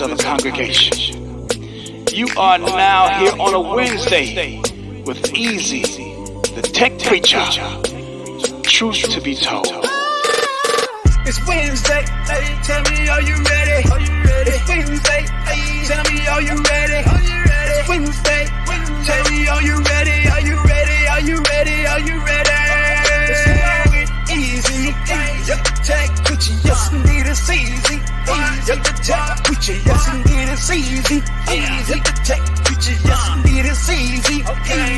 of the congregation. You are now here on a Wednesday with Easy, the tech preacher. Truth to be told. It's Wednesday, hey, tell me, are you ready? It's Wednesday, hey, tell me, are you ready? It's Wednesday, tell me, are you ready? Are you ready? Are you ready? Are you ready? It's with easy, yep, tech preacher, yes indeed it's easy. Yep, the tech preacher, yes indeed it's easy. Yep, the tech preacher, yes indeed it's easy.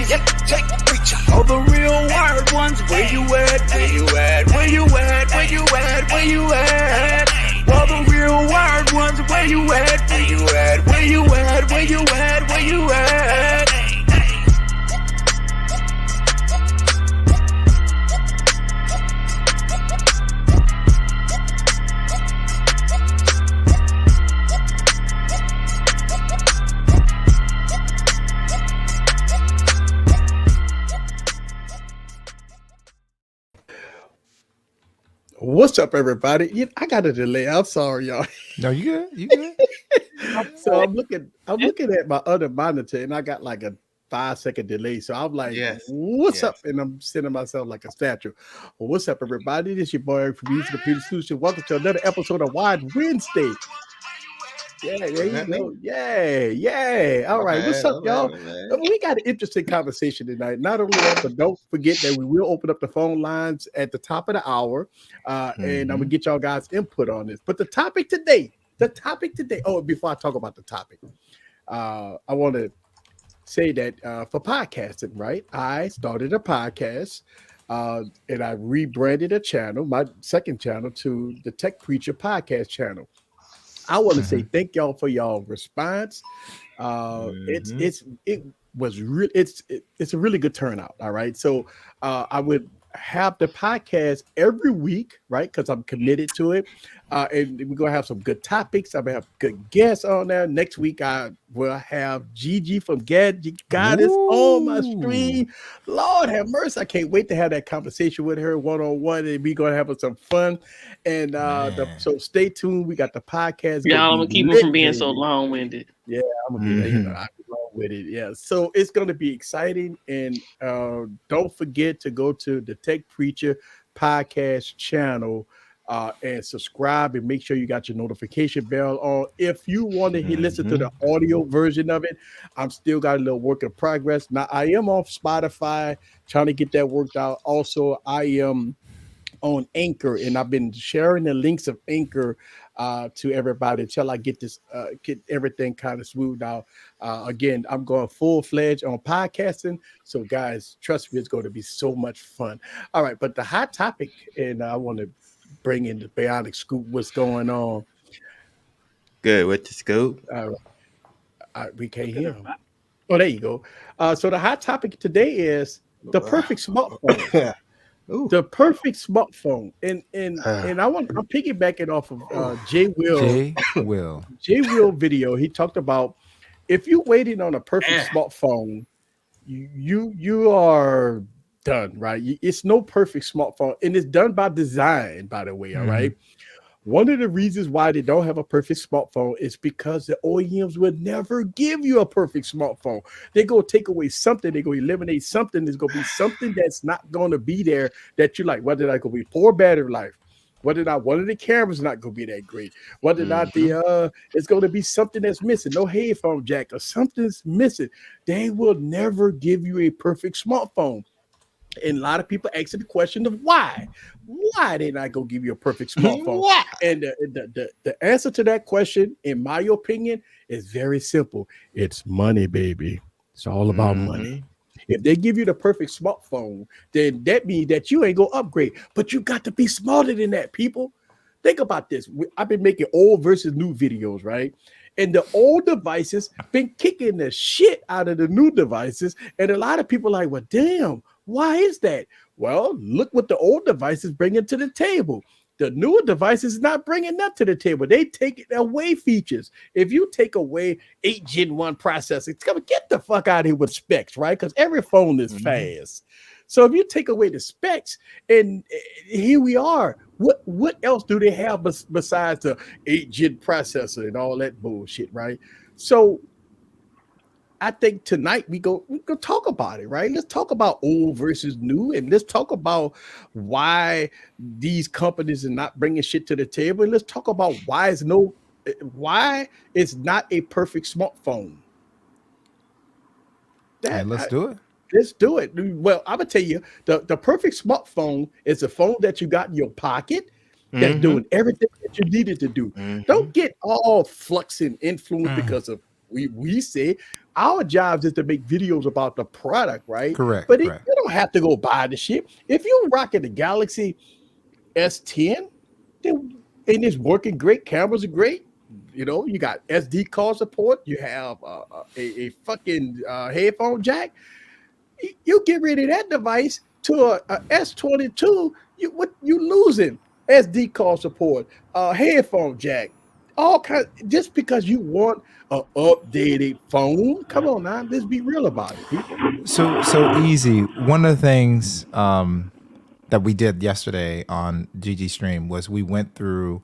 Yep, tech preacher. All the real wired ones, where you at? Where you at? Where you at? Where you at? Where you at? All the real wired ones, where you at? Where you at? Where you at? Where you at? Where you at? What's up, everybody? I got a delay. I'm sorry, y'all. No, you good? You good? So I'm looking at my other monitor, and I got like a 5-second delay. So I'm like, "What's up?" And I'm sending myself like a statue. Well, what's up, everybody? This your boy from Music Computer Solution. Welcome to another episode of Wide Wednesday. Yeah, there you go. Yeah. All right. What's up, y'all? We got an interesting conversation tonight. Not only that, but don't forget that we will open up the phone lines at the top of the hour, and I'm gonna get y'all guys' input on this. But the topic today. Oh, before I talk about the topic, I want to say that for podcasting, right? I started a podcast, and I rebranded a channel, my second channel, to the Tech Preacher Podcast channel. I want to say thank y'all for y'all response. It's a really good turnout. All right. So I would have the podcast every week, right? Because I'm committed to it. And we're gonna have some good topics. I'm gonna have good guests on there. Next week I will have Gigi from God is on my stream. Lord have mercy. I can't wait to have that conversation with her one-on-one, and we're gonna have some fun. And so stay tuned. We got the podcast. Y'all, I'm gonna keep them from being so long-winded. Yeah, I'm gonna be long with it. Yeah, so it's gonna be exciting. And don't forget to go to the Tech Preacher Podcast channel and subscribe, and make sure you got your notification bell on. If you want to listen to the audio version of it, I'm still got a little work in progress. Now I am on Spotify, trying to get that worked out. Also, I am on Anchor, and I've been sharing the links of Anchor to everybody until I get this get everything kind of smoothed out. Again, I'm going full-fledged on podcasting, so guys, trust me, it's going to be so much fun. All right, but the hot topic, and I want to bring in the Bionic Scoop. What's going on? Good with the scoop. We can't hear him. Oh, there you go. So the hot topic today is the perfect smartphone. The perfect smartphone, and I'm piggybacking off of J Will video. He talked about if you're waiting on a perfect smartphone, you are done, right? It's no perfect smartphone, and it's done by design, by the way. All right. One of the reasons why they don't have a perfect smartphone is because the OEMs will never give you a perfect smartphone. They're going to take away something. They're going to eliminate something. There's going to be something that's not going to be there that you like, whether that's going to be poor battery life, whether or not one of the cameras not going to be that great, whether or not it's going to be something that's missing, no headphone jack or something's missing. They will never give you a perfect smartphone. And a lot of people asking the question of why they not gonna give you a perfect smartphone. And the answer to that question, in my opinion, is very simple. It's money, baby. It's all about money. If they give you the perfect smartphone, then that means that you ain't gonna upgrade. But you got to be smarter than that, people. Think about this. I've been making old versus new videos, right? And the old devices been kicking the shit out of the new devices. And a lot of people are like, well, damn, why is that? Well, look what the old devices bringing to the table. The newer devices not bringing that to the table. They take away features. If you take away 8 Gen 1 processing, it's gonna get the fuck out of here with specs, right? Because every phone is fast. So if you take away the specs, and here we are, what else do they have besides the 8-gen processor and all that bullshit, right? So I think tonight we go talk about it, right? Let's talk about old versus new, and let's talk about why these companies are not bringing shit to the table. And let's talk about why it's not a perfect smartphone. Let's do it. Let's do it. Well, I'm gonna tell you, the perfect smartphone is a phone that you got in your pocket that's doing everything that you needed to do. Don't get all flux and influence because of we say our jobs is to make videos about the product, right? Correct. But you don't have to go buy the shit. If you're rocking the Galaxy S10, and it's working great, cameras are great. You know, you got SD card support. You have a fucking headphone jack. You get rid of that device to a S22. You losing SD card support, headphone jack, all kinds. Just because you want an updated phone, come on now, let's be real about it, people. So easy. One of the things that we did yesterday on GG Stream was we went through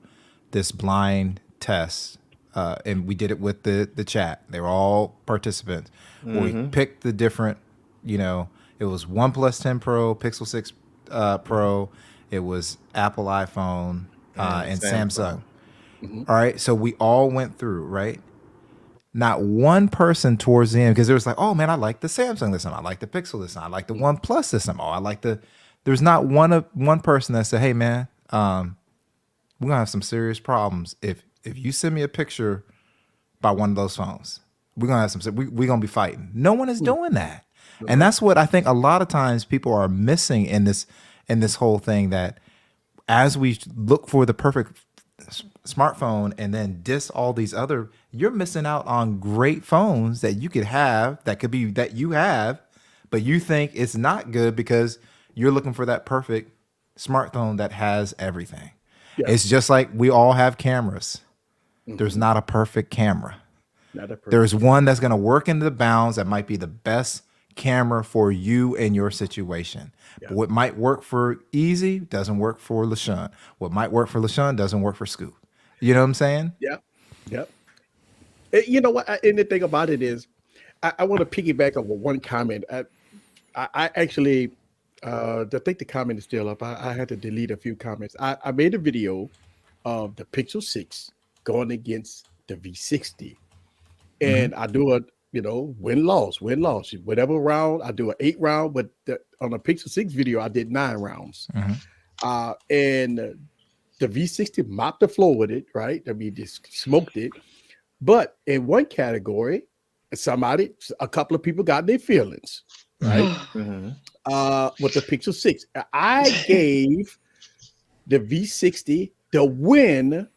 this blind test. And we did it with the chat. They were all participants. We picked the different, it was OnePlus 10 Pro, Pixel 6 Pro. It was Apple iPhone and Samsung. All right. So we all went through, right? Not one person towards the end, because there was like, oh man, I like the Samsung this time. I like the Pixel this time. I like the OnePlus this time. Oh, I like there's not one person that said, hey man, we're gonna have some serious problems if you send me a picture by one of those phones. We're gonna have we're gonna be fighting. No one is doing that. And that's what I think a lot of times people are missing in this whole thing, that as we look for the perfect smartphone and then diss all these other, you're missing out on great phones that you could have, that could be that you have, but you think it's not good because you're looking for that perfect smartphone that has everything. Yeah. It's just like we all have cameras. There's not a perfect camera. There's one that's going to work in the bounds that might be the best camera for you and your situation. Yeah. But what might work for Easy doesn't work for LaShawn. What might work for LaShawn doesn't work for Scoop. You know what I'm saying? Yeah. Yep. You know what? And the thing about it is, I want to piggyback on one comment. I actually, I think the comment is still up. I had to delete a few comments. I made a video of the Pixel 6 going against the V60. And I do a, win-loss, whatever round. I do an 8 round, but on the Pixel 6 video, I did 9 rounds. And the V60 mopped the floor with it, right? I mean, just smoked it. But in one category, a couple of people got their feelings, right? With the Pixel 6. I gave the V60 the win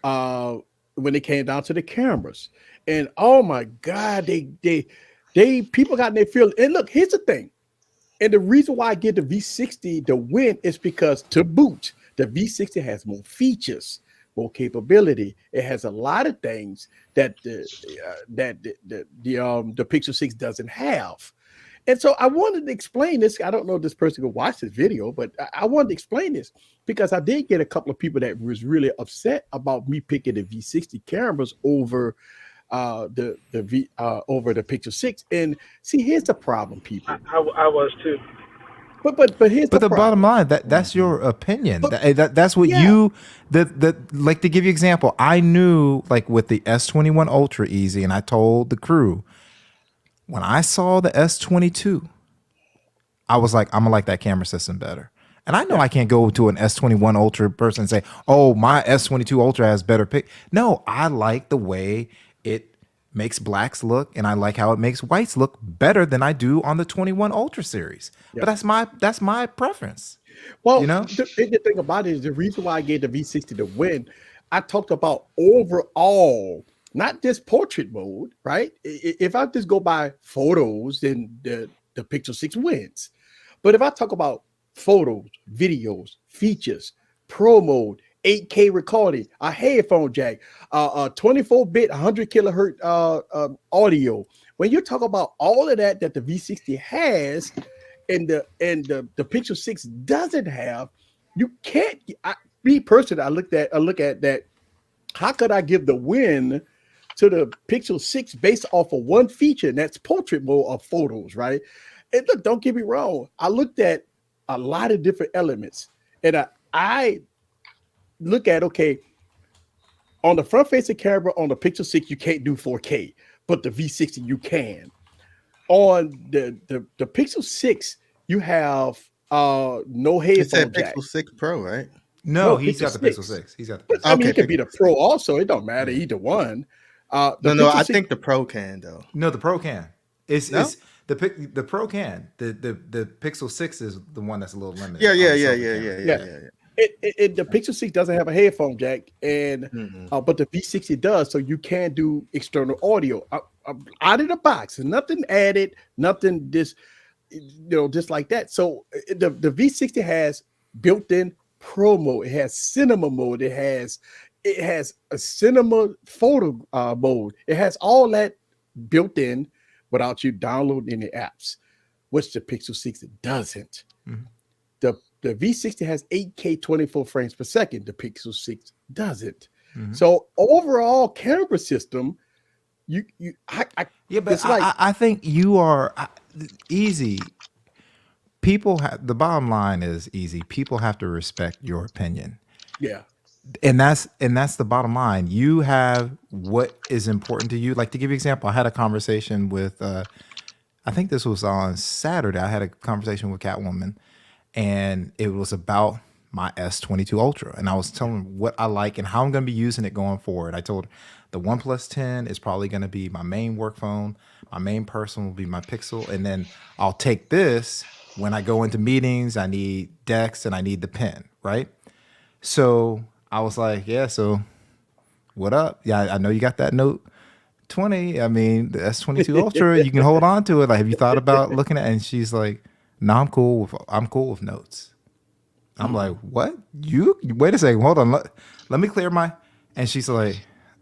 when it came down to the cameras. And oh my God, they people got their feelings. And look, here's the thing. And the reason why I give the V60 the win is because, to boot, the V60 has more features, more capability. It has a lot of things that the Pixel 6 doesn't have. And so I wanted to explain this. I don't know if this person will watch this video, but I wanted to explain this because I did get a couple of people that was really upset about me picking the V60 cameras over the Pixel 6. And see, here's the problem, people. I was too. But here's the bottom line, that's your opinion. That's what you like, to give you an example. I knew, like, with the S21 Ultra Easy, and I told the crew, when I saw the S22, I was like, I'm gonna like that camera system better. And I know I can't go to an S21 Ultra person and say, oh, my S22 Ultra has better pic. No, I like the way it makes blacks look, and I like how it makes whites look better than I do on the 21 Ultra series. But that's my preference. Well, the thing about it is, the reason why I gave the V60 the win, I talked about overall, not just portrait mode, right? If I just go by photos, then the Pixel 6 wins. But if I talk about photos, videos, features, pro mode, 8K recording, a headphone jack, 24-bit, 100 kilohertz audio. When you talk about all of that the V60 has, the Pixel 6 doesn't have. You can't. Me personally, I look at that. How could I give the win to the Pixel 6 based off of one feature, and that's portrait mode of photos, right? And look, don't get me wrong. I looked at a lot of different elements, and I look at, okay, on the front facing camera on the Pixel 6, you can't do 4K, but the V60 you can. On the Pixel 6, you have no headphone jack. Pixel 6 Pro, right? No, he's got the Pixel 6. He's got the Pixel 6. I mean, it could be the Pro also. It don't matter either one. No, I think the Pro can though. No, the Pro can. It's the Pro can. The Pixel 6 is the one that's a little limited. Yeah. The Pixel 6 doesn't have a headphone jack, and but the V60 does, so you can do external audio out of the box. Nothing added, nothing just like that. So the V60 has built-in Pro mode. It has cinema mode. It has a cinema photo mode. It has all that built in without you downloading any apps, which the Pixel 6 doesn't. The V60 has 8K 24 frames per second. The Pixel 6 doesn't. So overall camera system, I think you are easy. People the bottom line is easy. People have to respect your opinion. Yeah. And that's the bottom line. You have what is important to you. Like, to give you an example, I had a conversation with I think this was on Saturday. I had a conversation with Catwoman, and it was about my S22 Ultra. And I was telling her what I like and how I'm going to be using it going forward. I told her the OnePlus 10 is probably going to be my main work phone. My main personal will be my Pixel. And then I'll take this when I go into meetings. I need Dex and I need the pen, right? So I was like, yeah, so what up? Yeah, I know you got that Note 20. I mean, the S22 Ultra, you can hold on to it. Like, have you thought about looking at it? And she's like, no, I'm cool with notes. I'm like, what? You wait a second, hold on. Let me clear my. And she's like,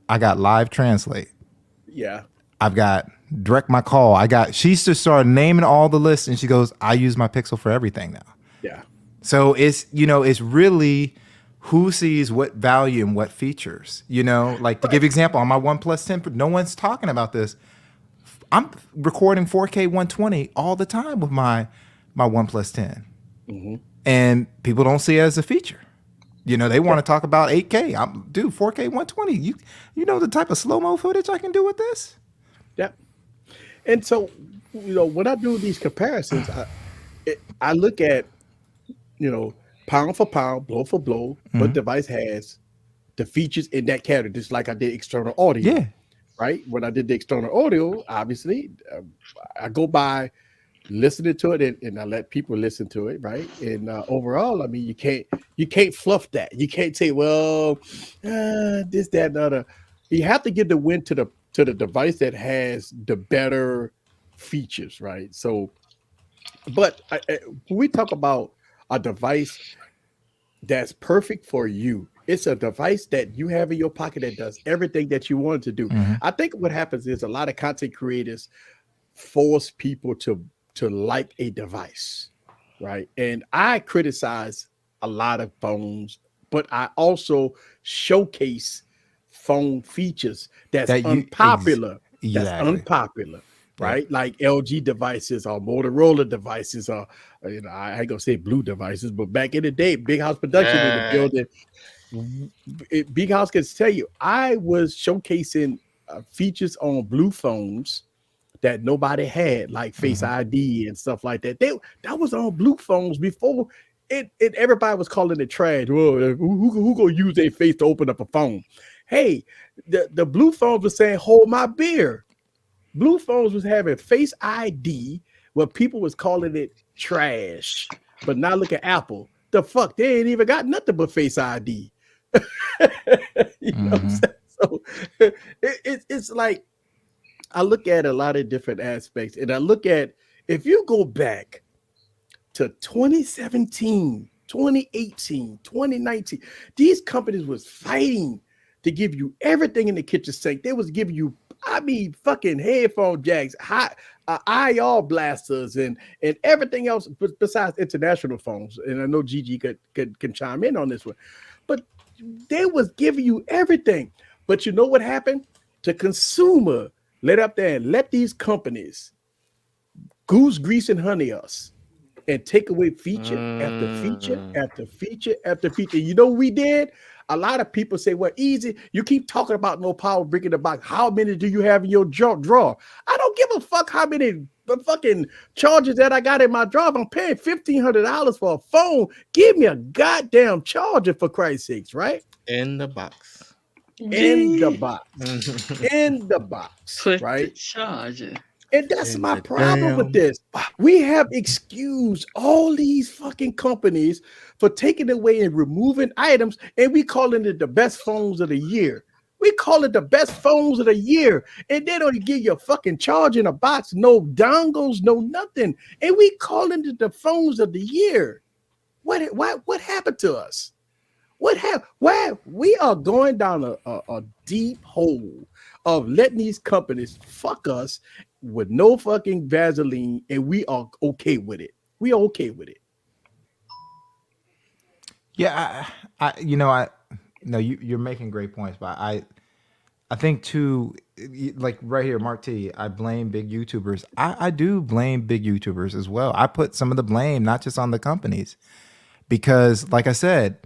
I got Live Translate. Yeah. I've got Direct My Call. She's just started naming all the lists, and she goes, I use my Pixel for everything now. Yeah. So it's really who sees what value and what features, like to give you an example on my OnePlus 10, no one's talking about this. I'm recording 4K 120 all the time with my OnePlus 10. And people don't see it as a feature. They want to talk about 8K. 4K 120. You know the type of slow-mo footage I can do with this? Yep. And so, when I do these comparisons, I look at, pound for pound, blow for blow, what device has the features in that category, just like I did external audio. Yeah. Right? When I did the external audio, obviously, I go by listening to it and I let people listen to it, right? And overall, I mean, you can't fluff that. You can't say, well, this, that, and other. You have to give the win to the device that has the better features, right? So, but when we talk about a device that's perfect for you, it's a device that you have in your pocket that does everything that you want it to do. I think what happens is a lot of content creators force people to like a device, right? And I criticize a lot of phones, but I also showcase phone featers that's unpopular. That's unpopular, right? Like LG devices or Motorola devices or, I ain't gonna say blue devices, but back in the day, Big House Production in the building. Big House can tell you, I was showcasing features on blue phones that nobody had, like Face ID and stuff like that. That was on blue phones before it. Everybody was calling it trash. Whoa, who gonna use their face to open up a phone? Hey, the blue phones were saying, "Hold my beer." Blue phones was having Face ID, where people was calling it trash. But now look at Apple. The fuck, they ain't even got nothing but Face ID. You know what I'm saying? So it's like, I look at a lot of different aspects, and I look at, if you go back to 2017, 2018, 2019, these companies was fighting to give you everything in the kitchen sink. They was giving you I mean, fucking headphone jacks, hot IR blasters, and everything else besides international phones. And I know Gigi can chime in on this one, but they was giving you everything. But you know what happened? The consumer let up there and let these companies goose grease and honey us and take away feature after feature after feature after feature. You know what we did? A lot of people say, well, easy. You keep talking about no power brick in the box. How many do you have in your drawer? I don't give a fuck how many fucking chargers that I got in my drawer. I'm paying $1,500 for a phone. Give me a goddamn charger, for Christ's sakes, right? In the box. In the box. In the box. Put right? the charger. And that's my problem with this. We have excused all these fucking companies for taking away and removing items, and we calling it the best phones of the year. We call it the best phones of the year, and they don't give you a fucking charge in a box, no dongles, no nothing, and we calling it the phones of the year. What happened to us? What happened? Why we are going down a deep hole of letting these companies fuck us with no fucking Vaseline, and we are okay with it. We are okay with it. Yeah, you're making great points, but I think too, like right here, Mark T, I blame big YouTubers. I do blame big YouTubers as well. I put some of the blame not just on the companies, because like I said,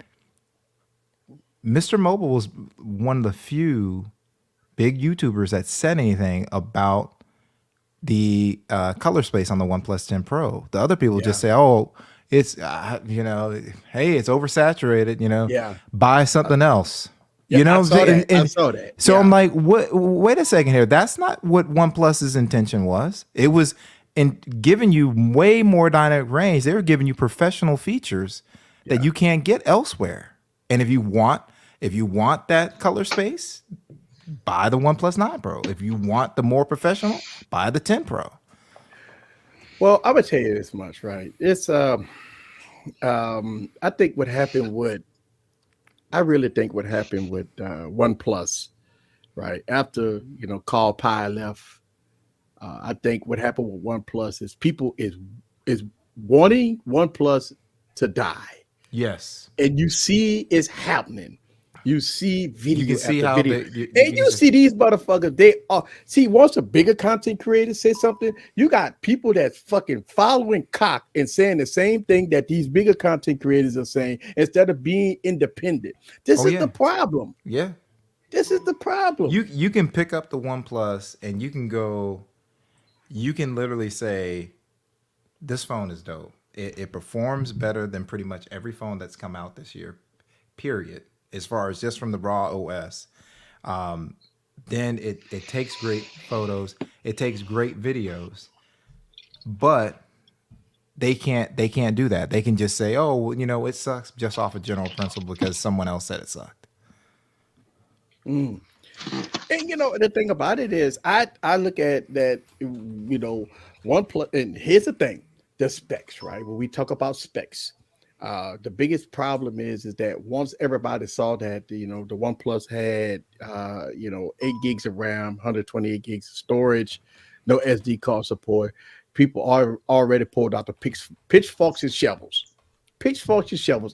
Mr. Mobile was one of the few big YouTubers that said anything about the color space on the OnePlus 10 Pro. The other people just say, "Oh, it's hey, it's oversaturated. Buy something else." I saw that. So I'm like, what? Wait a second here. That's not what OnePlus's intention was. It was in giving you way more dynamic range. They were giving you professional features that you can't get elsewhere. And if you want that color space, buy the OnePlus 9 Pro. If you want the more professional, buy the 10 Pro. Well, I'm gonna tell you this much, right? It's I think what happened with OnePlus, right? After Carl Pye left, I think what happened with OnePlus is people is wanting OnePlus to die. Yes. And you see it's happening. You see video. You can see after how video. You see these motherfuckers. They are once a bigger content creator says something, you got people that's fucking following cock and saying the same thing that these bigger content creators are saying instead of being independent. This is the problem. Yeah. This is the problem. You can pick up the OnePlus and you can literally say, this phone is dope. It performs better than pretty much every phone that's come out this year, period. As far as just from the raw OS, then it takes great photos, it takes great videos, but they can't do that. They can just say, oh, it sucks just off a general principle because someone else said it sucked. And the thing about it is, I look at that, OnePlus, and here's the thing, the specs, right? When we talk about specs. The biggest problem is that once everybody saw that the OnePlus had 8 gigs of RAM, 128 gigs of storage, no SD card support, people are already pulled out the pitchforks and shovels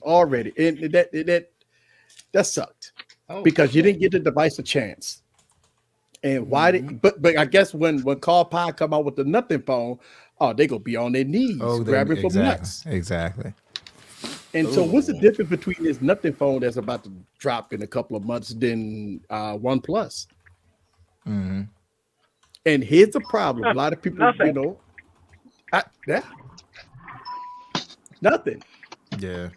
already, and that sucked because you didn't get the device a chance. And why did? But I guess when Carl Pye come out with the nothing phone, they gonna be on their knees grabbing for nuts. Exactly. And so what's the difference between this nothing phone that's about to drop in a couple of months than OnePlus? Mm-hmm. And here's the problem. A lot of people, Nothing. Nothing. Yeah.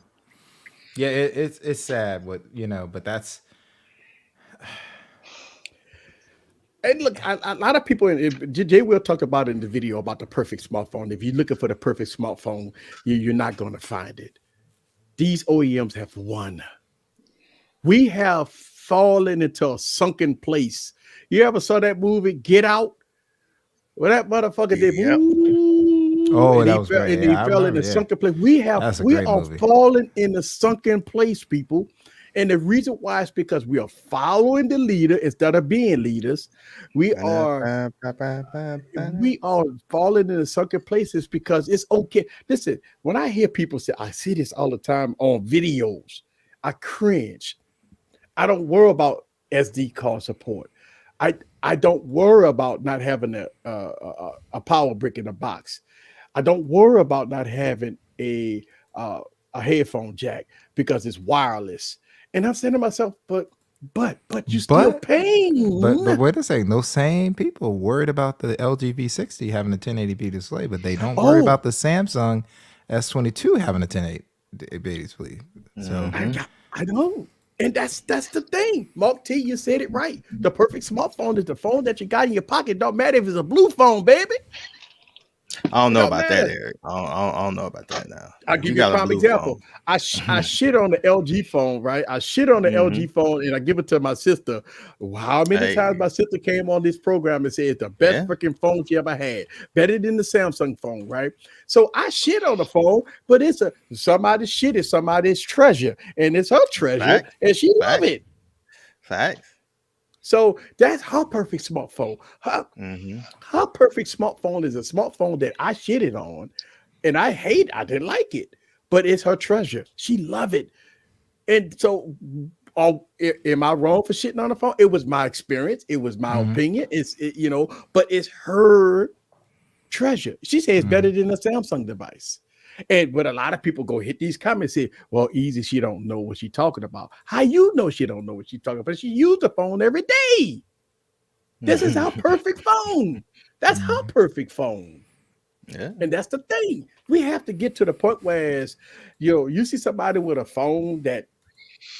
Yeah, it's sad but that's. And look, a lot of people, Jay Will talked about in the video about the perfect smartphone. If you're looking for the perfect smartphone, you're not going to find it. These OEMs have won. We have fallen into a sunken place. You ever saw that movie, Get Out? Well, that motherfucker did. Oh, that was great. And he fell in a sunken place. We are fallen in a sunken place, people. And the reason why is because we are following the leader instead of being leaders. We are falling into sunken places because it's okay. Listen, when I hear people say, I see this all the time on videos, I cringe. I don't worry about SD card support. I don't worry about not having a power brick in the box. I don't worry about not having a headphone jack because it's wireless. And I'm saying to myself, but you still paying. But wait a second, those same people worried about the LG V60 having a 1080p display, but they don't worry about the Samsung S22 having a 1080p display. So I don't. And that's the thing. Mark T, you said it right. The perfect smartphone is the phone that you got in your pocket. Don't matter if it's a blue phone, baby. I don't know about that, Eric. I don't know about that now. I'll give you a prime example. I shit on the LG phone, right? I shit on the LG phone and I give it to my sister. How many times my sister came on this program and said it's the best freaking phone she ever had, better than the Samsung phone, right? So I shit on the phone, but it's somebody's shit is somebody's treasure, and it's her treasure, and she love it. Facts. So that's her perfect smartphone. Her perfect smartphone is a smartphone that I shitted on, and I didn't like it, but it's her treasure. She love it. And so am I wrong for shitting on the phone? It was my experience. It was my opinion. But it's her treasure. She says it's better than a Samsung device. And but a lot of people go hit these comments and say, well, easy, she don't know what she's talking about. How you know she don't know what she's talking about? She used the phone every day. This is our perfect phone. That's her perfect phone. Yeah. And that's the thing. We have to get to the point where you see somebody with a phone that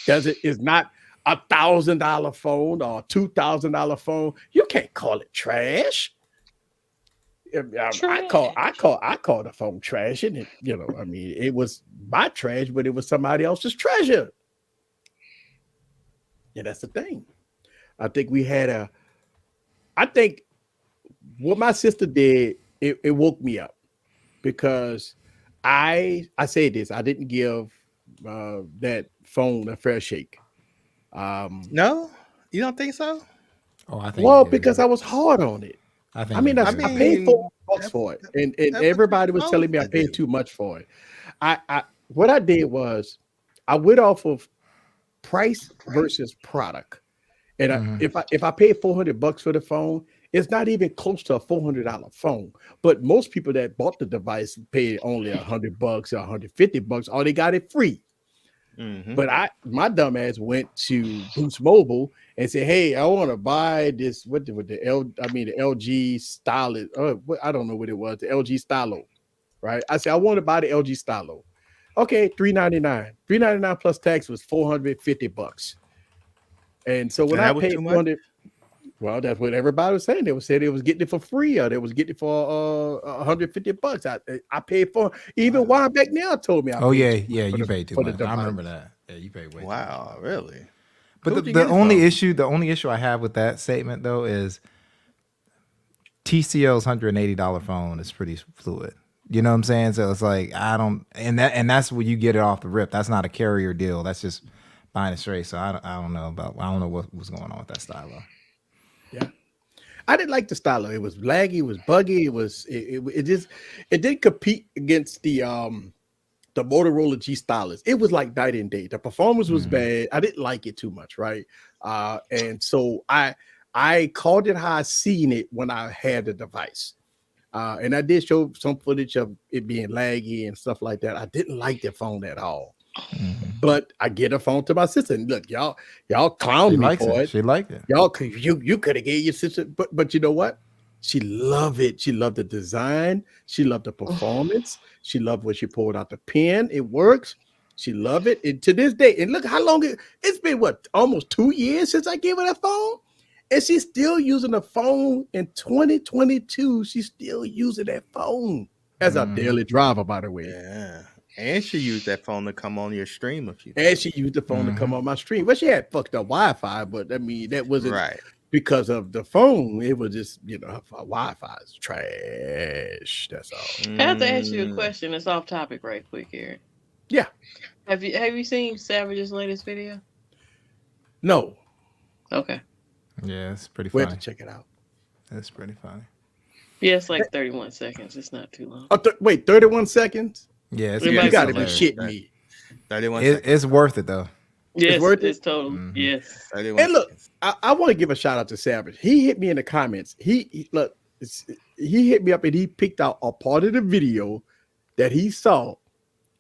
is not $1,000 phone or $2,000 phone. You can't call it trash. I call the phone trash, and it was my trash, but it was somebody else's treasure. Yeah, that's the thing. I think what my sister did, it woke me up because I say this, I didn't give that phone a fair shake. No, you don't think so? Oh, I think because I was hard on it. I paid $4 for it, and everybody was telling me I paid too much for it. What I did was I went off of price versus product, and if I paid $400 for the phone, it's not even close to a $400 phone. But most people that bought the device paid only $100 or $150, or they got it free. But my dumb ass went to Boost Mobile and said, "Hey, I want to buy this the LG Stylo. I don't know what it was, the LG Stylo, right?" I said, "I want to buy the LG Stylo." Okay, $399 plus tax was $450. And so when I paid $400, well, that's what everybody was saying. They were saying they was getting it for free, or they was getting it for $150. I paid for even Juan back now told me. You paid too much. I remember that. Yeah, you paid way too much. Wow, really? But the only issue I have with that statement though is TCL's $180 phone is pretty fluid. You know what I'm saying? So it's like and that's where you get it off the rip. That's not a carrier deal. That's just buying it straight. So I don't know what was going on with that Stylo. Yeah, I didn't like the Stylo. It was laggy. It was buggy. It didn't compete against the Motorola G Stylus. It was like night and day. The performance was bad. I didn't like it too much, right? And so I called it how I seen it when I had the device. And I did show some footage of it being laggy and stuff like that. I didn't like the phone at all. But I get a phone to my sister, and look, y'all clown me for it. She liked it. Y'all, you could have gave your sister, but you know what? She loved it. She loved the design. She loved the performance. She loved when she pulled out the pen. It works. She loved it. And to this day, and look how long it's been. What, almost 2 years since I gave her that phone, and she's still using the phone in 2022. She's still using that phone as a daily driver, by the way. Yeah. And she used that phone to come on your stream a few times. And she used the phone to come on my stream. Well, she had fucked up Wi-Fi, but I mean, that wasn't because of the phone. It was just, her Wi-Fi is trash. That's all. I have to ask you a question. It's off topic right quick, Eric. Yeah. Have you seen Savage's latest video? No, Okay. Yeah, it's pretty we funny. have to check it out. It's pretty funny. Yeah, it's like 31 seconds. It's not too long. Wait, 31 seconds? Yeah, it's, It You might got to be be less. shitting me. 31 it, seconds. it's worth it though. Yes, worth it? it's total. Yes. 31 And look, seconds. I want to give a shout out to Savage. He hit me in the comments. He hit me up and he picked out a part of the video that he saw,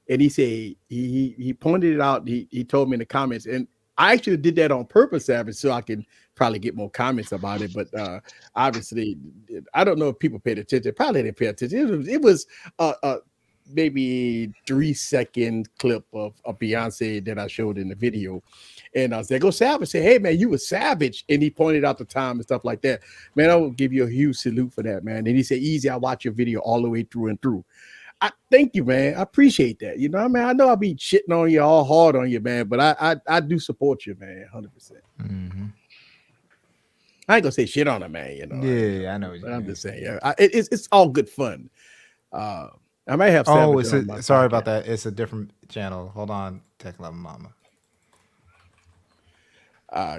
and he said he pointed it out. He told me in the comments, and I actually did that on purpose, Savage, so I can probably get more comments about it. But obviously, I don't know if people paid attention. Probably didn't pay attention. It was maybe 3-second clip of Beyonce that I showed in the video. And I was like, go Savage, say, hey man, you were savage. And he pointed out the time and stuff like that. Man, I will give you a huge salute for that, man. And he said, easy, I watch your video all the way through and through. I thank you, man. I appreciate that. You know, I mean, I know I'll be shitting on you all hard on you, man, but I do support you, man, 100%. Mm-hmm. I ain't gonna say shit on him, man. You know, Yeah, I know. What but you I'm mean. just saying, yeah, it's all good fun. I might have. Oh, Savage on my sorry podcast. about that. It's a different channel. Hold on, Tech Love Mama.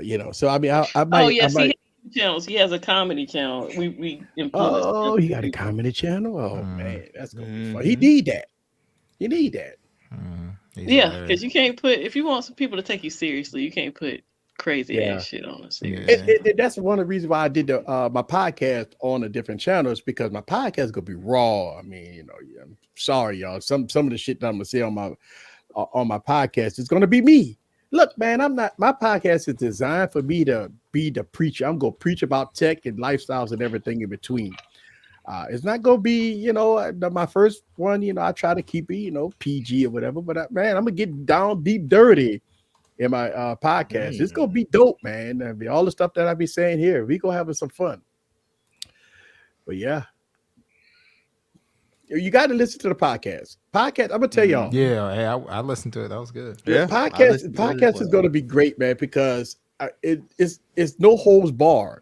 You know, so I mean, I might. Oh yes, I might, he has two channels. He has a comedy channel. We influenced oh, him. he got a comedy channel. Oh man, that's gonna be fun. He Mhm. need that. He need that. He's Yeah, hilarious. because you can't put, if you want some people to take you seriously, you can't put crazy Yeah. ass shit on us. Yeah. That's one of the reasons why I did the my podcast on a different channel is because my podcast is gonna be raw. I mean, you know, I'm sorry, y'all. Some of the shit that I'm gonna say on my podcast is gonna be me. Look, man, I'm not. My podcast is designed for me to be the preacher. I'm gonna preach about tech and lifestyles and everything in between. It's not gonna be, you know, my first one. You know, I try to keep it, you know, PG or whatever. But man, I'm gonna get down deep dirty in my podcast. It's gonna be dope, man. I mean, all the stuff that I be saying here, we gonna have some fun. But yeah, you got to listen to the podcast. Podcast, I'm gonna tell y'all. Yeah, hey, I listened to it. That was good. The Yeah, I podcast listened to it as is well. going to be great, man, because it's no holds barred.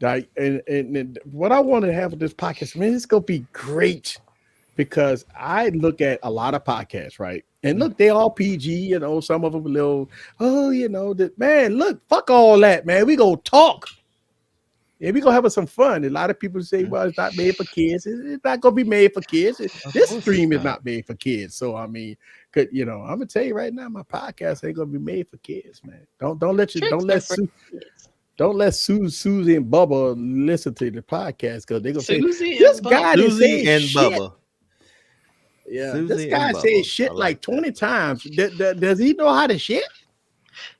Like, and what I want to have with this podcast, man, it's going to be great because I look at a lot of podcasts, right? And look, they all PG, you know, some of them a little, oh, you know, that man, look, fuck all that, man. We gonna talk. Yeah, we gonna have some fun. A lot of people say, well, it's not made for kids. It's not gonna be made for kids. This stream is not made for kids. So I mean, you know, I'm gonna tell you right now, my podcast ain't gonna be made for kids, man. Don't let Susie and Bubba listen to the podcast because they're gonna say Susie this and guy is Susie saying and shit. Bubba. Yeah, Susie this and guy Bubba. says shit I like like 20 times. Does he know how to shit?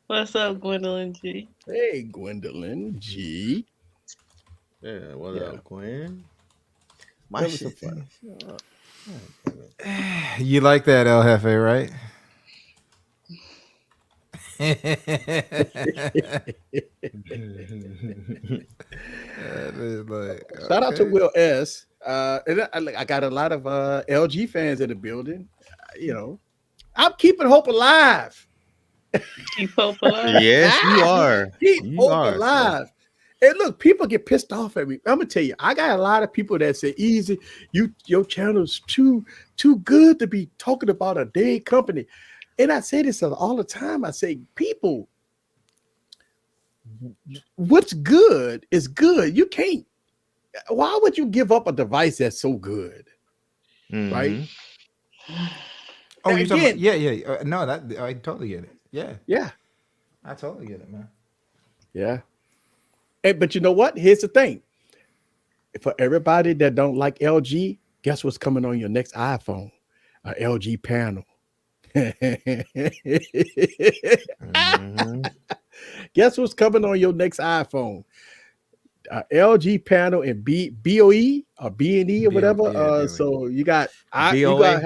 What's up, Gwendolyn G? Hey, Gwendolyn G. Yeah, what Yeah. up, Gwen? That My was some shit. fun. You like that, El Jefe, right? That is like, Shout out to okay. Will S. And I got a lot of LG fans in the building. You know, I'm keeping hope alive. Keep hope alive. Yes, you are. Keep You hope are, sir. alive. And look, people get pissed off at me. I'm gonna tell you, I got a lot of people that say, "Easy, your channel's too good to be talking about a dead company." And I say this all the time. I say, people, what's good is good. You can't. Why would you give up a device that's so good, right? Mhm. Oh, you talking about, Again- yeah. No, that I totally get it. Yeah, Yeah, I totally get it, man. yeah. But you know what? Here's the thing. For everybody that don't like LG, guess what's coming on your next iPhone? An LG panel. Mhm. Guess what's coming on your next iPhone? LG panel and BOE or B&E or whatever. Yeah, BOE. So you got you BOE. gonna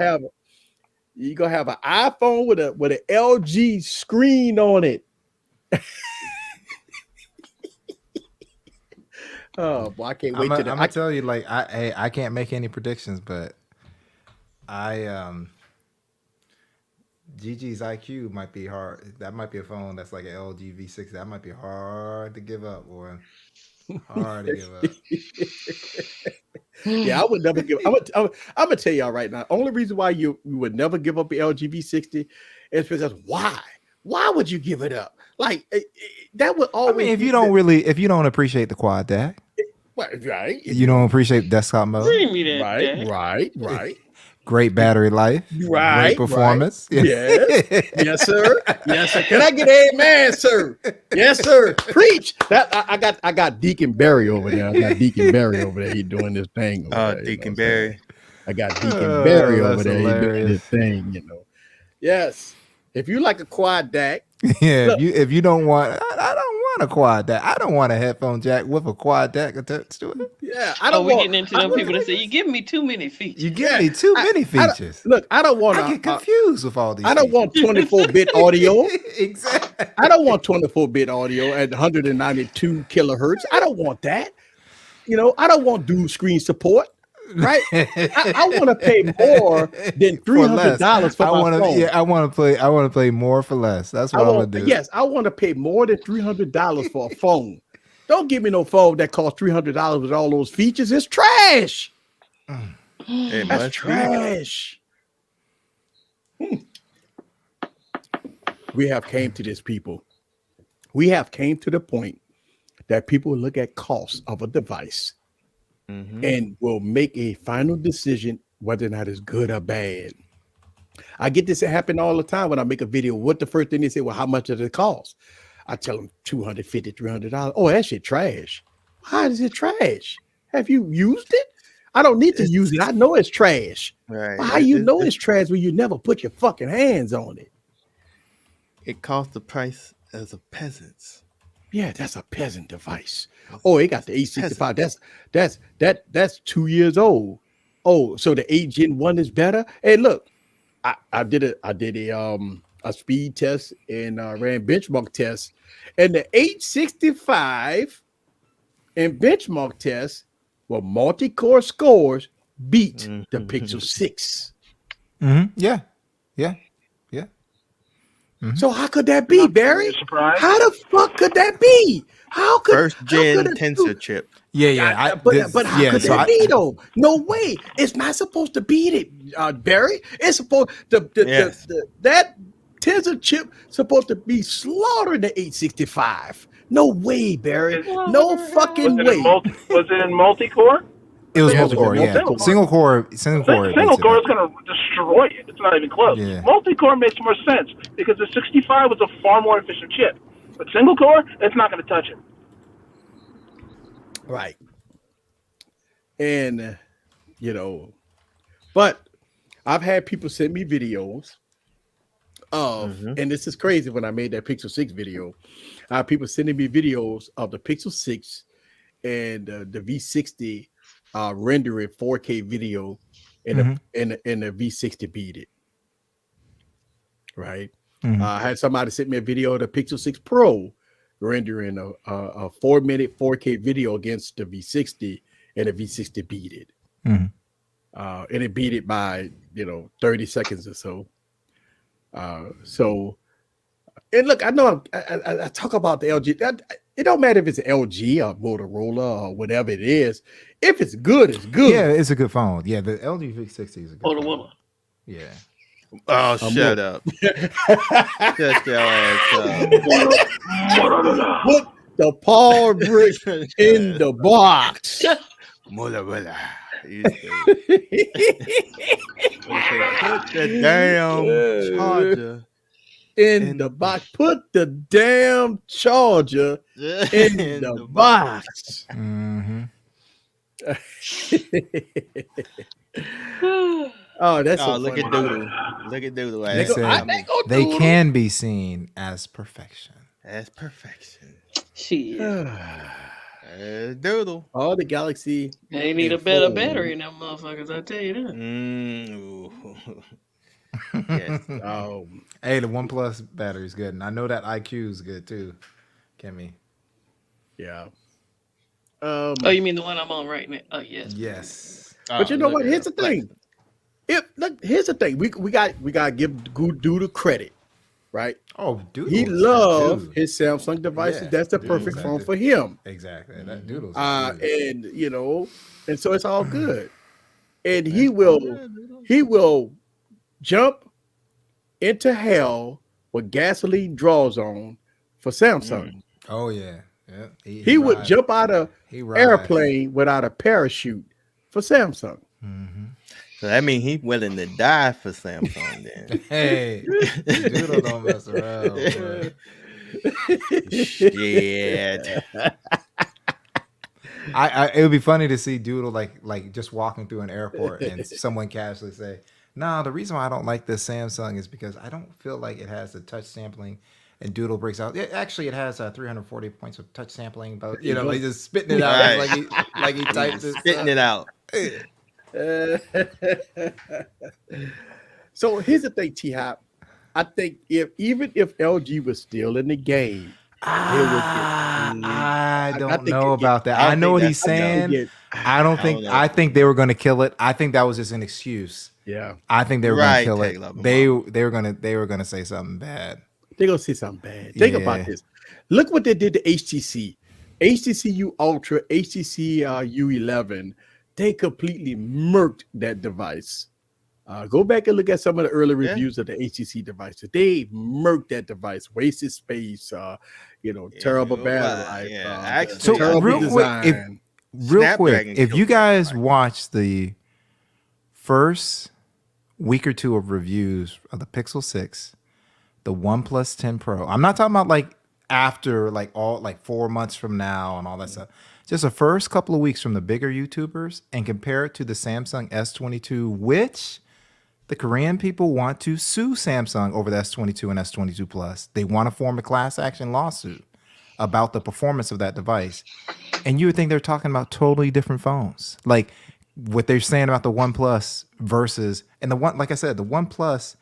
have an iPhone with an LG screen on it. Oh boy, I can't wait I'm to gonna tell you, like, I can't make any predictions, but Gigi's IQ might be hard. That might be a phone that's like an LG V60. That might be hard to give up, boy. Hard to give up. Yeah, I would never give. I'm gonna tell y'all right now. Only reason why you would never give up the LG V60 is because why? Why would you give it up? Like that would always. I mean, if you don't appreciate the quad deck, right? You don't appreciate desktop mode. Bring me that. Right. Great battery life. Right. Great performance. Right. Yes, sir. Can I get an amen, sir? Yes, sir. Preach. That I got Deacon Barry over there. He's doing this thing. Deacon Barry. I got Deacon Barry over there. Hilarious. He's doing his thing. Yes. If you like a quad deck, yeah. If you don't want, I don't want a quad deck. I don't want a headphone jack with a quad deck attached to it. Yeah, I don't. We're getting into them people that say you give me too many features. You give me too many features. I don't want. I get confused with all these. I don't want 24-bit audio. Exactly. I don't want 24-bit audio at 192 kilohertz. I don't want that. I don't want dual screen support. Right? I want to pay more than $300 for my phone. Yeah, I want to play more for less. That's what I want to do. Yes, I want to pay more than $300 for a phone. Don't give me no phone that costs $300 with all those features. It's trash. That's trash. We have came to this, people. We have came to the point that people look at cost of a device and will make a final decision whether or not it's good or bad. I get this happen all the time when I make a video. What the first thing they say? Well, how much does it cost? I tell them $250, $300. Oh, that shit trash. How is it trash? Have you used it? I don't need to use it. I know it's trash. Right. How you know it's trash when you never put your fucking hands on it? It costs the price as a peasant's. Yeah, that's a peasant device. Oh, it got the 865. That's 2 years old. Oh, so the 8 Gen 1 is better. Hey, look, I did a speed test and ran benchmark tests, and the 865 and benchmark tests were multi-core scores beat the Pixel 6. Yeah. So how could that be, Barry? How the fuck could that be? How could first gen tensor chip? Yeah. But how could that be though? No way. It's not supposed to beat it, Barry. It's supposed that tensor chip supposed to be slaughtering the 865. No way, Barry. No fucking way. Was it in multi-core? It was multi-core, yeah. Single core is going to destroy it. It's not even close. Yeah. Multi-core makes more sense because the 65 was a far more efficient chip. But single core, it's not going to touch it. Right. And, but I've had people send me videos of, and this is crazy when I made that Pixel 6 video, people sending me videos of the Pixel 6 and the V60 rendering 4K video and the V60 beat it. Right. I had somebody send me a video of the Pixel 6 Pro rendering a 4-minute 4K video against the V60, and the V60 beat it. And it beat it by 30 seconds or so. And look, I know I talk about the LG. It don't matter if it's LG or Motorola or whatever it is. If it's good, it's good. Yeah, it's a good phone. Yeah, the LG V60 is a good phone. Yeah. Oh, shut up. Shut your ass up. Put the Paul brick in the box. Put the damn charger in the box. Put the damn charger in the box. Oh, that's look at Doodle. Look at Doodle. They can be seen as perfection. As perfection. Shit. Doodle. All the Galaxy. They need a better battery in them motherfuckers, I tell you that. Yes. Hey, the OnePlus battery is good, and I know that IQ is good too, Kimmy. Yeah. Oh, you mean the one I'm on right now? Oh, yes. Yes. But you know what? Here's the thing. Here's the thing. We got to give Doodle credit, right? Oh, Doodle. He loves his Samsung devices. That's the perfect phone for him. Exactly. That Doodle's and and so it's all good. And he will jump into hell with gasoline draws on for Samsung. Oh yeah, yeah. He would jump out of He rides. airplane without a parachute for Samsung. So that means he's willing to die for Samsung then. Hey, Doodle don't mess around. Boy. Shit. It would be funny to see Doodle like just walking through an airport and someone casually say, "No, the reason why I don't like this Samsung is because I don't feel like it has the touch sampling." And Doodle breaks out. Yeah, actually, it has 340 points of touch sampling, but he's just spitting it out Right. like he typed it. Spitting it out. So here's the thing, T-Hop. I think even if LG was still in the game, I don't think know about that. I know what he's saying. I think they were going to kill it. I think that was just an excuse. Yeah, I think they were going to kill it. They were going to say something bad. They're going to say something bad. Think about this. Look what they did to HTC. HTC U Ultra, HTC U11. They completely murked that device. Go back and look at some of the early reviews of the HTC devices. They murked that device, wasted space, terrible battery life. So terrible design. Real quick, if you guys watch the first week or two of reviews of the Pixel 6, the OnePlus 10 Pro, I'm not talking about like after all 4 months from now and all that stuff. Just the first couple of weeks from the bigger YouTubers, and compare it to the Samsung S22, which the Korean people want to sue Samsung over the S22 and S22 Plus. They want to form a class action lawsuit about the performance of that device. And you would think they're talking about totally different phones. Like what they're saying about the OnePlus versus, and like I said, the OnePlus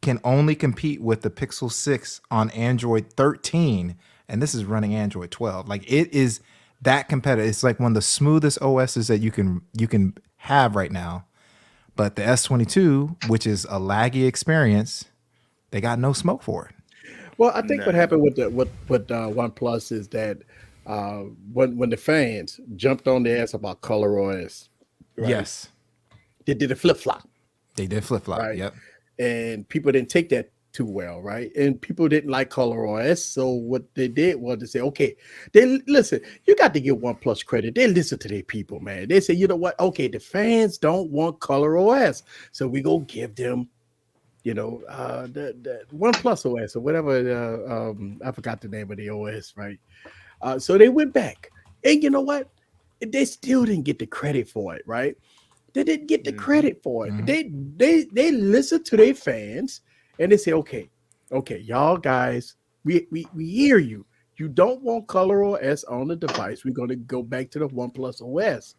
can only compete with the Pixel 6 on Android 13, and this is running Android 12. Like it is that competitive. It's like one of the smoothest OSs that you can have right now. But the S22, which is a laggy experience, they got no smoke for it. Well, I think what happened with OnePlus is that when the fans jumped on their ass about ColorOS, right? Yes, they did a flip flop. They did flip flop. Right? Yep. And people didn't take that too well, right? And people didn't like ColorOS, so what they did was to say, okay, listen. You got to give OnePlus credit. They listen to their people, man. They say, you know what? Okay, the fans don't want ColorOS, so we go give them, the OnePlus OS or whatever. I forgot the name of the OS, right? So they went back, and you know what? They still didn't get the credit for it, right? They didn't get the credit for it. They listened to their fans. And they say, okay, y'all guys, we hear you. You don't want ColorOS on the device. We're going to go back to the OnePlus OS.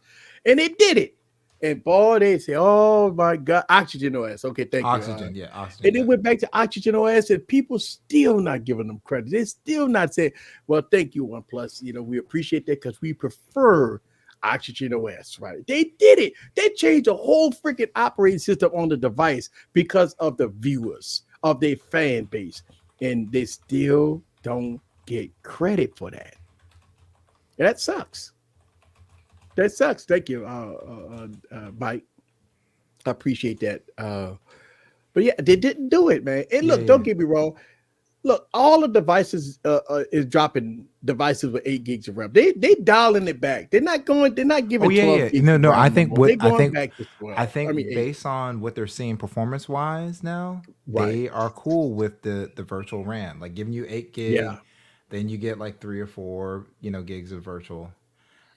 And they did it. And boy, they say, oh my God, Oxygen OS. Okay, thank you. Oxygen. And they went back to Oxygen OS, and people still not giving them credit. They're still not saying, well, thank you, OnePlus. We appreciate that because we prefer Oxygen OS, right? They did it. They changed the whole freaking operating system on the device because of the viewers, of their fan base, and they still don't get credit for that. And that sucks. That sucks. Thank you, Mike. I appreciate that. But yeah, they didn't do it, man. And look, don't get me wrong. Look, all the devices is dropping devices with 8 gigs of RAM. They dialing it back. They're not giving 12 gigs. No. I think mean, based on what they're seeing performance wise now, they are cool with the virtual RAM, like giving you 8 gig. Yeah. Then you get like 3 or 4, gigs of virtual.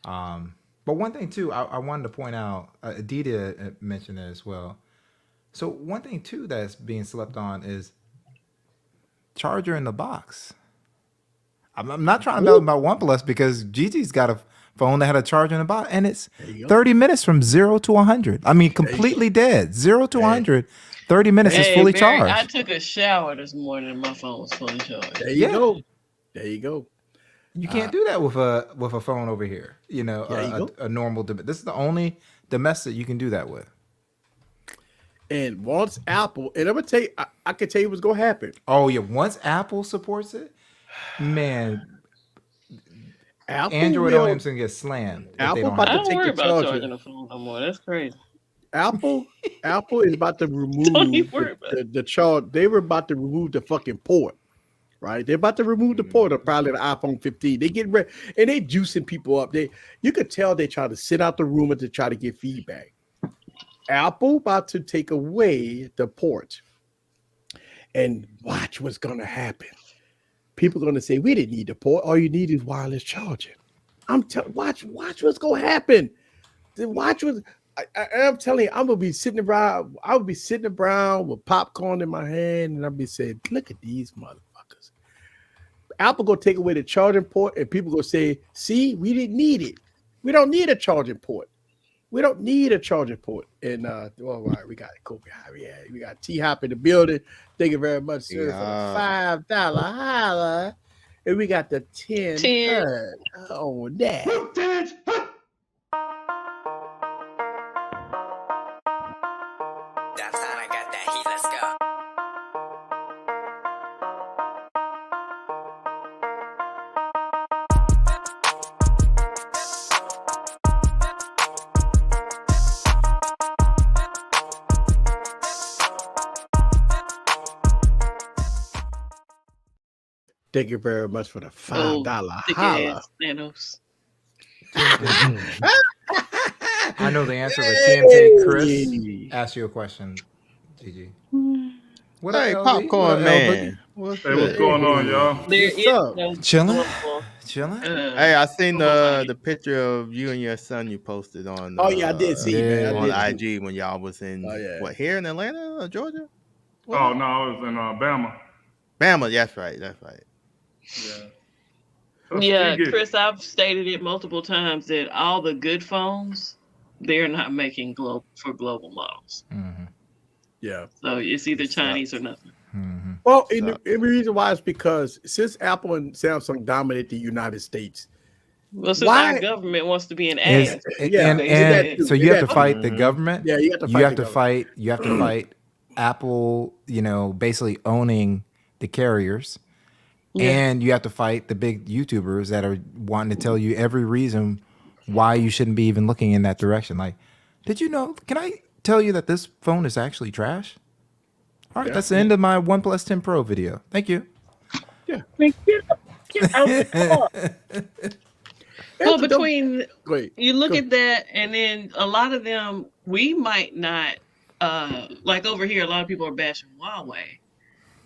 But one thing too, I wanted to point out, Aditya mentioned it as well. So one thing too that's being slept on is charger in the box. I'm not trying to tell about OnePlus because Gigi's got a phone that had a charger in the box, and it's 30 minutes from 0 to 100. I mean, completely dead. 0 to 100. 30 minutes is fully charged. I took a shower this morning and my phone was fully charged. There you go. There you go. You can't do that with a phone over here. A normal. This is the only domestic you can do that with. And once Apple, and I'm gonna tell you, I can tell you what's gonna happen. Oh yeah, once Apple supports it, man, Android OEM's gonna get slammed. Apple I don't worry about charging a phone no more. That's crazy. Apple is about to Don't even remove worry about it. the charge. They were about to remove the fucking port, right? They're about to remove the port of probably the iPhone 15. They get ready and they juicing people up. You could tell they try to sit out the rumor to try to get feedback. Apple about to take away the port, and watch what's gonna happen. People are gonna say we didn't need the port. All you need is wireless charging. Watch what's gonna happen. Watch what I'm telling you. I'm gonna be sitting around. I will be sitting around with popcorn in my hand, and I'll be saying, "Look at these motherfuckers." Apple gonna take away the charging port, and people gonna say, "See, we didn't need it. We don't need a charging port. We don't need a charging port." And all right, we got it. Kobe. Yeah, we got T Hop in the building. Thank you very much, sir, for the $5 holla. And we got the 10 on that. That's how I got that heat. Let's go. Thank you very much for the $5 holla. Thanos. I know the answer, but TMK Chris asked you a question, Gigi. What Hey, up, popcorn man. What's going on, y'all? There is no Chilling? global, Chilling? Hey, I seen the picture of you and your son you posted on. Oh yeah, I did see man. on I did IG when y'all was in yeah. here in Atlanta or Georgia? Oh no, I was in Bama. Bama, that's right. Yeah. Yeah, Chris, I've stated it multiple times that all the good phones, they're not making for global models. Mm-hmm. Yeah. So it's either Chinese or nothing. Mm-hmm. Well, the reason why is because since Apple and Samsung dominate the United States, well, since our government wants to be an ass, and so you have to fight the government. Yeah, you have to fight. You have to fight Apple. Basically owning the carriers. Yeah. And you have to fight the big YouTubers that are wanting to tell you every reason why you shouldn't be even looking in that direction. Like, did you know? Can I tell you that this phone is actually trash? All right, that's the end of my OnePlus 10 Pro video. Thank you. Yeah. Get out the car. Well, between you look at that, and then a lot of them, we might not like over here. A lot of people are bashing Huawei.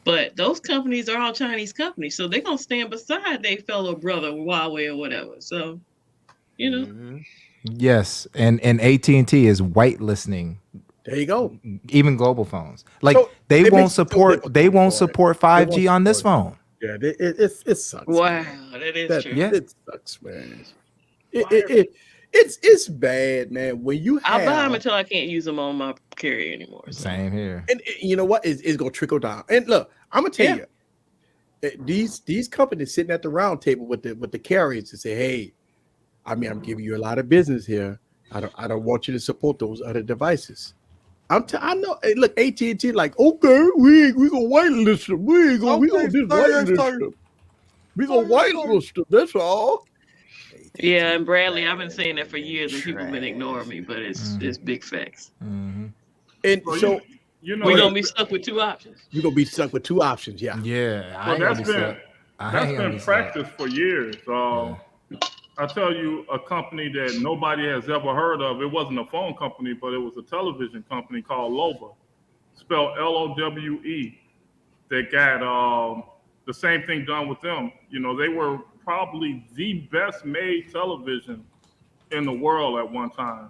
But those companies are all Chinese companies, so they're gonna stand beside their fellow brother Huawei or whatever. So, Mm-hmm. Yes, and AT&T is whitelisting. There you go. Even global phones, like so they won't support 5G on this phone. Yeah, it sucks. Wow, that is true. Yeah, it sucks, man. It's bad, man. When you I'll buy them until I can't use them on my carrier anymore. So. Same here. And you know what? It's gonna trickle down. And look, I'm gonna tell you, these companies sitting at the round table with the carriers to say, hey, I'm giving you a lot of business here. I don't want you to support those other devices. I know. Hey, look, AT&T like, okay, we gonna whitelist them. We gonna whitelist them. We gonna whitelist them. That's all. Yeah, and Bradley, I've been saying that for years, and people have been ignoring me, but it's big facts. Mm-hmm. And so we're gonna be stuck with two options. You're gonna be stuck with two options, yeah. Yeah. Well, that's been practiced for years. I'll tell you a company that nobody has ever heard of. It wasn't a phone company, but it was a television company called Lowe, spelled Lowe. That got the same thing done with them. They were probably the best made television in the world at one time.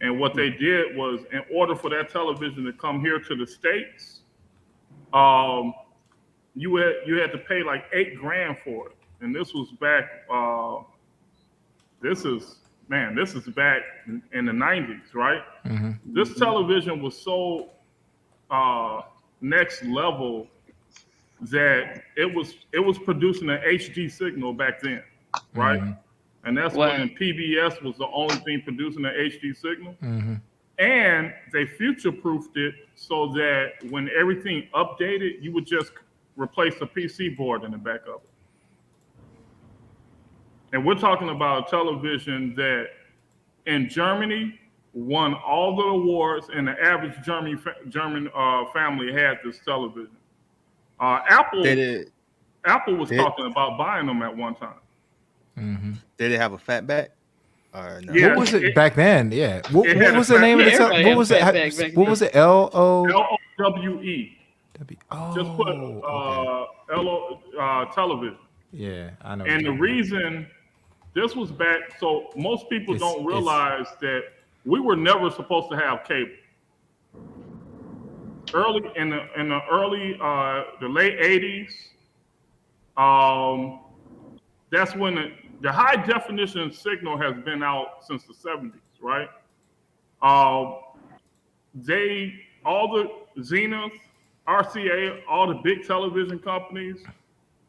And what they did was, in order for that television to come here to the States, you had to pay like $8,000 for it. And this was back, this is back in the 90s, right? Mm-hmm. This television was so next level that it was producing an HD signal back then, right? Mm-hmm. And that's when PBS was the only thing producing an HD signal. Mm-hmm. And they future-proofed it so that when everything updated, you would just replace the PC board in the back of it. And we're talking about a television that in Germany won all the awards, and the average German family had this television. Apple was talking about buying them at one time. Mm-hmm. Did it have a fat back? Or no? Yeah, what was it back then? Yeah. What was the name of the what was it? What was it? LOWE. Just put television. Yeah, I know. And the reason this was back, so most people don't realize that we were never supposed to have cable. Early in the late 80s, that's when the high definition signal has been out since the 70s, right? All the Zenith, RCA, all the big television companies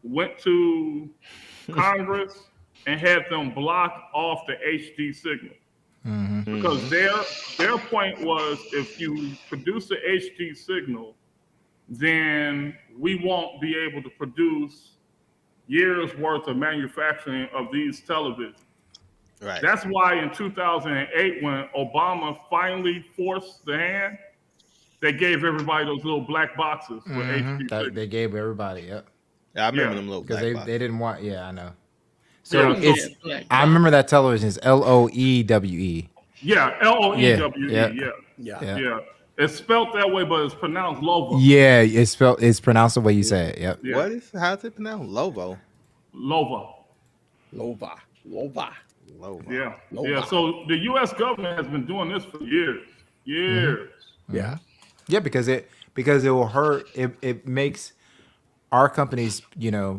went to Congress and had them block off the HD signal. Mm-hmm. Because their point was, if you produce an HD signal, then we won't be able to produce years worth of manufacturing of these televisions. Right. That's why in 2008, when Obama finally forced the hand, they gave everybody those little black boxes with HD signals. They gave everybody, yep. Yeah, I remember them little black boxes. Because they didn't want, I know. So I remember that television is LOEWE. Yeah, LOEWE. Yeah. It's spelled that way, but it's pronounced Lovo. Yeah, it's pronounced the way you say it. Yep. Yeah. How's it pronounced? Lova. Lova. Yeah. Yeah. So the U.S. government has been doing this for years. Mm-hmm. Yeah, because it will hurt. It makes our companies,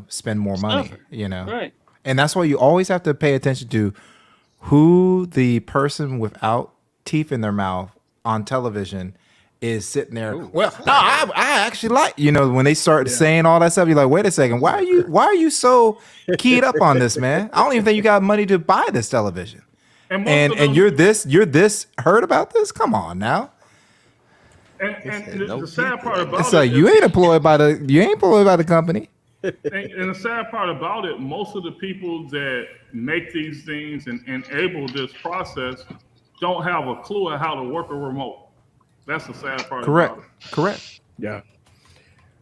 spend more money. Right. And that's why you always have to pay attention to who the person without teeth in their mouth on television is sitting there. Ooh, well, no, I actually like, when they start saying all that stuff, you're like, wait a second, why are you so keyed up on this, man? I don't even think you got money to buy this television. And you're this heard about this? Come on now. And the sad part about it's like you ain't employed by the company. And the sad part about it, most of the people that make these things and enable this process don't have a clue of how to work a remote. That's the sad part. Correct. Yeah.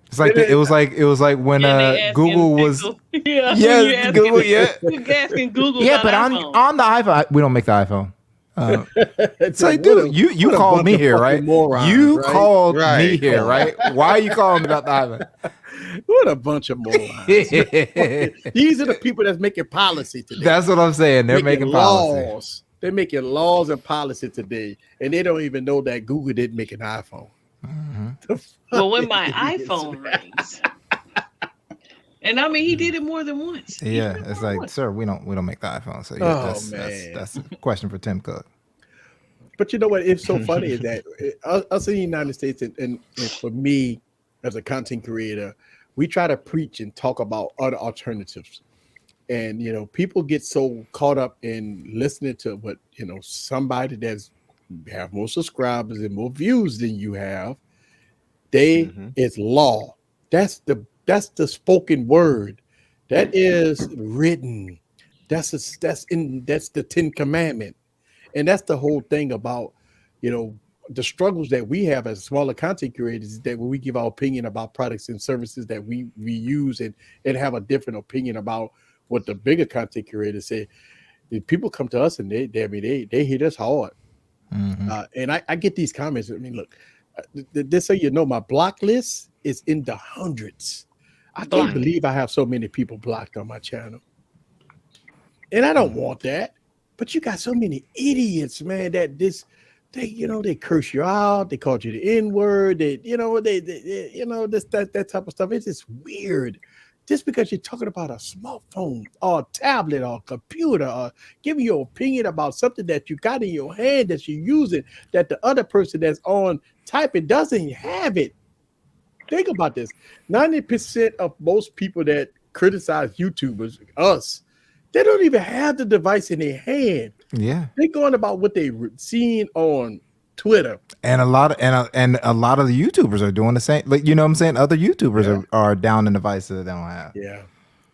It's like it was like when Google was Google. You're asking Google. Yeah, but on the iPhone, we don't make the iPhone. It's like, dude, you called me here, right? You called me here, right? Why are you calling me about the iPhone? What a bunch of morons. These are the people that's making policy today. That's what I'm saying. They're making laws. Policy. They're making laws and policy today, and they don't even know that Google didn't make an iPhone. Mm-hmm. Well, when my iPhone rings, and I mean, he did it more than once. Yeah, it's like, sir, we don't make the iPhone. So that's a question for Tim Cook. But you know what? It's so funny is that us in the United States, and for me as a content creator, we try to preach and talk about other alternatives. And, people get so caught up in listening to what, somebody that's have more subscribers and more views than you have. It's law. That's the spoken word. That is written. That's the 10 Commandment. And that's the whole thing about, the struggles that we have as smaller content creators is that when we give our opinion about products and services that we use and have a different opinion about what the bigger content creators say, the people come to us and they hit us hard. Mm-hmm. And I get these comments. I mean, look, this so you know, my block list is in the hundreds. I can't believe I have so many people blocked on my channel. And I don't want that. But you got so many idiots, man, that they curse you out, they call you the N-word, that type of stuff. It's just weird. Just because you're talking about a smartphone or a tablet or a computer or giving your opinion about something that you got in your hand that you're using, that the other person that's on typing doesn't have it. Think about this. 90% of most people that criticize YouTubers, us, they don't even have the device in their hand. Yeah. They're going about what they've seen on Twitter. And a lot of the YouTubers are doing the same. Like, you know what I'm saying? Other YouTubers are down in devices that they don't have. Yeah.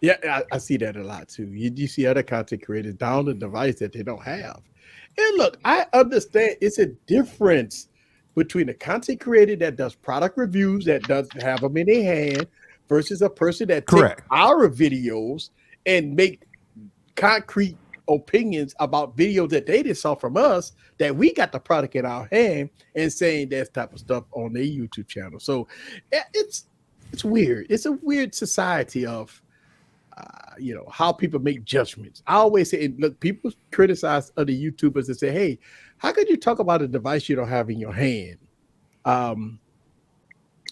Yeah, I see that a lot too. You see other content creators down the device that they don't have. And look, I understand it's a difference between a content creator that does product reviews that does have them in their hand versus a person that takes our videos and make concrete opinions about videos that they just saw from us that we got the product in our hand and saying that type of stuff on their YouTube channel. So it's weird. It's a weird society of how people make judgments. I always say, look, people criticize other YouTubers and say, hey, how could you talk about a device you don't have in your hand? And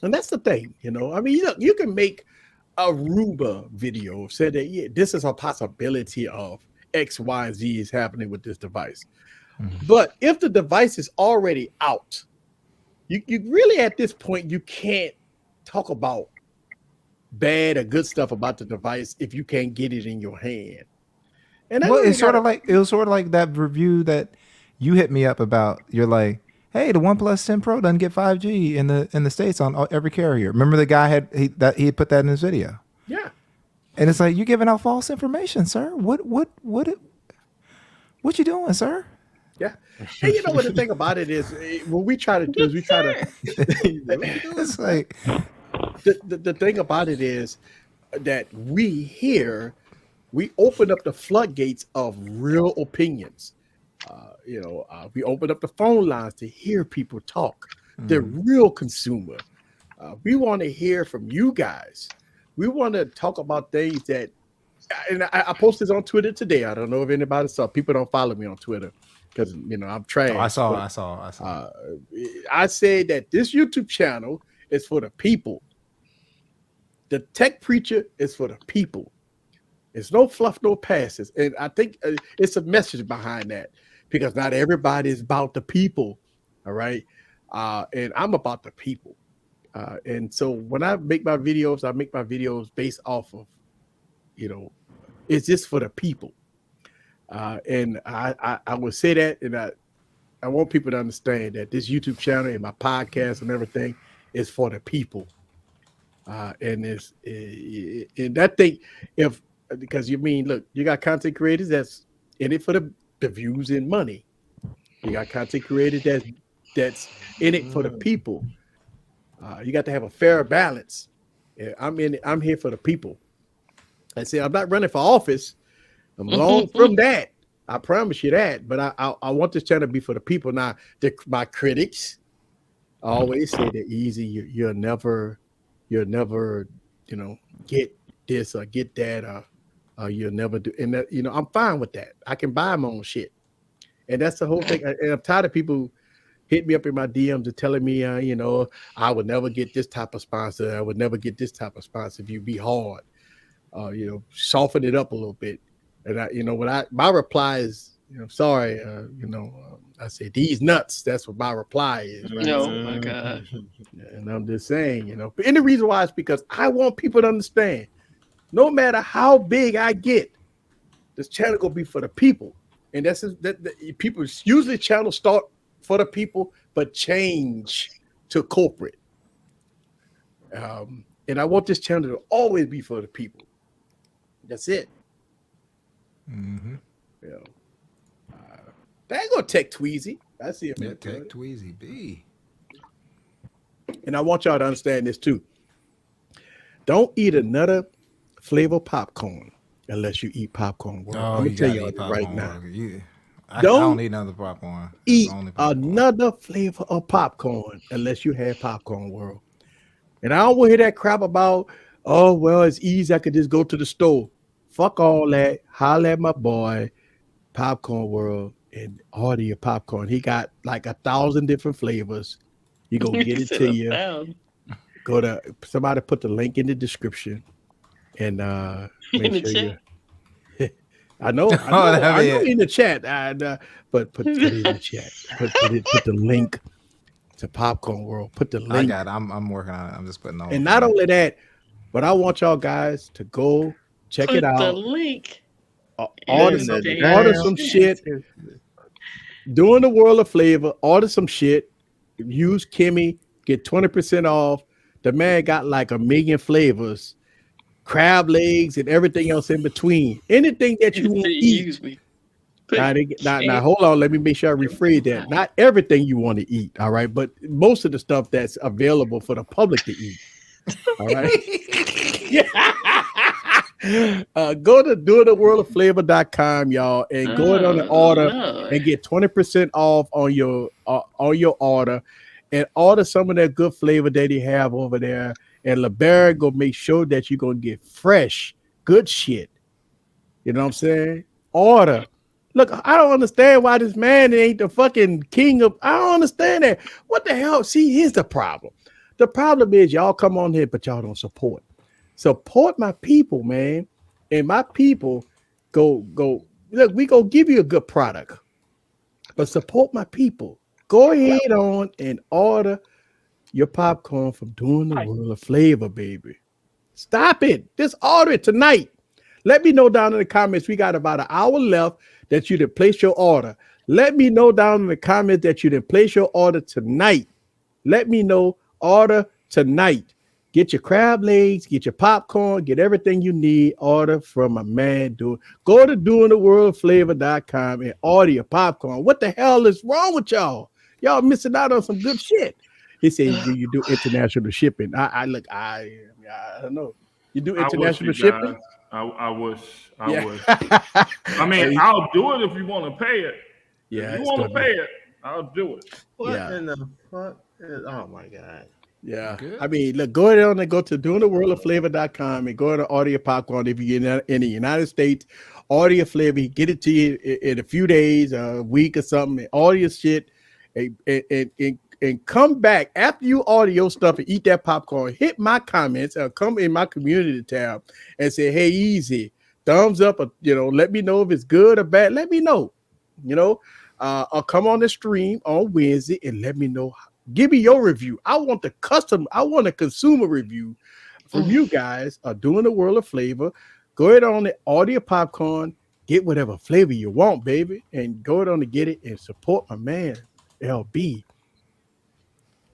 that's the thing, I mean, you can make a Aruba video say that, this is a possibility of X, Y, and Z is happening with this device. Mm-hmm. But if the device is already out, you really at this point, you can't talk about bad or good stuff about the device if you can't get it in your hand. And well, it was sort of like that review that you hit me up about. You're like, hey, the OnePlus 10 Pro doesn't get 5G in the States on every carrier. Remember the guy he put that in his video. Yeah. And it's like, you're giving out false information, sir. What you doing, sir? Yeah. And you know what the thing about it is, what we try to do is it's like the thing about it is that we open up the floodgates of real opinions. We open up the phone lines to hear people talk. The real consumer. We want to hear from you guys. We want to talk about things that, and I posted this on Twitter today. I don't know if anybody saw. People don't follow me on Twitter because I'm trash. I saw. I said that this YouTube channel is for the people. The Tech Preacher is for the people. It's no fluff, no passes, and I think it's a message behind that because not everybody is about the people. All right, and I'm about the people. And so when I make my videos based off of, it's just for the people. And I would say that, and I want people to understand that this YouTube channel and my podcast and everything is for the people. And that thing, because look, you got content creators that's in it for the views and money. You got content creators that's in it for the people. You got to have a fair balance. I'm here for the people. I say I'm not running for office. I'm long from that. I promise you that. But I want this channel to be for the people. Now, my critics always say that easy. You'll never, get this or get that, or you'll never do. And that, I'm fine with that. I can buy my own shit, and that's the whole thing. And I'm tired of people hit me up in my DMs and telling me, I would never get this type of sponsor. I would never get this type of sponsor if you be hard. Soften it up a little bit. And my reply is, sorry, I say these nuts. That's what my reply is. Right? No, my God. And I'm just saying, and the reason why is because I want people to understand, no matter how big I get, this channel gonna be for the people. And that's that people usually channels start for the people, but change to corporate. And I want this channel to always be for the people. That's it. Mm-hmm. That ain't gonna Tech Tweezy. I see it. Tech Tweezy B. And I want y'all to understand this too. Don't eat another flavor popcorn unless you eat popcorn. Oh, I'm gonna tell y'all right now. I don't eat another popcorn. Eat another flavor of popcorn unless you have Popcorn World. And I don't want to hear that crap about, oh, well, it's easy. I could just go to the store. Fuck all that. Holler at my boy, Popcorn World, and order your popcorn. He got like 1,000 different flavors. You go get it to you. Go to somebody put the link in the description and make sure you. I know in the chat, but put it in the chat. Put the link to Popcorn World. Put the link. I got it. I'm working on it. I'm just putting on. And not only that, but I want y'all guys to go check it out. The link. Order some shit. Doing the World of Flavor. Order some shit. Use Kimmy. Get 20% off. The man got like 1 million flavors. Crab legs and everything else in between. Anything that you want to eat. Now, hold on. Let me make sure I rephrase that. Not everything you want to eat, all right, but most of the stuff that's available for the public to eat. All right. Yeah. Go to doingtheworldofflavor.com, y'all, and go on the order and get 20% off on your order, and order some of that good flavor that they have over there. And LeBaron gonna make sure that you're gonna get fresh, good shit. You know what I'm saying? Order. Look, I don't understand why this man ain't the fucking king of. I don't understand that. What the hell? See, here's the problem. The problem is y'all come on here, but y'all don't support. Support my people, man. And my people go. Look, we gonna give you a good product, but support my people. Go ahead on and order your popcorn from Doing the World of Flavor, baby. Stop it. Just order it tonight. Let me know down in the comments. We got about an hour left that you did place your order. Let me know down in the comments that you did place your order tonight. Let me know. Order tonight. Get your crab legs, get your popcorn, get everything you need. Order from a man. Go to doingtheworldflavor.com and order your popcorn. What the hell is wrong with y'all? Y'all missing out on some good shit. He said, "Do you do international shipping?" I don't know. You do international shipping? I wish. I mean, I'll do it if you want to pay it. Yeah, if you want to pay it, I'll do it. What in the fuck? Oh my god. Yeah. I mean, look, go ahead and go to doingtheworldofflavor.com and go to order your popcorn. If you get in the United States, order your flavor, get it to you in a few days, a week or something, order your shit and come back after you order your stuff and eat that popcorn. Hit my comments or come in my community tab and say, "Hey, easy, thumbs up," or, let me know if it's good or bad. Let me know, or come on the stream on Wednesday and let me know. Give me your review. I want a consumer review from you guys Doing the World of Flavor. Go ahead on and order your popcorn, get whatever flavor you want, baby, and go ahead on to get it and support my man, LB.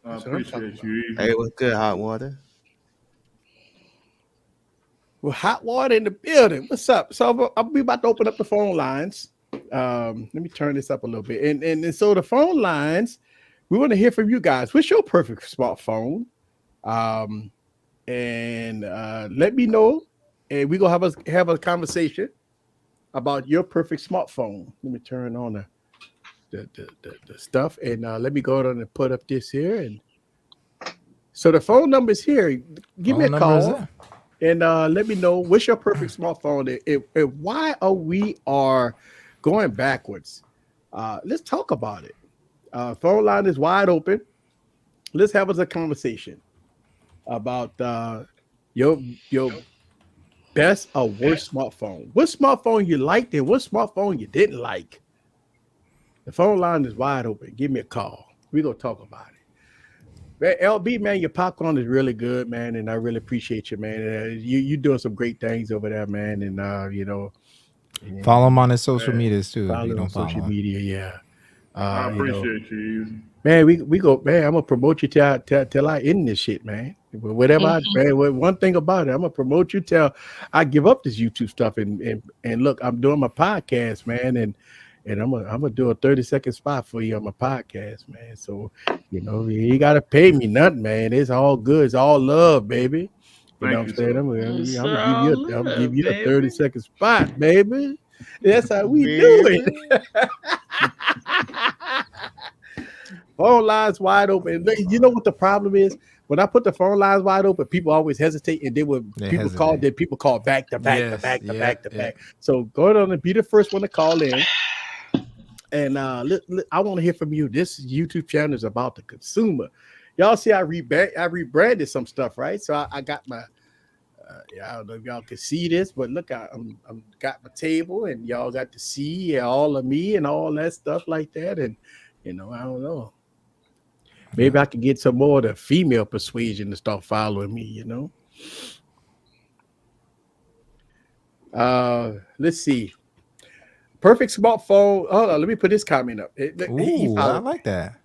I appreciate you. Hey, what's good, hot water? Well, hot water in the building. What's up? So I'll be about to open up the phone lines. Let me turn this up a little bit. And so the phone lines, we want to hear from you guys. What's your perfect smartphone? And let me know. And we're gonna have a conversation about your perfect smartphone. Let me turn on the stuff, and let me go on and put up this here. And so the phone number is here. Give me a call and let me know what's your perfect smartphone and why we are going backwards. Let's talk about it. Phone line is wide open. Let's have us a conversation about your best or worst smartphone. What smartphone you liked and what smartphone you didn't like? The phone line is wide open. Give me a call. We're going to talk about it. Man, LB, man, your popcorn is really good, man, and I really appreciate you, man. You're doing some great things over there, man, and, follow him on his social medias, too. Follow him on social media, yeah. I appreciate you. Man, we go, man, I'm going to promote you till I end this shit, man. Whatever one thing about it, I'm going to promote you till I give up this YouTube stuff and look, I'm doing my podcast, man, and I'm gonna do a 30-second spot for you on my podcast, man. So, you gotta pay me nothing, man. It's all good. It's all love, baby. You know what I'm saying? I'm gonna give you a 30-second spot, baby. That's how we do it. Phone lines wide open. You know what the problem is? When I put the phone lines wide open, people always hesitate, and people call back to back. So go ahead and be the first one to call in. And I want to hear from you. This YouTube channel is about the consumer. Y'all see I rebranded some stuff, right? So I got my I don't know if y'all can see this, but look, I'm got my table, and y'all got to see all of me and all that stuff like that. And I don't know. Maybe I could get some more of the female persuasion to start following me, Let's see. Perfect smartphone. Hold on, let me put this comment up. Ooh, I like that.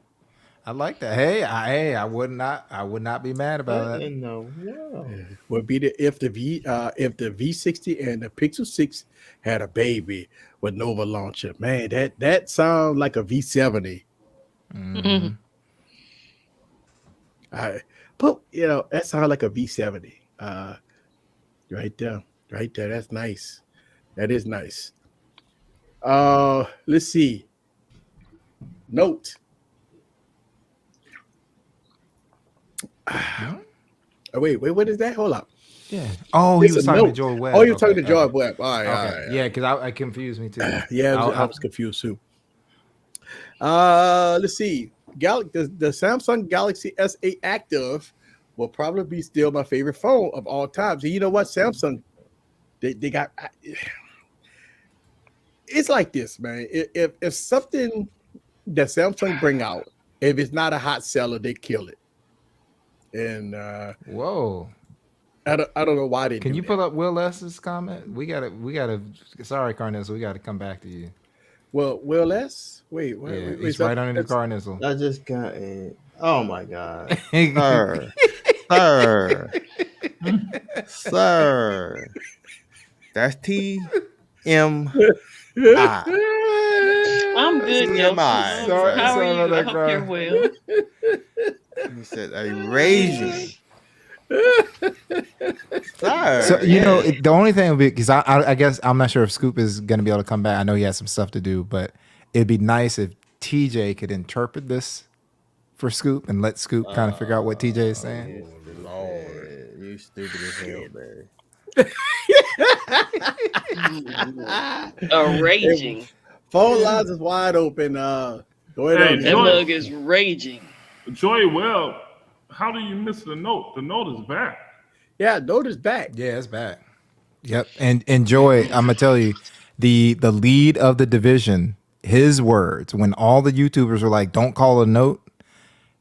I like that. Hey, I would not be mad about that. No, would be if the V60 and the Pixel 6 had a baby with Nova launcher. Man, that sounds like a V70. Mhm. But that sounds like a V70. Right there. That's nice. That is nice. Let's see. Note. Wait, what is that? Hold up. Yeah. Oh, he was talking to Joy Webb. Oh, you were talking to Joy Webb. All right. Yeah, because I confused me too. Yeah, I was confused too. Let's see. The Samsung Galaxy S8 Active will probably be still my favorite phone of all time. So you know what, Samsung, they got. It's like this, man. If something that Samsung bring out, if it's not a hot seller, they kill it. And whoa. I don't know why they. Can you pull up Will S's comment? We gotta. Sorry, Carnizzle, we gotta come back to you. Well, Will S. Wait, it's right under the Carnizzle. I just got it. Oh my god, sir, that's TM. I'm good, yo. How are you? I hope you're well. He said a raging. So the only thing would be, because I guess I'm not sure if Scoop is going to be able to come back. I know he has some stuff to do, but it'd be nice if TJ could interpret this for Scoop and let Scoop kind of figure out what TJ is saying. Lord, you stupid as hell, man. Raging. Phone lines is wide open. Go ahead. That mug is raging. Joy Webb, how do you miss the note? The note is back. Yeah, note is back. Yeah, it's back. Yep. And Joy, I'm gonna tell you, the lead of the division, his words, when all the YouTubers were like, don't call a note,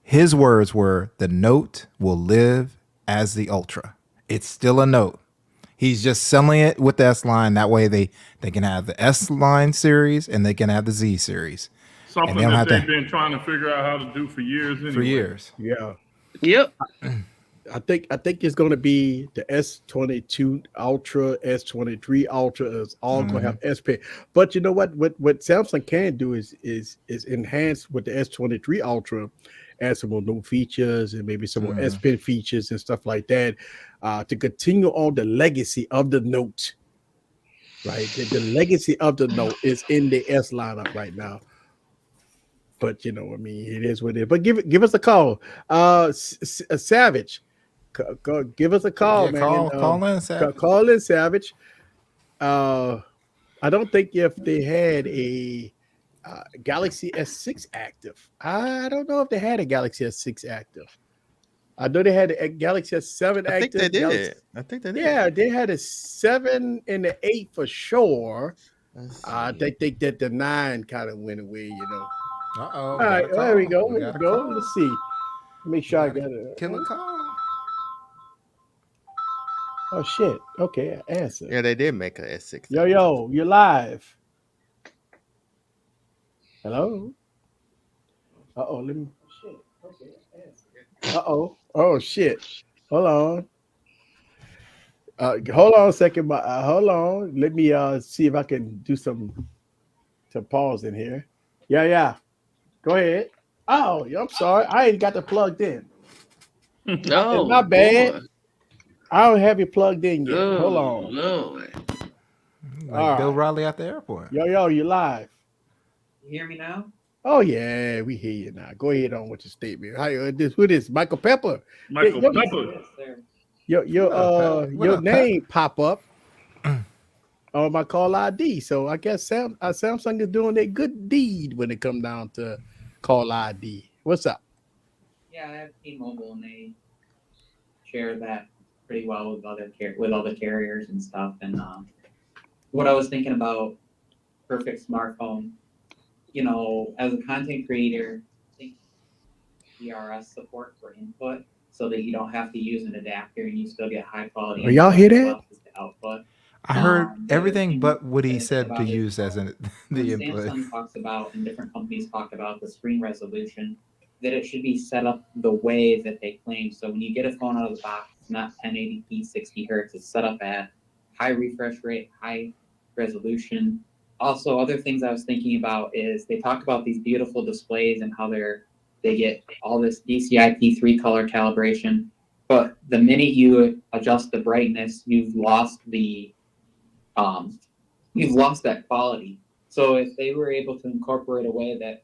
his words were, the note will live as the Ultra. It's still a note. He's just selling it with the S line. That way they can have the S line series and they can have the Z series. Something that they've been trying to figure out how to do for years anyway. For years. Yeah. Yep. I think it's going to be the S22 Ultra, S23 Ultra is all going to have S Pen. But you know what Samsung can do is enhance with the S23 Ultra, add some more new features and maybe some more S Pen features and stuff like that, to continue on the legacy of the Note. Right, the legacy of the Note is in the S lineup right now. But it is what it is. But give us a call, Savage. Give us a call, man. Call in, Savage. Call in, Savage. I don't think if they had a Galaxy S6 active. I don't know if they had a Galaxy S6 active. I know they had a Galaxy S7 active. I think they did. Yeah, they had a 7 and the 8 for sure. I think that the 9 kind of went away, All right, there we go. Let's see. Make sure I got it. Killer call. Oh shit. Okay, answer. Yeah, they did make a S6. Yo, you're live. Hello. Let me. Shit. Okay, answer. Oh shit. Hold on. Hold on a second. Hold on. Let me see if I can do some pause in here. Yeah. Go ahead. Oh, I'm sorry. I ain't got it plugged in. No, it's not bad. Boy. I don't have it plugged in yet. Oh, hold on. Lord. Like Bill Riley at the airport. Yo, you live. You hear me now? Oh yeah, we hear you now. Go ahead on with your statement. Who this? Michael Pepper. Michael Pepper. Your name pop up on my call ID. So I guess Samsung is doing a good deed when it comes down to call ID. What's up? Yeah, I have T-Mobile and they share that pretty well with all the carriers and stuff. And what I was thinking about, perfect smartphone. As a content creator, I think DRS support for input, so that you don't have to use an adapter and you still get high quality. Are y'all hear that? Output. I heard everything but what he said to use as the input. Samsung talks about, and different companies talk about the screen resolution that it should be set up the way that they claim. So when you get a phone out of the box, it's not 1080p 60 hertz. It's set up at high refresh rate, high resolution. Also, other things I was thinking about is they talk about these beautiful displays and how they get all this DCI-P3 color calibration. But the minute you adjust the brightness, you've lost that quality. So if they were able to incorporate a way that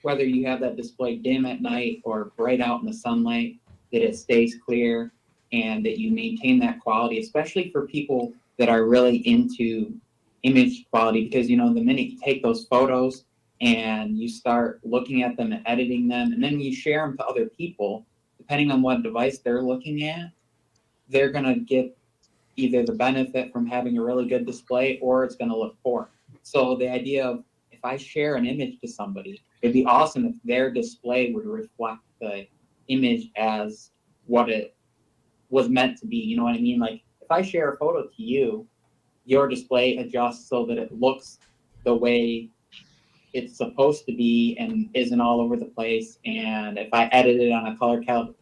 whether you have that display dim at night or bright out in the sunlight, that it stays clear and that you maintain that quality, especially for people that are really into image quality, because the minute you take those photos and you start looking at them and editing them, and then you share them to other people, depending on what device they're looking at, they're going to get either the benefit from having a really good display or it's going to look poor. So the idea of, if I share an image to somebody, it'd be awesome if their display would reflect the image as what it was meant to be. You know what I mean? Like, if I share a photo to you, your display adjusts so that it looks the way it's supposed to be and isn't all over the place. And if I edit it on a color cal, it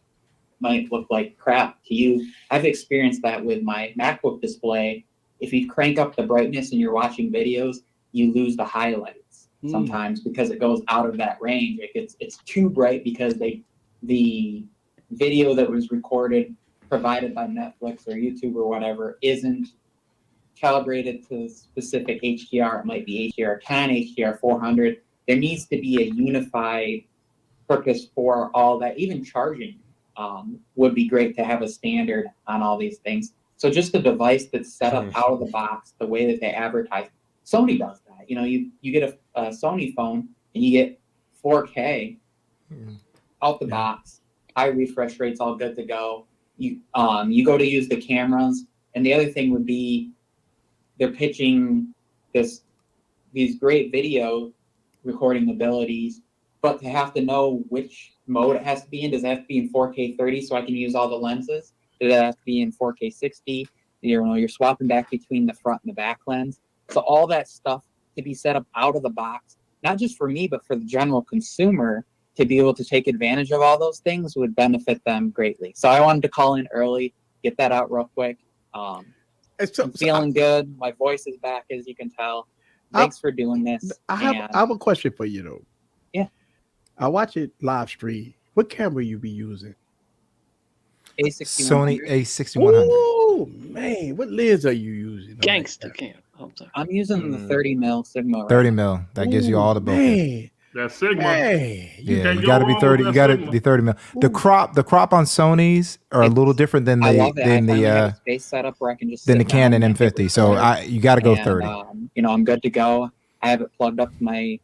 might look like crap to you. I've experienced that with my MacBook display. If you crank up the brightness and you're watching videos, you lose the highlights sometimes because it goes out of that range. It's too bright because the video that was recorded, provided by Netflix or YouTube or whatever, isn't calibrated to specific HDR. It might be HDR 10, HDR 400. There needs to be a unified purpose for all that. Even charging would be great to have a standard on all these things. So just a device that's set up out of the box the way that they advertise. Sony does that. You get a Sony phone and you get 4K out the box, high refresh rates, all good to go. You go to use the cameras, and the other thing would be they're pitching these great video recording abilities, but to have to know which mode it has to be in. Does it have to be in 4K 30 so I can use all the lenses? Does it have to be in 4K 60? You're swapping back between the front and the back lens. So all that stuff to be set up out of the box, not just for me, but for the general consumer to be able to take advantage of all those things would benefit them greatly. So I wanted to call in early, get that out real quick. I'm feeling good. My voice is back, as you can tell. Thanks for doing this. I have a question for you, though. Yeah. I watch it live stream. What camera you be using? A6100. Sony A6100. Oh, man. What lens are you using? Gangster cam. I'm using the 30 mil Sigma. Right? 30 mil. That gives you all the bokeh. That's Sigma. Man. Yeah, you got to be 30. You got to be 30 mil. The crop on Sony's are a little different than the space setup where I can just than the Canon M50. So you got to go 30. I'm good to go. I have it plugged up to my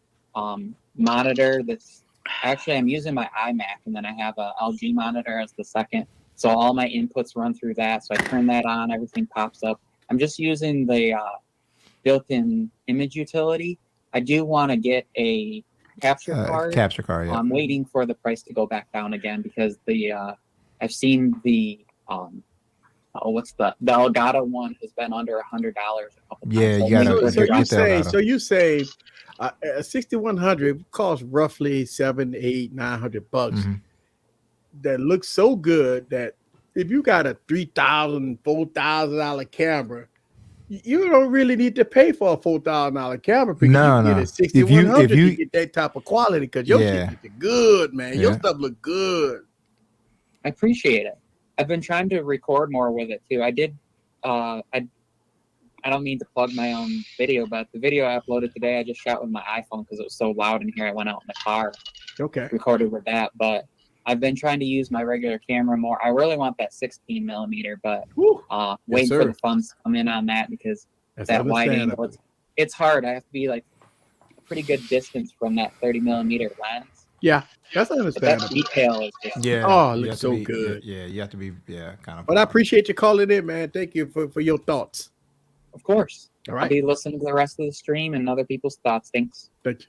monitor. That's actually, I'm using my iMac, and then I have a LG monitor as the second. So all my inputs run through that. So I turn that on, everything pops up. I'm just using the built-in image utility. I do want to get a capture card. Capture card, yeah. I'm waiting for the price to go back down again because I've seen the the Elgato one has been under $100 a couple times. Yeah, you gotta. So you say a 6100 costs roughly $700, $800, $900. Mm-hmm. That looks so good that if you got a $3,000, $4,000 camera, you don't really need to pay for a $4,000 camera because you get a 6100 to get that type of quality because your shit is good, man. Yeah. Your stuff look good. I appreciate it. I've been trying to record more with it too. I did. I don't mean to plug my own video, but the video I uploaded today, I just shot with my iPhone because it was so loud in here. I went out in the car, recorded with that. But I've been trying to use my regular camera more. I really want that 16 millimeter, but waiting for the funds to come in on that because that wide angle, it's hard. I have to be like a pretty good distance from that 30 millimeter lens. Yeah, that's understandable. That detail is just it looks so good. Yeah, you have to be kind of. But I appreciate you calling in, man. Thank you for your thoughts. Of course. All right. I'll be listening to the rest of the stream and other people's thoughts. Thanks. Thank you.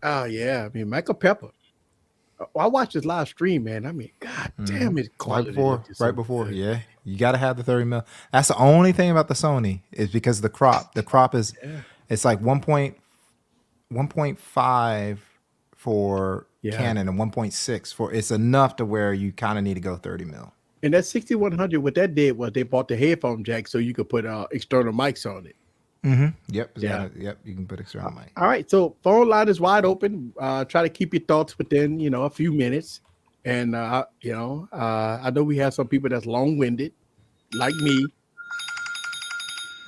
Oh yeah, I mean Michael Pepper. I watched his live stream, man. I mean, god damn it, quality. Right before, yeah. You got to have the 30 mil. That's the only thing about the Sony is because of the crop. The crop is it's like 1.5 for Canon and 1.6 for. It's enough to where you kind of need to go 30 mil. And that 6100, what that did was they bought the headphone jack so you could put external mics on it. Mm-hmm. Yep. Yep. You can put external mic. All right. So phone line is wide open. Try to keep your thoughts within, a few minutes. And I know we have some people that's long-winded, like me.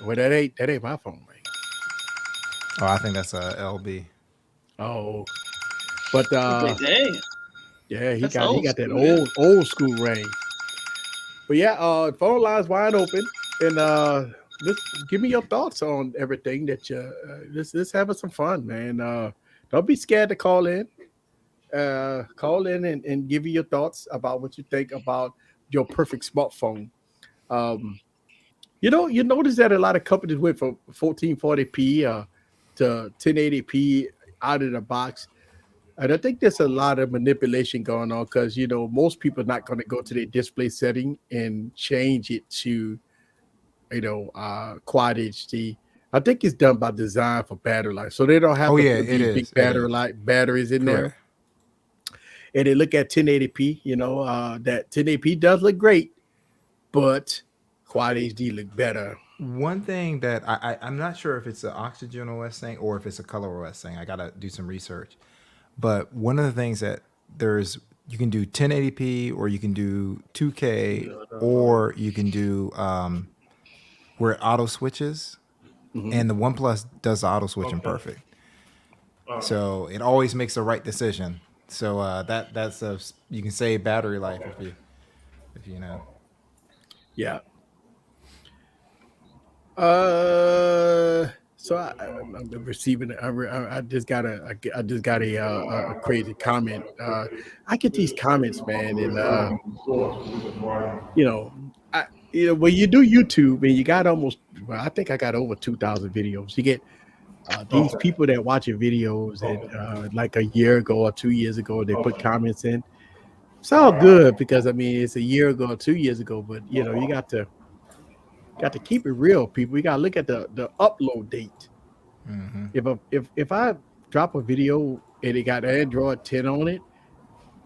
Well, that ain't my phone, man. Oh, I think that's a LB. Oh, but yeah, he got that old school ring. But yeah, phone line's wide open, and just give me your thoughts on everything that you. Just having some fun, man. Don't be scared to call in. Call in and give you your thoughts about what you think about your perfect smartphone. You notice that a lot of companies went from 1440p to 1080p out of the box. And I think there's a lot of manipulation going on because, most people are not going to go to their display setting and change it to, quad HD. I think it's done by design for battery life. So they don't have big batteries in there. And they look at 1080p, that 1080p does look great, but quad HD look better. One thing that I'm not sure if it's an Oxygen OS thing or if it's a Color OS thing. I got to do some research. But one of the things that you can do 1080p or you can do 2K or you can do where it auto switches. Mm-hmm. And the OnePlus does the auto switching perfect. So it always makes the right decision. So that's you can save battery life if you know. Yeah. So I'm receiving. I just got a crazy comment. I get these comments, man, and when you do YouTube and you got I think I got over 2,000 videos. You get these people that watch your videos and like a year ago or 2 years ago, they put comments in. It's all good because it's a year ago or 2 years ago, but you got to keep it real, people. You got to look at the upload date. Mm-hmm. If I drop a video and it got Android 10 on it,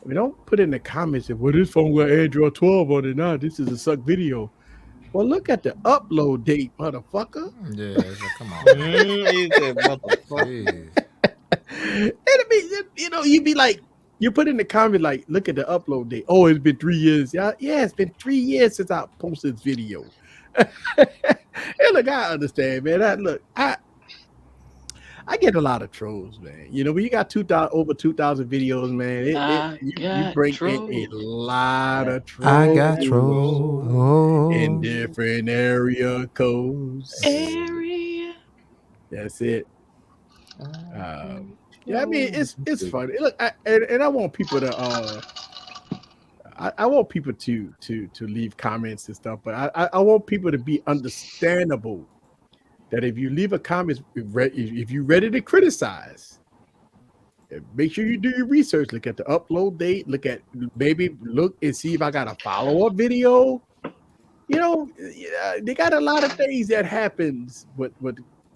we don't put in the comments if this phone got Android 12 on it now. This is a suck video. Well, look at the upload date, motherfucker. Yeah, come on. And you'd be like, you put in the comment like, look at the upload date. Oh, it's been 3 years. Yeah, it's been 3 years since I posted this video. And look, I understand, man. I get a lot of trolls, man. When you got over 2,000 videos, man, you bring in a lot of trolls. I got trolls in different area codes. That's it. It's funny. Look, I want people to I want people to leave comments and stuff, but I want people to be understandable. That if you leave a comment, if you're ready to criticize, make sure you do your research. Look at the upload date. Look and see if I got a follow-up video. They got a lot of things that happens with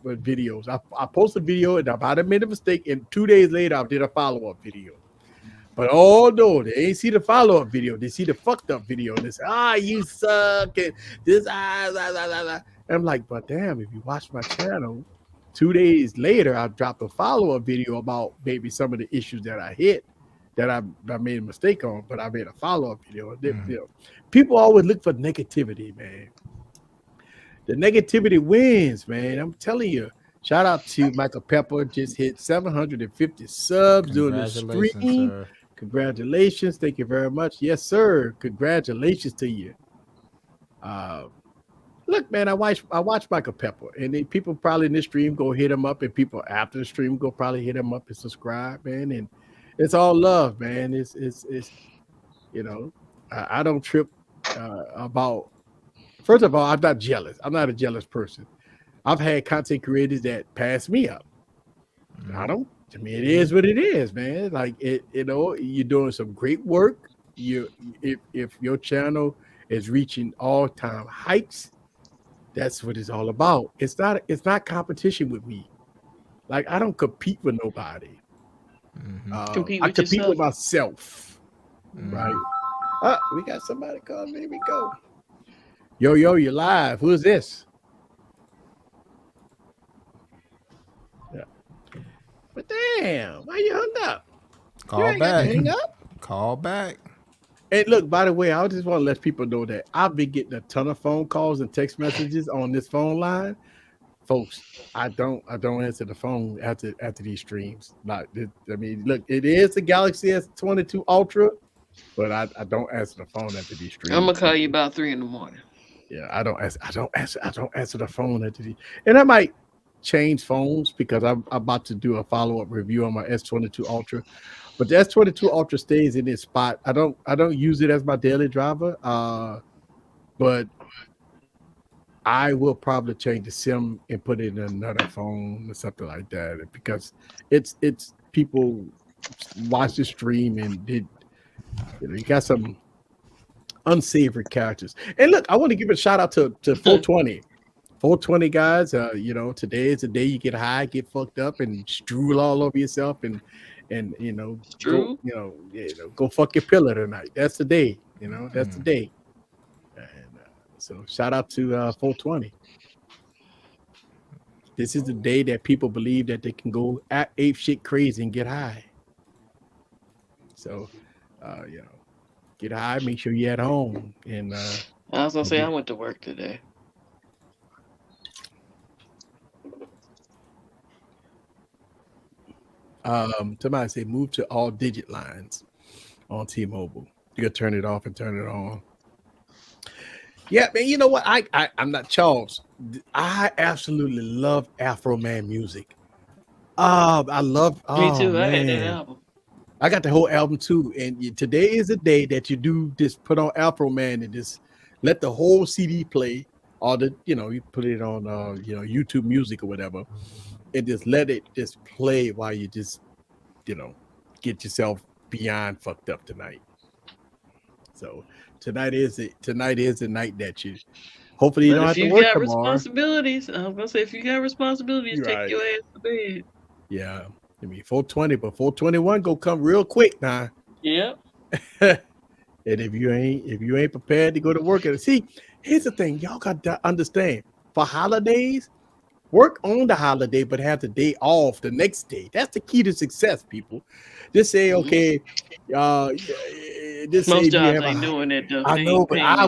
videos. I post a video and I made a mistake, and 2 days later I did a follow-up video. But no, they ain't see the follow-up video. They see the fucked up video. And they say, you suck. And this, And I'm like, but damn, if you watch my channel, 2 days later, I dropped a follow-up video about maybe some of the issues that I hit, that I made a mistake on, but I made a follow-up video. People always look for negativity, man. The negativity wins, man. I'm telling you. Shout out to Michael Pepper, just hit 750 subs during the stream. Sir. Congratulations. Thank you very much. Yes, sir. Congratulations to you. Look, man, I watch Michael Pepper, and people probably in this stream go hit him up, and people after the stream go probably hit him up and subscribe, man. And it's all love, man. It's I don't trip about. First of all, I'm not jealous. I'm not a jealous person. I've had content creators that pass me up. It is what it is, man. Like you're doing some great work. If your channel is reaching all-time heights, that's what it's all about. It's not competition with me. Like, I don't compete with nobody. Compete I with compete yourself. with myself, right? We got somebody calling. Here we go. Yo, you're live. Who is this? Yeah. But damn, why you hung up? Call you ain't back. got to hang up. Call back. Hey, look, by the way, I just want to let people know that I've been getting a ton of phone calls and text messages on this phone line. Folks, I don't answer the phone after these streams. I mean, look, it is the Galaxy S22 Ultra, but I don't answer the phone after these streams. I'm gonna call you about 3 a.m. Yeah, I don't answer the phone after these, and I might change phones because I'm about to do a follow-up review on my S22 Ultra. But the S22 Ultra stays in its spot. I don't use it as my daily driver. But I will probably change the SIM and put it in another phone or something like that because it's people watch the stream and you got some unsavory characters. And look, I want to give a shout out to 420. 420 guys, today is the day you get high, get fucked up, and drool all over yourself, and go fuck your pillow tonight. That's the day, that's the day. And so shout out to 420. This is the day that people believe that they can go ape shit crazy and get high. So, get high, make sure you're at home. And I was gonna say I went to work today. Somebody say move to all digit lines on T-Mobile. You gotta turn it off and turn it on. Yeah, man. You know what? I'm not Charles. I absolutely love Afro Man music. I love. Me too. Man. I had that album. I got the whole album too. And today is the day that you do just put on Afro Man and just let the whole CD play. Or you put it on YouTube Music or whatever, and just let it just play while you just get yourself beyond fucked up tonight. So tonight is the night that you hopefully you don't have to work tomorrow. Responsibilities. I was gonna say if you got responsibilities, take your ass to bed. Yeah. I mean 420, but 421 go come real quick now. Yep. And if you ain't prepared to go to work, see, here's the thing, y'all got to understand. For holidays, work on the holiday, but have the day off the next day. That's the key to success, people. Just say, okay, most jobs ain't doing it though. I know, but I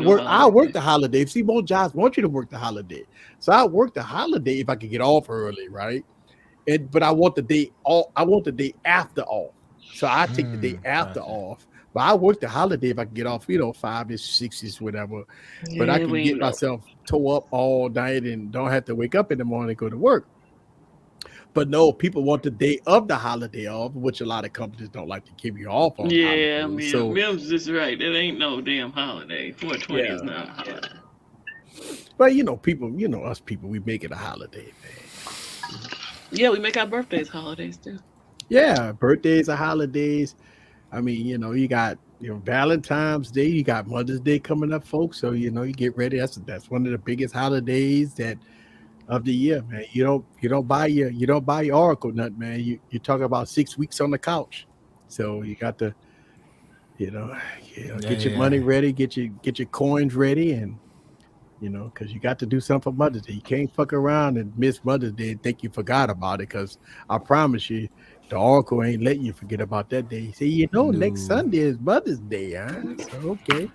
work the holiday. See, most jobs want you to work the holiday. So I work the holiday if I can get off early, right? But I want the day off. I want the day after off. So I take the day after off. But I work the holiday if I can get off, 5-ish, 6-ish, whatever. Yeah, but I can get myself tore up all night and don't have to wake up in the morning and go to work. But no, people want the day of the holiday off, which a lot of companies don't like to give you off on. Yeah, Mims is right. It ain't no damn holiday. 420 is not a holiday. But people, us people, we make it a holiday, man. Yeah, we make our birthdays holidays too. Yeah, birthdays are holidays. I mean, you got Valentine's Day, you got Mother's Day coming up, folks. So you get ready. That's one of the biggest holidays of the year, man. You don't buy your Oracle nut, man. You talk about 6 weeks on the couch. So you got to, get your money ready, get your coins ready, and because you got to do something for Mother's Day. You can't fuck around and miss Mother's Day and think you forgot about it, because I promise you, the Oracle ain't letting you forget about that day. See, next Sunday is Mother's Day, huh? So, okay.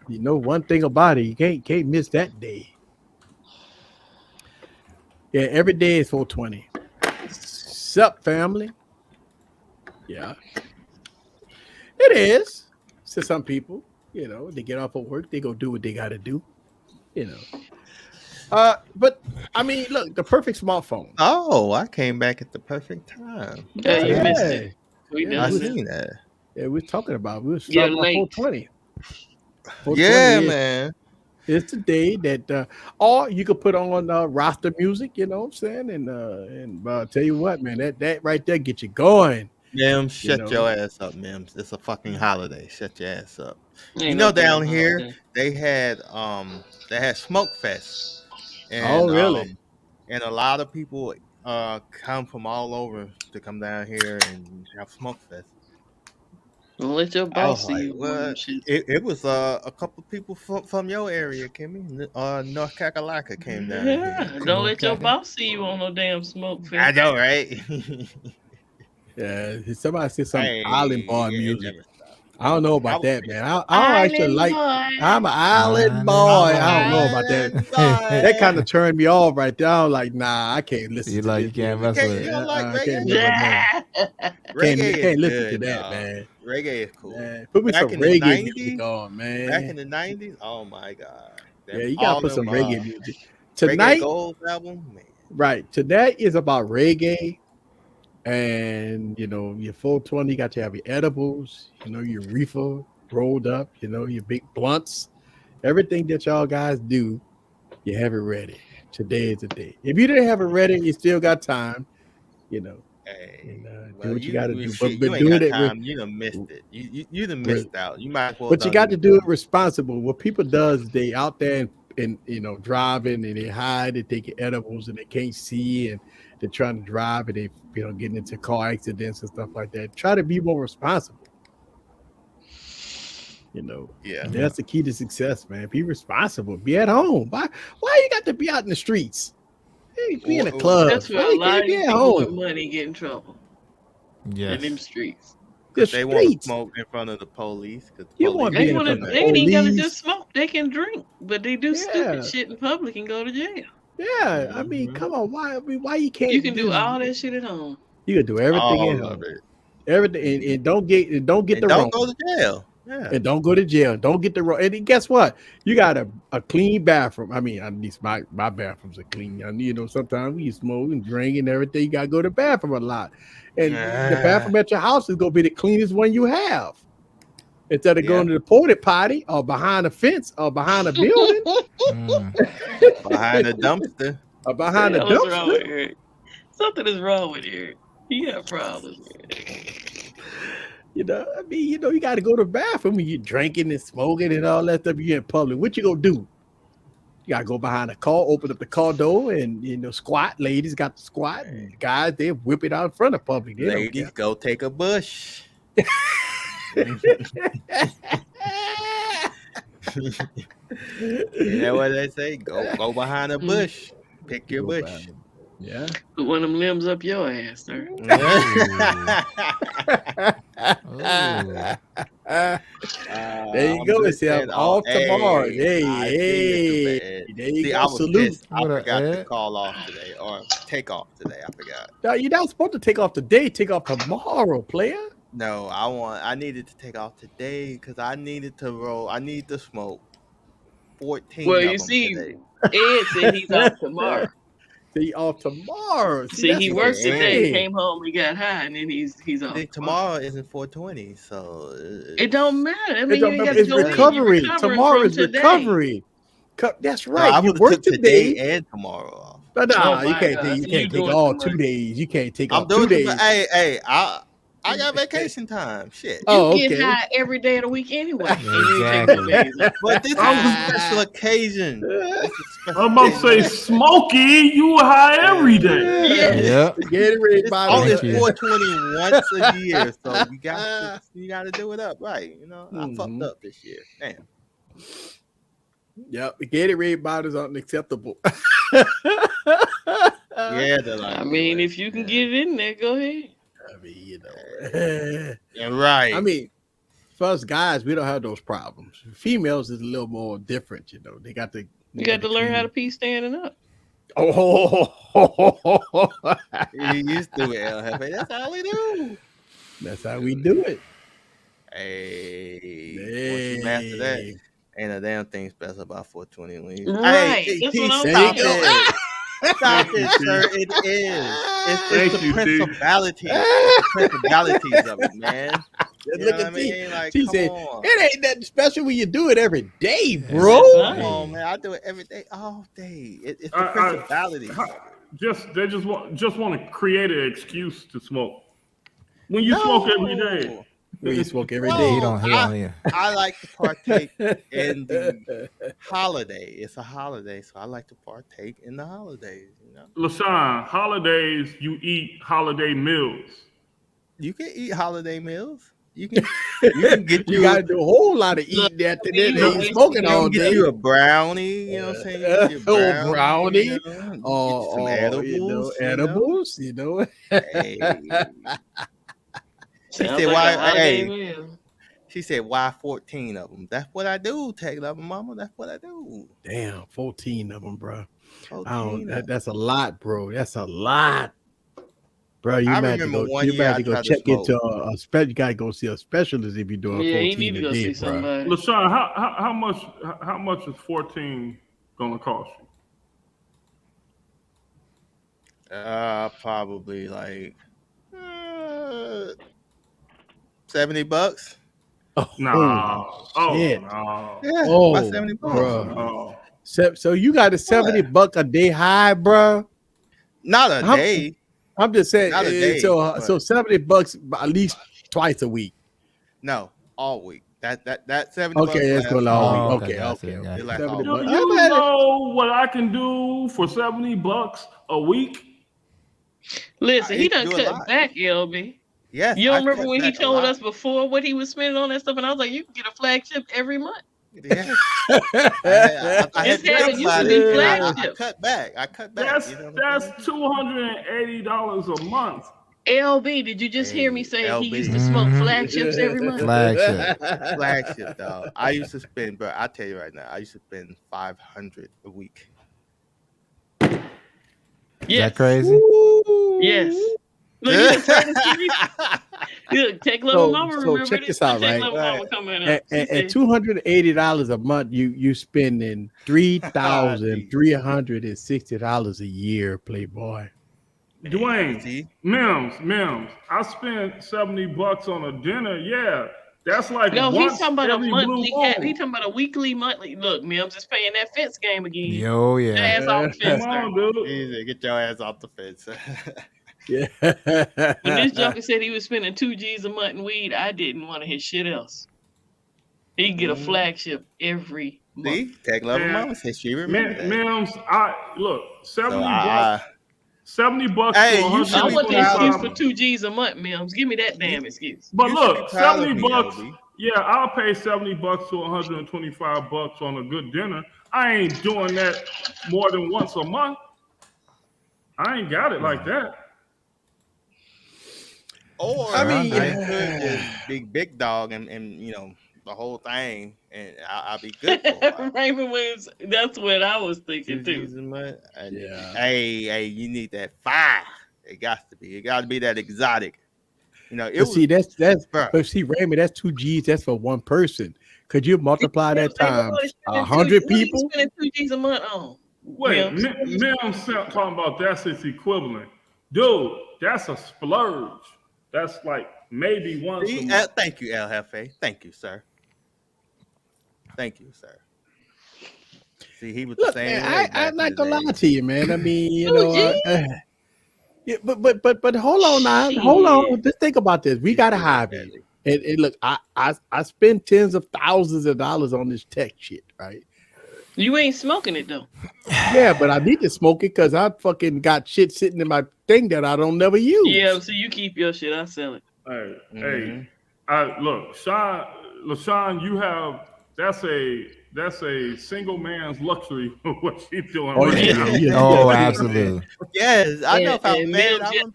One thing about it, you can't miss that day. Yeah, every day is 420. Sup, family? Yeah. It is. To some people, they get off of work, they go do what they got to do, But I mean, look, the perfect smartphone. Oh, I came back at the perfect time. Yeah, you missed it. I seen that. Yeah, we was talking about. We was talking about 420. 420. Yeah, man. It's the day that, or you could put on roster music. You know what I'm saying? And tell you what, man, that right there get you going. Mims, shut your ass up, Mims. It's a fucking holiday. Shut your ass up. Down here they had Smoke Fest. And, really? And a lot of people come from all over to come down here and have smoke fest. Don't let your boss see you. Well, it was a couple people from your area, Kimmy. North Carolina came down here. Don't let your boss see you on no damn smoke fest. I know, right? Yeah, somebody said some island boy music. I don't know about that, man. I actually like. I'm an island boy. I don't know about that. That kind of turned me off right there. I'm like, nah, I can't listen. You to like this. you can't mess with it. You don't like I can't, reggae? can't listen to that, man. Reggae is cool. Man, put me some reggae music on, man. Back in the 90s, oh my god. Yeah, you gotta put some reggae music. Tonight, Reggae Gold album, man. Right. Tonight is about reggae. And your 420, you got to have your edibles, your reefer rolled up, your big blunts, everything that y'all guys do, you have it ready. Today is the day. If you didn't have it ready, you still got time, Hey, do what you got to do. But doing it, you done missed it. You done missed out. You might as well. But you got to do it responsible. What people does, they out there and driving and they hide and taking edibles and they can't see and they're trying to drive and they getting into car accidents and stuff like that. Try to be more responsible. Yeah, that's the key to success, man. Be responsible. Be at home. Why you got to be out in the streets? Hey, be in a club. That's where a lot of people with money get in trouble. Yeah, in them streets. They want to smoke in front of the police. They ain't gotta just smoke. They can drink, but they do stupid shit in public and go to jail. Yeah, I mean, come on. Why you can't? You can do all that shit at home. You can do everything at home. Everything, and don't get the wrong. Don't go to jail. Yeah. And don't go to jail. Don't get the wrong. And guess what? You got a clean bathroom. I mean, at least my bathrooms are clean. Sometimes we smoke and drink and everything. You got to go to the bathroom a lot. And the bathroom at your house is going to be the cleanest one you have. Instead of going to the porta potty or behind a fence or behind a building. Behind a dumpster. Or behind a dumpster. Something is wrong with Eric. He got problems. You got to go to the bathroom when you're drinking and smoking and all that stuff. You're in public. What you gonna do? You gotta go behind the car, open up the car door, and squat. Ladies got to squat, and guys they whip it out in front of public. Ladies go take a bush. You know what they say? Go behind a bush. Pick your bush. Yeah. Put one of them limbs up your ass, sir. There you go, yourself. Off tomorrow. Hey. There you go. Salute. I forgot to call off today or take off today. I forgot. No, you're not supposed to take off today. Take off tomorrow, player. No, I needed to take off today because I needed to roll. I need to smoke 14. Well, you see, today. Ed said he's off tomorrow. He off tomorrow. See he worked today, came home, and got high, and then he's off. Tomorrow isn't 420, so it don't matter. I mean, it's recovery. Tomorrow is recovery. That's right. No, I you work today and tomorrow off. But you can't take all 2 days. You can't take all 2 days. Hey, I got vacation time. Shit. You get high every day of the week anyway. Exactly. But this is a special occasion. I'm about to say, Smokey, you high every day. Yeah. Get it ready, All this 420 once a year, so you got to do it up right. I fucked up this year. Damn. Yep, get it ready bottles are unacceptable. Yeah, I mean, if you can get it in there, go ahead. I mean, yeah, right. I mean, for us guys, we don't have those problems. Females is a little more different, They got to. You got to learn how to pee standing up. Oh, you used to it, El Jefe. That's how we do. That's how we do it. Hey. Once you master that, ain't a damn thing special about 420 wings. Right. Hey, that's what I'm talking. Stop it, sir. It is. It's the principalities. The principalities of it, man. Look at T. Like, T said, it ain't that special when you do it every day, bro. Come on, man. I do it every day, all day. It's the principalities. They just want to create an excuse to smoke. When you smoke every day. We smoke every day. I like to partake in the holiday. It's a holiday, so I like to partake in the holidays. You know, LaShawn, holidays you eat holiday meals. You can eat holiday meals. You can get you got to do a whole lot of eating after that. They ain't smoking all day. Get you a brownie, you know what I'm saying? You get a brownie. You know? Some edibles. Edibles, you know. Hey. She said, "Why? Hey." She said, "Why 14 of them?" That's what I do. Take love, mama. That's what I do. Damn, 14 of them, bro. That's a lot, bro. That's a lot. Bro, you might have to go check into a special. You gotta go see a specialist if you're doing 14 a day, bro. LaShawn, how much is 14 gonna cost you? Probably like $70. Oh, no. Shit. No. Yeah, about $70, bro. No. So you got a $70 a day high, bro? Not a day. I'm just saying. Not a day, so $70 at least twice a week. No, all week. That $70. Okay, let's go all week. Okay. Do you know what I can do for $70 a week? Listen, he done cut back, LB. Yes. You don't remember when he told us before what he was spending on that stuff, and I was like, you can get a flagship every month. Yeah. I had to cut back. That's $280 a month. LB, did you just hear me say he used to smoke flagships every month? Flagship, dog. I used to spend, bro. I tell you right now, I used to spend $500 a week. Is that crazy? Yes. Look, take little mama. So check this out, right? At $280 a month, you spending $3,360 a year, Playboy. Dwayne, Mims, I spent $70 on a dinner. Yeah, that's like he's talking about a monthly. He's talking about a weekly, monthly. Look, Mims is paying that fence game again. Yo, yeah. Get your ass off the fence, come on, dude. Easy, get your ass off the fence. Yeah. When this joker said he was spending 2 G's a month in weed, I didn't want to hear shit else. He get a flagship every month. See, Tech Love Mama said she remember Mims, $70. $70. Hey, I want the excuse for 2 G's a month, Mims. Give me that damn excuse. But look, $70. Yeah, I'll pay $70 to $125 on a good dinner. I ain't doing that more than once a month. I ain't got it like that. Or I could just big dog and you know the whole thing, and I'll be good for Raymond Williams, that's what I was thinking too. Yeah. Hey, you need that fire. It got to be that exotic. You know, but see, Raymond, that's 2 G's. That's for one person. Could you multiply that times 100 people? Spending 2 G's a month on. Wait, Mims talking about that's its equivalent, dude. That's a splurge. That's like maybe once a month. Thank you, El Jefe. Thank you, sir. See, he was the same. Man, I'm not gonna lie to you, man. I mean, you know, yeah, but hold on now. Hold on. Just think about this. We got a hobby. And look, I spend tens of thousands of dollars on this tech shit, right? You ain't smoking it though. Yeah, but I need to smoke it because I fucking got shit sitting in my thing that I don't never use. Yeah, so you keep your shit. I sell it. Hey, look, LaShawn, you have that's a single man's luxury of what she's doing now. Absolutely. Yes, I know how man you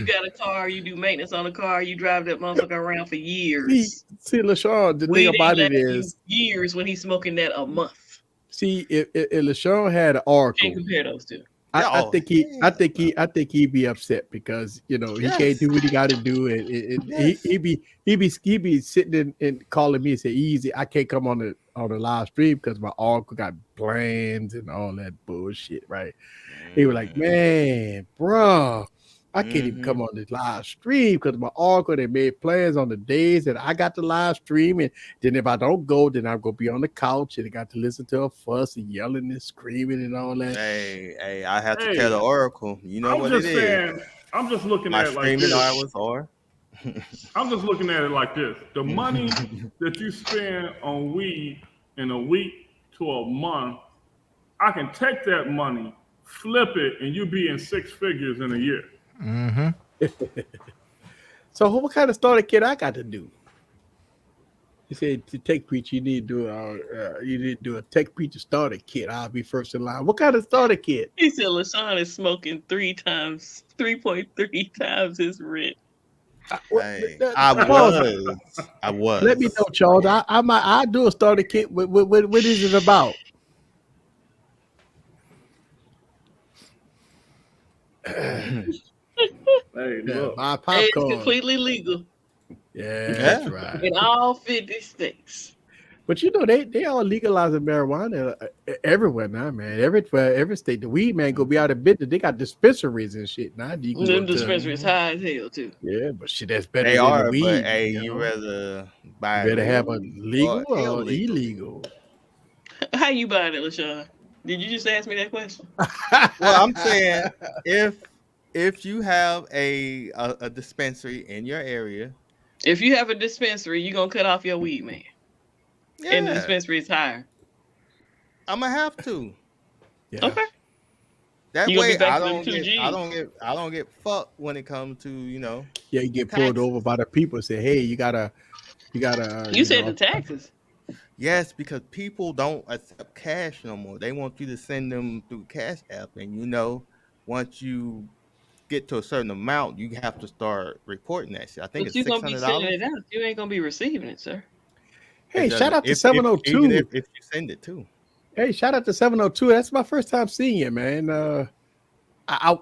got a car, you do maintenance on a car, you drive that motherfucker around for years. See, LaShawn, the thing about it is years when he's smoking that a month. See, if LaShawn had an Oracle, can't compare those two. I think he'd be upset because he can't do what he got to do, and he be sitting and calling me and say, "Easy, I can't come on the live stream because my Oracle got plans and all that bullshit." Right? He was like, "Man, bro, I can't even come on this live stream because my Oracle they made plans on the days that I got the live stream, and then if I don't go, then I'm gonna be on the couch and I got to listen to a fuss and yelling and screaming and all that." Hey, I have to tell the Oracle. You know what it is. I'm just looking my at it like streaming this. hours are. I'm just looking at it like this: the money that you spend on weed in a week to a month, I can take that money, flip it, and you be in six figures in a year. Mm-hmm. So what kind of starter kit I got to do? You said to Tech Preach, you need to do a Tech Preacher starter kit. I'll be first in line. What kind of starter kit? He said LaShawn is smoking 3.3 times his rent. I was. Let me know, Charles. I do a starter kit. What is it about? My popcorn. It's completely legal. Yeah, that's right. In all 50 states. But you know they all legalizing marijuana everywhere now, man. Every state, the weed man go be out of business. They got dispensaries and shit now. Them dispensaries high as hell too. Yeah, but shit, that's better They than are, the weed. but hey, you rather buy better have a legal or illegal. How you buying it, LaShawn? Did you just ask me that question? Well, I'm saying if you have a dispensary in your area. If you have a dispensary, you're going to cut off your weed, man. Yeah. And the dispensary is higher. I'm going to have to. Yeah. Okay. That way I don't get fucked when it comes to, Yeah, you get pulled over by the people and say, hey, you gotta You said the taxes. Yes, because people don't accept cash no more. They want you to send them through Cash App, and once you get to a certain amount, you have to start reporting that shit. I think it's $600. You're gonna be sending it out. You ain't gonna be receiving it, sir. Hey, shout out to 702. Even if you send it too. Hey, shout out to 702. That's my first time seeing you, man. I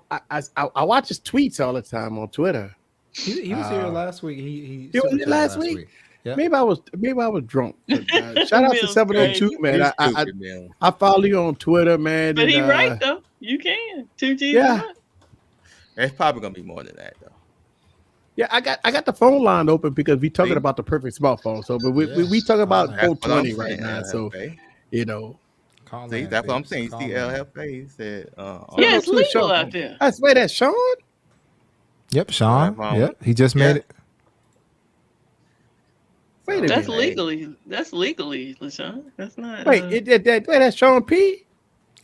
watch his tweets all the time on Twitter. He was here last week. He was here last week. Yeah. Maybe I was drunk. But, shout out to 702, man. I follow you on Twitter, man. But he's right though. You can 2 G's. Yeah. It's probably gonna be more than that though. Yeah, I got the phone line open because we talking about the perfect smartphone. So, but we talking about 420 right now. So, See, that's what I'm saying. You see, LFA said, yeah, it's legal out there. That's wait, that's Sean. Yep, Sean. Yep, he just made it. Wait a minute. That's legally, LaShawn. That's not. Wait, that's Sean P.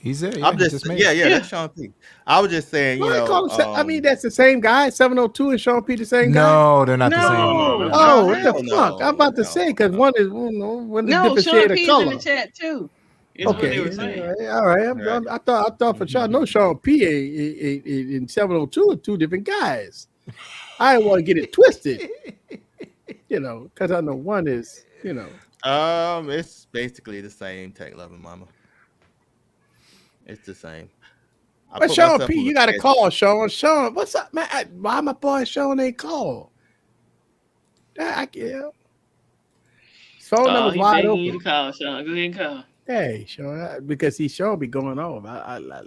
He's there. Yeah, that's Sean P. I was just saying, I mean, that's the same guy. 702 and Sean P. the same guy. No, they're not the same. Oh, what the fuck? I'm about to say because one is one different shade of color. In the chat too. Okay, all right. I thought for sure. No, Sean P. and 702 are two different guys. I didn't want to get it twisted, because I know one is, It's basically the same. Tech loving mama. It's the same. But Sean P, you got to call Sean. Sean, what's up, man? Why my boy Sean ain't call? I can't. Phone number's wide open. You call Sean. Go ahead and call. Hey, Sean, because Sean be going off. I love.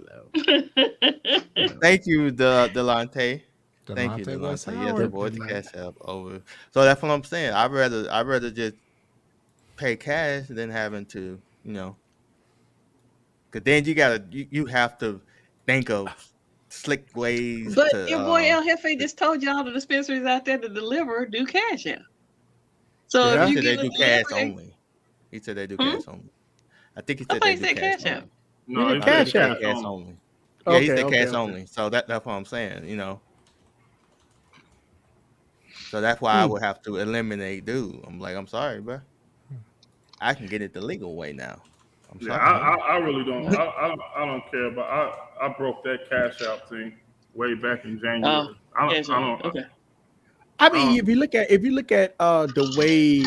Thank you, Delante. Thank you, Delante. Yes, avoid the Cash App over. So that's what I'm saying. I'd rather just pay cash than having to, because then you have to think of slick ways. But your boy El Jefe just told y'all the dispensaries out there to deliver do Cash App. So if you they do cash only. He said they do cash only. I think he said they do cash only. No, he said cash only. Yeah, he said cash only. So that's what I'm saying. So that's why I would have to eliminate dude. I'm like, I'm sorry, bro. I can get it the legal way now. I'm sorry. I really don't. I don't care. But I broke that Cash App thing way back in January. I don't. Okay. I mean, if you look at the way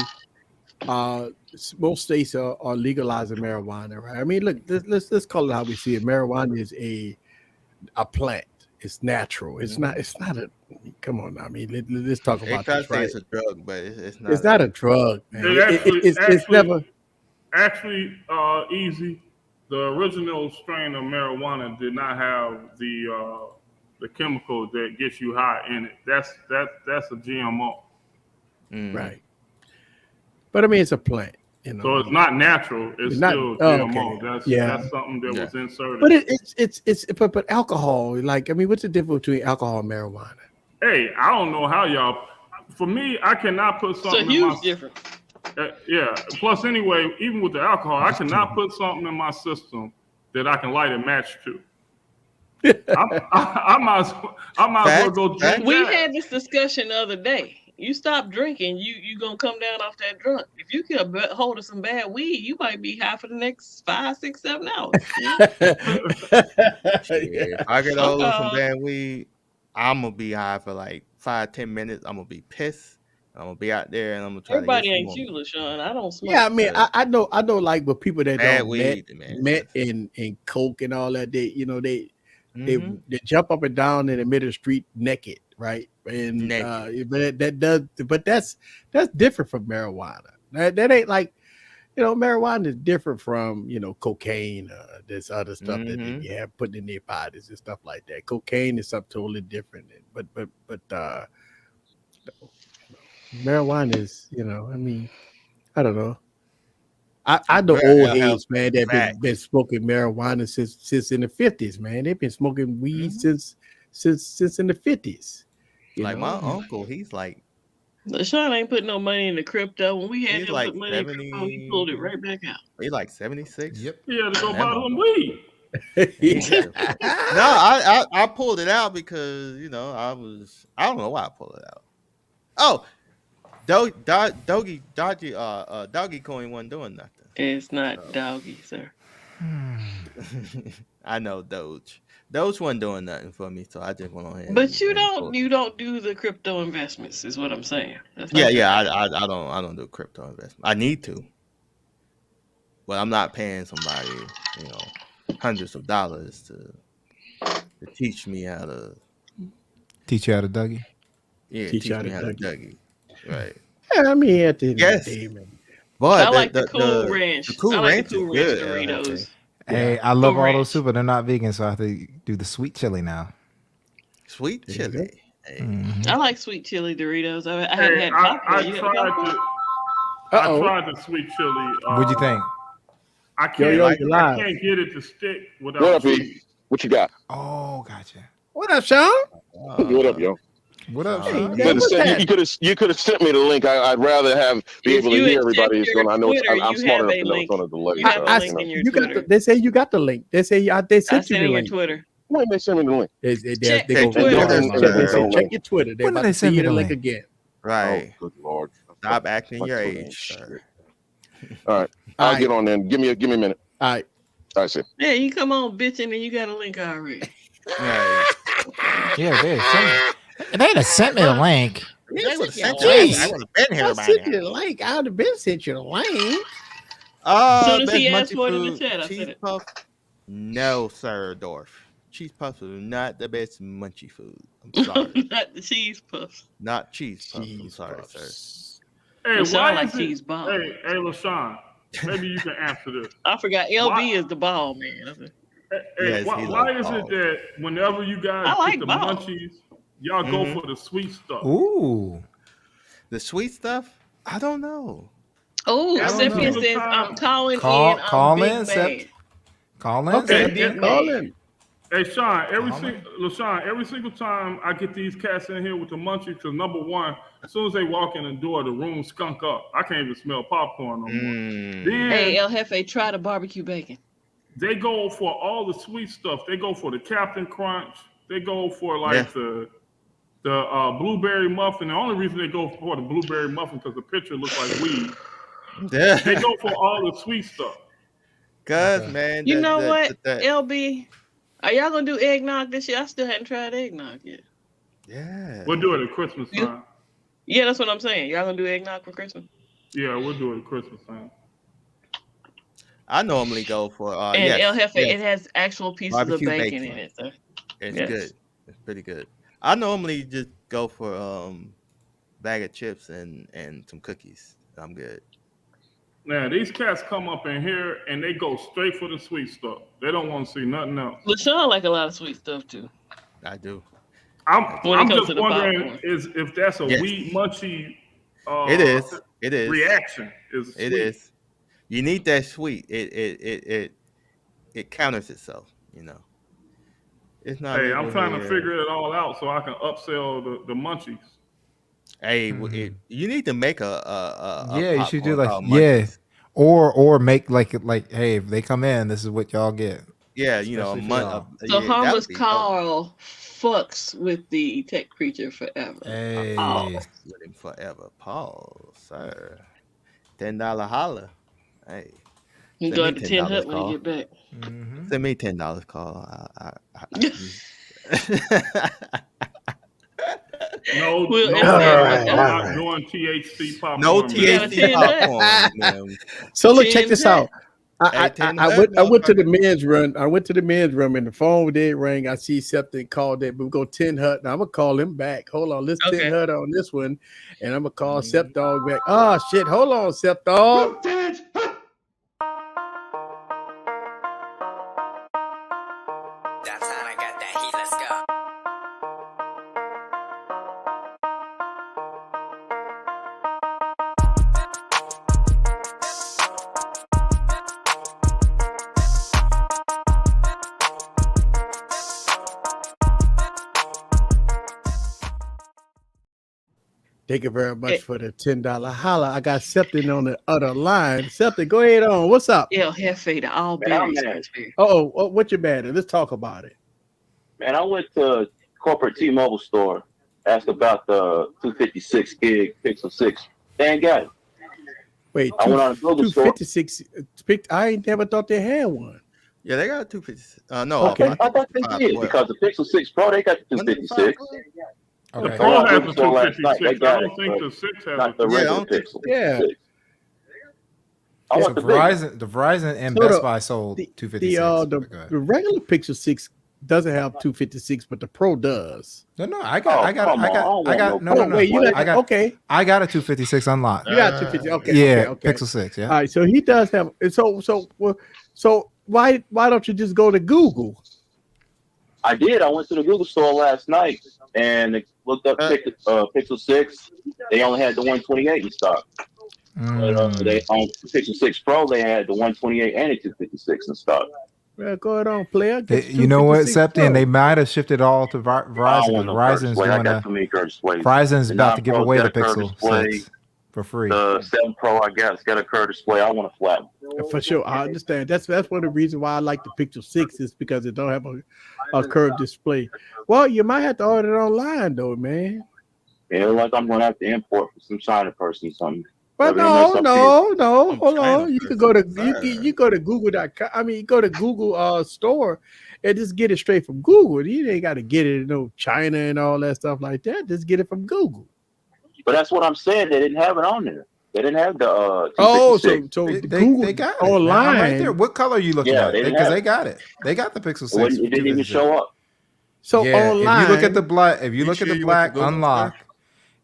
most states are legalizing marijuana, right? I mean, look, let's call it how we see it. Marijuana is a plant. It's natural. It's not a. Come on, I mean, let's talk about this. Right? It's a drug, but it's not. It's not a drug, man. It's never. Actually, easy. The original strain of marijuana did not have the chemical that gets you high in it. That's a GMO. Right. But I mean, it's a plant. So it's not natural. It's still GMO. Okay. That's something that was inserted. But it's alcohol. Like, I mean, what's the difference between alcohol and marijuana? Hey, I don't know how y'all for me, I cannot put something. So huge difference. Yeah. Plus, anyway, even with the alcohol, I cannot put something in my system that I can light a match to. I might as well go drink. We had this discussion the other day. You stop drinking, you gonna come down off that drunk. If you get a hold of some bad weed, you might be high for the next 5, 6, 7 hours. If I get a hold of some bad weed, I'm gonna be high for like 5, 10 minutes. I'm gonna be pissed. I'm gonna be out there and I'm gonna try Everybody to ain't you, LaShawn. I don't smoke. Yeah, I mean, I know like with people that bad don't weed, met and coke and all that, they they jump up and down in the middle of the street naked, right? And but that's different from marijuana. That ain't like, marijuana is different from cocaine, this other stuff that they have putting in their bodies and stuff like that. Cocaine is something totally different. But marijuana is, I mean, I don't know. I know old heads, man, that been smoking marijuana since in the 50s, man. They've been smoking weed since in the 50s. Like my uncle, he's like, LaShawn ain't put no money in the crypto. When we had him like put money in crypto, he pulled it right back out. He's like 76. Yep. He had to go buy some weed. No, I pulled it out because I don't know why I pulled it out. Oh, Doggy Coin wasn't doing nothing. It's not doggy, sir. I know Doge wasn't doing nothing for me, so I just went on ahead. But you don't do the crypto investments, is what I'm saying. I don't do crypto investment. I need to, but I'm not paying somebody, hundreds of dollars to teach me how to teach you how to Dougie. Yeah, teach me how to Dougie. Right. Yeah, I mean, at the end of the day, man. But I like the Cool Ranch. The Cool Ranch is good. Doritos. Hey, I love all those super. They're not vegan, so I have to do the sweet chili now. Sweet chili. Hey. I like sweet chili Doritos. I haven't had popcorn. I tried the sweet chili. What'd you think? I can't get it to stick without. What up, E? What you got? Oh, gotcha. What up, Sean? What up, yo? What up, Sean? You could have sent me the link. I'd rather be able to hear everybody. I know I'm smart enough to know it's on a delay. You have a link in your Twitter. They say you got the link. They say they sent you the link. Twitter. When they send me the link? Check your Twitter. They're about to send you the link again. Right. Oh, good Lord. Stop acting your age, sir. All right. I'll get on then. Give me a minute. All right. I see. Yeah, you come on, bitch, and then you got a link already. Right. Yeah, they'd have sent me the link. They would have sent you. I would have been here by now. I would have been sent you the link. Soon as he asked for it in the chat, I said it. Puff? No, sir, Dorf. Cheese puffs are not the best munchie food. I'm sorry. Not the cheese puffs. Not cheese puffs. I'm sorry, sir. Hey, LaShawn like cheese balls. Hey, LaShawn, maybe you can answer this. I forgot. LB is the ball man. Hey, why is it that whenever you guys get the munchies, y'all go for the sweet stuff? Ooh. The sweet stuff? I don't know. Oh, Cynthia says, I'm calling in. Call in, Call in. Okay, call in. Hey, Sean, every single time I get these cats in here with the munchies, because number one, as soon as they walk in the door, the room skunk up. I can't even smell popcorn no more. Then, hey, El Jefe, try the barbecue bacon. They go for all the sweet stuff. They go for the Captain Crunch. They go for the blueberry muffin. The only reason they go for the blueberry muffin because the picture looks like weed. Yeah. They go for all the sweet stuff. Cause man, you know what, LB, are y'all gonna do eggnog this year? I still hadn't tried eggnog yet. Yeah, we'll do it at Christmas time. Yeah, that's what I'm saying. Y'all gonna do eggnog for Christmas? Yeah, we'll do it at Christmas time. I normally go for and El Jefe, it has actual pieces barbecue of bacon in it. So. It's good. It's pretty good. I normally just go for bag of chips and some cookies. I'm good. Now these cats come up in here and they go straight for the sweet stuff. They don't want to see nothing else. LaShawn like a lot of sweet stuff too. I do. I'm just wondering if that's a weed munchie. It is reaction. It is. You need that sweet. It counters itself. It's not. Hey, I'm trying to figure it all out so I can upsell the munchies. Hey, you need to make a you should do like munchies. or make like hey, if they come in, this is what y'all get. Yeah, Especially so harmless Carl fucks with the tech preacher forever. Hey, with him forever, Paul, sir. $10 holla. Hey, you go to 10 Hut when you get back. Send me $10 call. No, I'm not doing THC popcorn. No THC popcorn. So look, check this out. I went to the men's room. I went to the men's room and the phone did ring. I see something called it. But we go 10 Hut. Now I'm gonna call him back. Hold on, let's 10 Hut on this one, and I'm gonna call Sep Dog back. Oh shit, hold on, Sep Dog. Thank you very much for the $10 holla. I got Septon on the other line. Septon, go ahead on. What's up? Yeah, Hefe, the all berries. What's your bad? Let's talk about it. Man, I went to corporate T-Mobile store, asked about the 256 gig Pixel 6. They ain't got it. Wait, I went on a Google 256. I ain't never thought they had one. Yeah, they got a 256. No, okay. I thought they did because the Pixel 6 Pro, they got the 256. Okay. The Pro has the 256. I don't think the 6 has not the regular Pixel. Yeah. I want the Verizon and Best Buy sold 256. The regular Pixel 6 doesn't have 256, but the Pro does. No, I got a 256 unlocked. You got 256. Okay. Yeah, okay. Pixel 6. Yeah. All right. So he does have. So why don't you just go to Google? I did. I went to the Google store last night and looked up Pixel 6. They only had the 128 in stock. But they on Pixel 6 Pro, they had the 128 and the 256 in stock. Well, go ahead on, player. You know what, Septon? They might have shifted all to Verizon. Verizon's about to give away the Pixel 6 for free. The 7 Pro, I guess, got a curved display. I want a flat one. For sure, I understand. That's one of the reasons why I like the Pixel 6 is because it don't have a curved display. Well, you might have to order it online though, man. Yeah, like I'm gonna have to import for some China person or something. But no. Hold on. You could go to you go to Google.com. I mean, you go to Google store and just get it straight from Google. You ain't got to get it in China and all that stuff like that. Just get it from Google. But that's what I'm saying. They didn't have it on there. They didn't have the. So they got it online right there. What color are you looking at? Because they got it. They got the Pixel 6. It didn't even show up. So online, if you look at the black, unlock.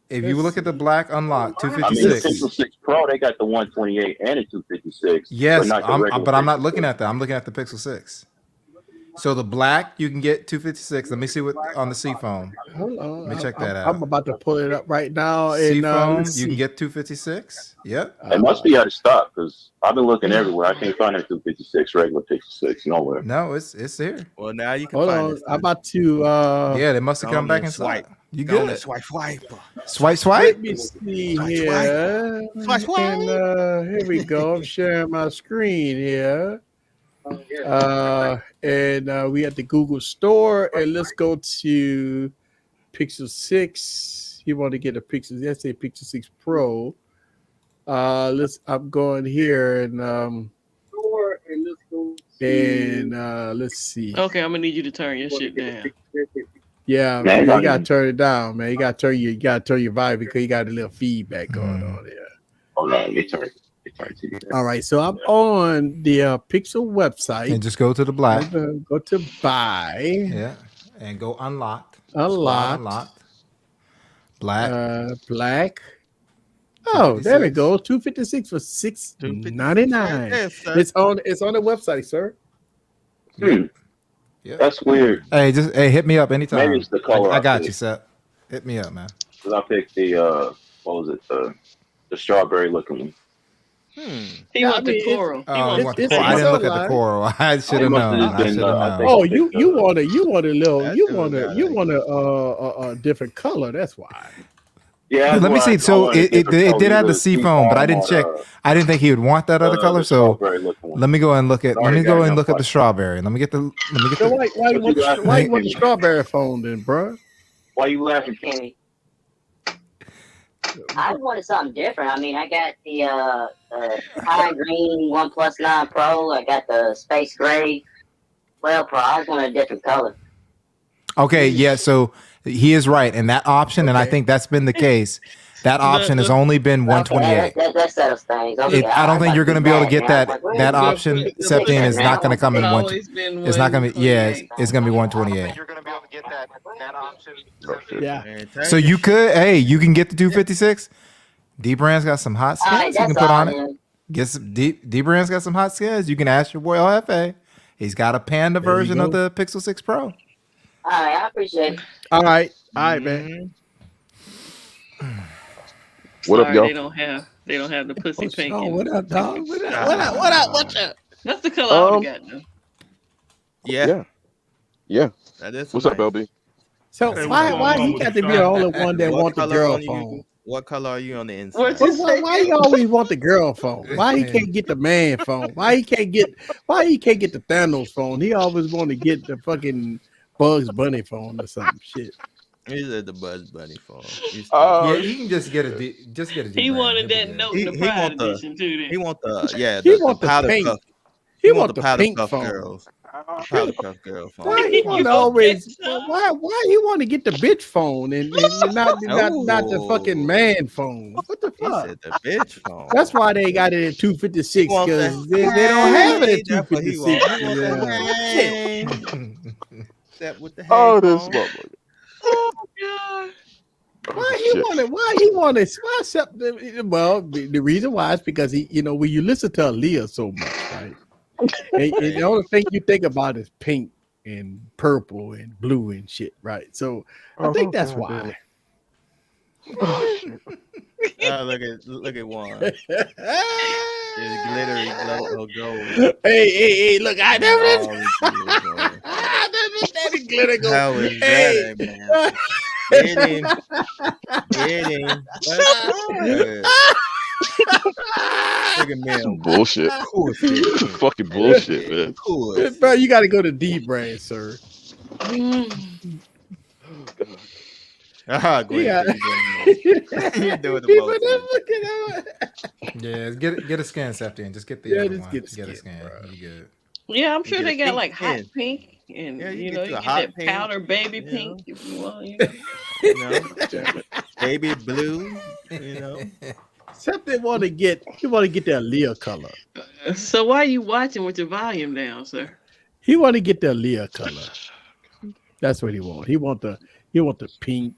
If you look at the black unlock 256, I mean, the Pixel 6 Pro, they got the 128 and the 256. Yes, but I'm not looking at that. I'm looking at the Pixel 6. So the black you can get 256. Let me see what on the C phone. Hold on, let me check that out. I'm about to pull it up right now. C phone, you can get 256. Yep. It must be out of stock because I've been looking everywhere. I can't find that 256 regular Pixel 6 nowhere. No, it's here. Well, now you can hold find on. it. I'm about to. Yeah, they must have come back and swipe. You good? Swipe. Swipe. Let me see here. Swipe. And here we go. I'm sharing my screen here. And we at the Google store, and let's go to Pixel 6. You want to get a Pixel? Let's say Pixel 6 Pro. I'm going here and let's see. Okay, I'm gonna need you to turn your shit down. Yeah, man, you gotta turn it down, man. You gotta turn your volume because you got a little feedback going on there. Hold on, let me turn it. All right, so I'm on the Pixel website. And just go to the black. Go to buy. Yeah, and go unlocked. Unlocked. Black. Black. Oh, there we go. 256 for $6.99. It's on the website, sir. Yeah. That's weird. Hey, hit me up anytime. Maybe it's the color. I got you, Seth. Hit me up, man. Because I picked the the strawberry looking one. He wants the coral. I didn't look at the coral. I should have known. Oh, you want a different color. That's why. Yeah, let me see. So it did have the sea foam, but I didn't check. I didn't think he would want that other color. So let me go and look at. Let me go and look at the strawberry. Let me get the. So why you want the strawberry phone then, bro? Why you laughing, Kenny? I wanted something different. I mean, I got the high green OnePlus 9 Pro. I got the space gray 12 Pro. I just wanted a different color. Okay, yeah. So he is right, and that option, and I think that's been the case. That option has only been 128. Okay, that settles things. Okay, I don't think you're going to be able to get that option. Septine is not going to come in one. It's not going to be. Yeah, it's going to be 128. You're going to be able to get that option. Yeah. So you could. Hey, you can get the 256. D-Brand's got some hot skins you can put on it. Get some D-Brand's got some hot skins. You can ask your boy LFA. He's got a Panda version of the Pixel 6 Pro. All right, I appreciate it. All right, man. What up, y'all? They don't have the pussy pink. Oh, what up, dog? What up? That's the color I would have got. Yeah. What's up, LB? So why he got to be the only one that want the girl phone? What color are you on the inside? Why you always want the girl phone? Why he can't get the man phone? Why he can't get the Thanos phone? He always want to get the fucking Bugs Bunny phone or some shit. He's at the Bugs Bunny phone. Yeah, you can just get a He wanted that note in the Pride edition too. He want the powder pink. puff. He want the powder pink puff girls. Powder puff girl phone. Why he want to always? Why he want to get the bitch phone and not the fucking man phone? What the fuck? He said the bitch phone. That's why they got it at 256 because they don't have it at 256. Except with the oh, this motherfucker. Oh God. Why he want it? Well, the reason why is because when you listen to Aaliyah so much, right? and the only thing you think about is pink and purple and blue and shit, right? So I think that's why. Look at one. It's glittery gold. Hey, look, I never did glitter gold. How is that, man? Get him. Look at me. Bullshit. Fucking bullshit, man. Cool. Bro, you got to go to D-Brand, sir. Go ahead. You do it. Yeah, get a scan, Septine. Just get the just get a scan. You good. Yeah, I'm sure they got like hot pink and you get that powder baby pink if you want. Baby blue. Something want to get the Aaliyah color. So why are you watching with your volume down, sir? He want to get the Aaliyah color. That's what he want. He want the pink,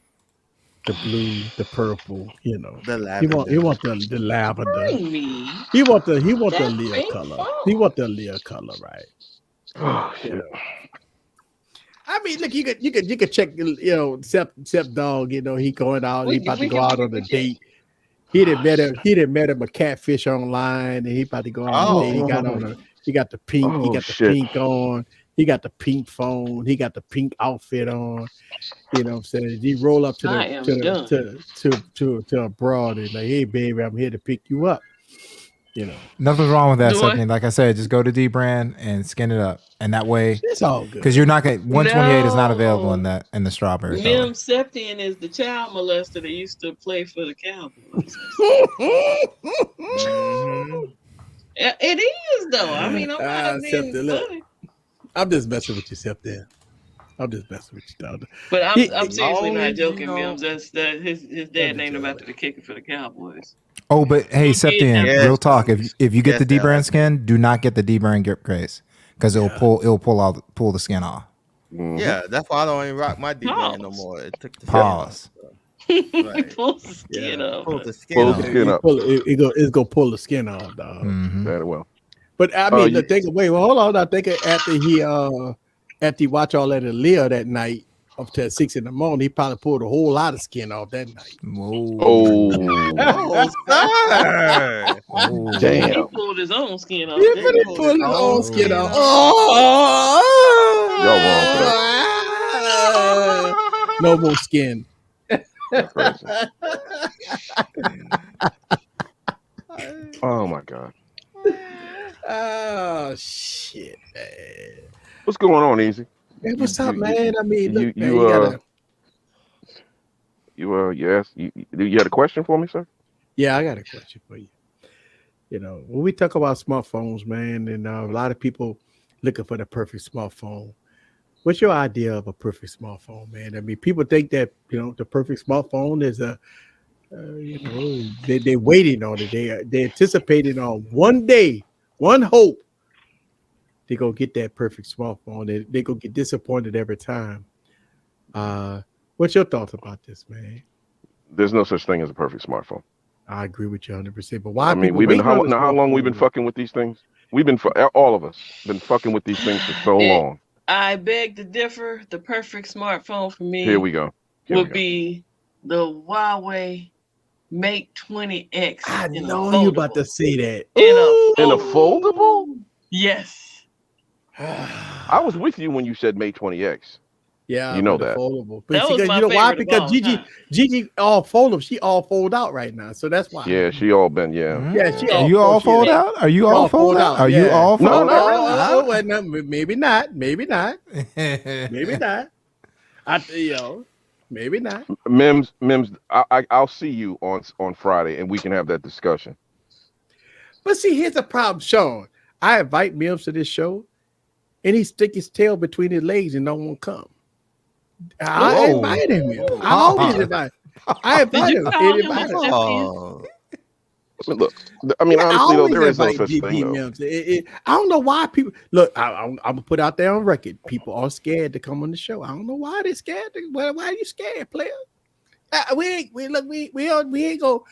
the blue, the purple. The lavender. He want the lavender. He want the Aaliyah color. He want the Aaliyah color, right? Oh shit. I mean, look, you could check, Sep Dog. He going out. He about to go out on a date. He done met him a catfish online, and he about to go out on a date. He got the pink. He got the pink on. He got the pink phone. He got the pink outfit on. You know what I'm saying? He roll up to a broad and like, hey baby, I'm here to pick you up. Nothing's wrong with that. Something like I said, just go to D-Brand and skin it up, and that way it's all good. Because you're not going. 128 is not available in the strawberry. Mim Septine is the child molester that used to play for the Cowboys. It is though. I mean, I'm not being funny. I'm just messing with you, Septine. I'm just messing with you, dog. But I'm seriously not joking, Mims. That's his dad named him after the kicker for the Cowboys. Oh, but hey, Septine, real talk. If you get the D-Brand skin, do not get the D-Brand grip case because it'll pull the skin off. Yeah, that's why I don't even rock my D-Brand no more. It took the pause. Right. Pull the skin off. Pull the skin up. It's gonna pull the skin off, dog. Very well. But I mean, hold on. I think after he watched all that Aaliyah that night up to 6 a.m, he probably pulled a whole lot of skin off that night. Oh, damn! He pulled his own skin off. Yeah, but he pulled his own skin off. Y'all wrong for that. No more skin. Oh my God. Oh shit, man. What's going on, Easy? Hey, what's up, man? I mean, look, man, you had a question for me, sir? Yeah, I got a question for you. You know, when we talk about smartphones, man, and a lot of people looking for the perfect smartphone. What's your idea of a perfect smartphone, man? I mean, people think that, you know, the perfect smartphone is a, you know, they're waiting on it. They're anticipating on one day, one hope. They're going to get that perfect smartphone. They're going to get disappointed every time. What's your thoughts about this, man? There's no such thing as a perfect smartphone. I agree with you 100%. But why? I mean, how long we've been fucking with these things? We've been all of us been fucking with these things for so long. I beg to differ. The perfect smartphone for me. Here we go. Would be the Huawei Mate 20X. I know you about to say that. In a foldable? Yes. I was with you when you said Mate 20X. Yeah, you know that. Foldable. But that you know why? Because Gigi all foldable. She all fold out right now, so that's why. Yeah, she all been. Yeah. Yeah, she. Are you all fold out? Are you all fold out? Are you all fold out? No, maybe not. Maybe not. Maybe not. Maybe not. Mims, I'll see you on Friday, and we can have that discussion. But see, here's the problem, Sean. I invite Mims to this show, and he stick his tail between his legs and don't want to come. I invite him. I always invite. I invite him. Look, I mean, honestly, though, there is no such thing. I don't know why people look. I'm gonna put out there on record. People are scared to come on the show. I don't know why they're scared. Why are you scared, player? We ain't go.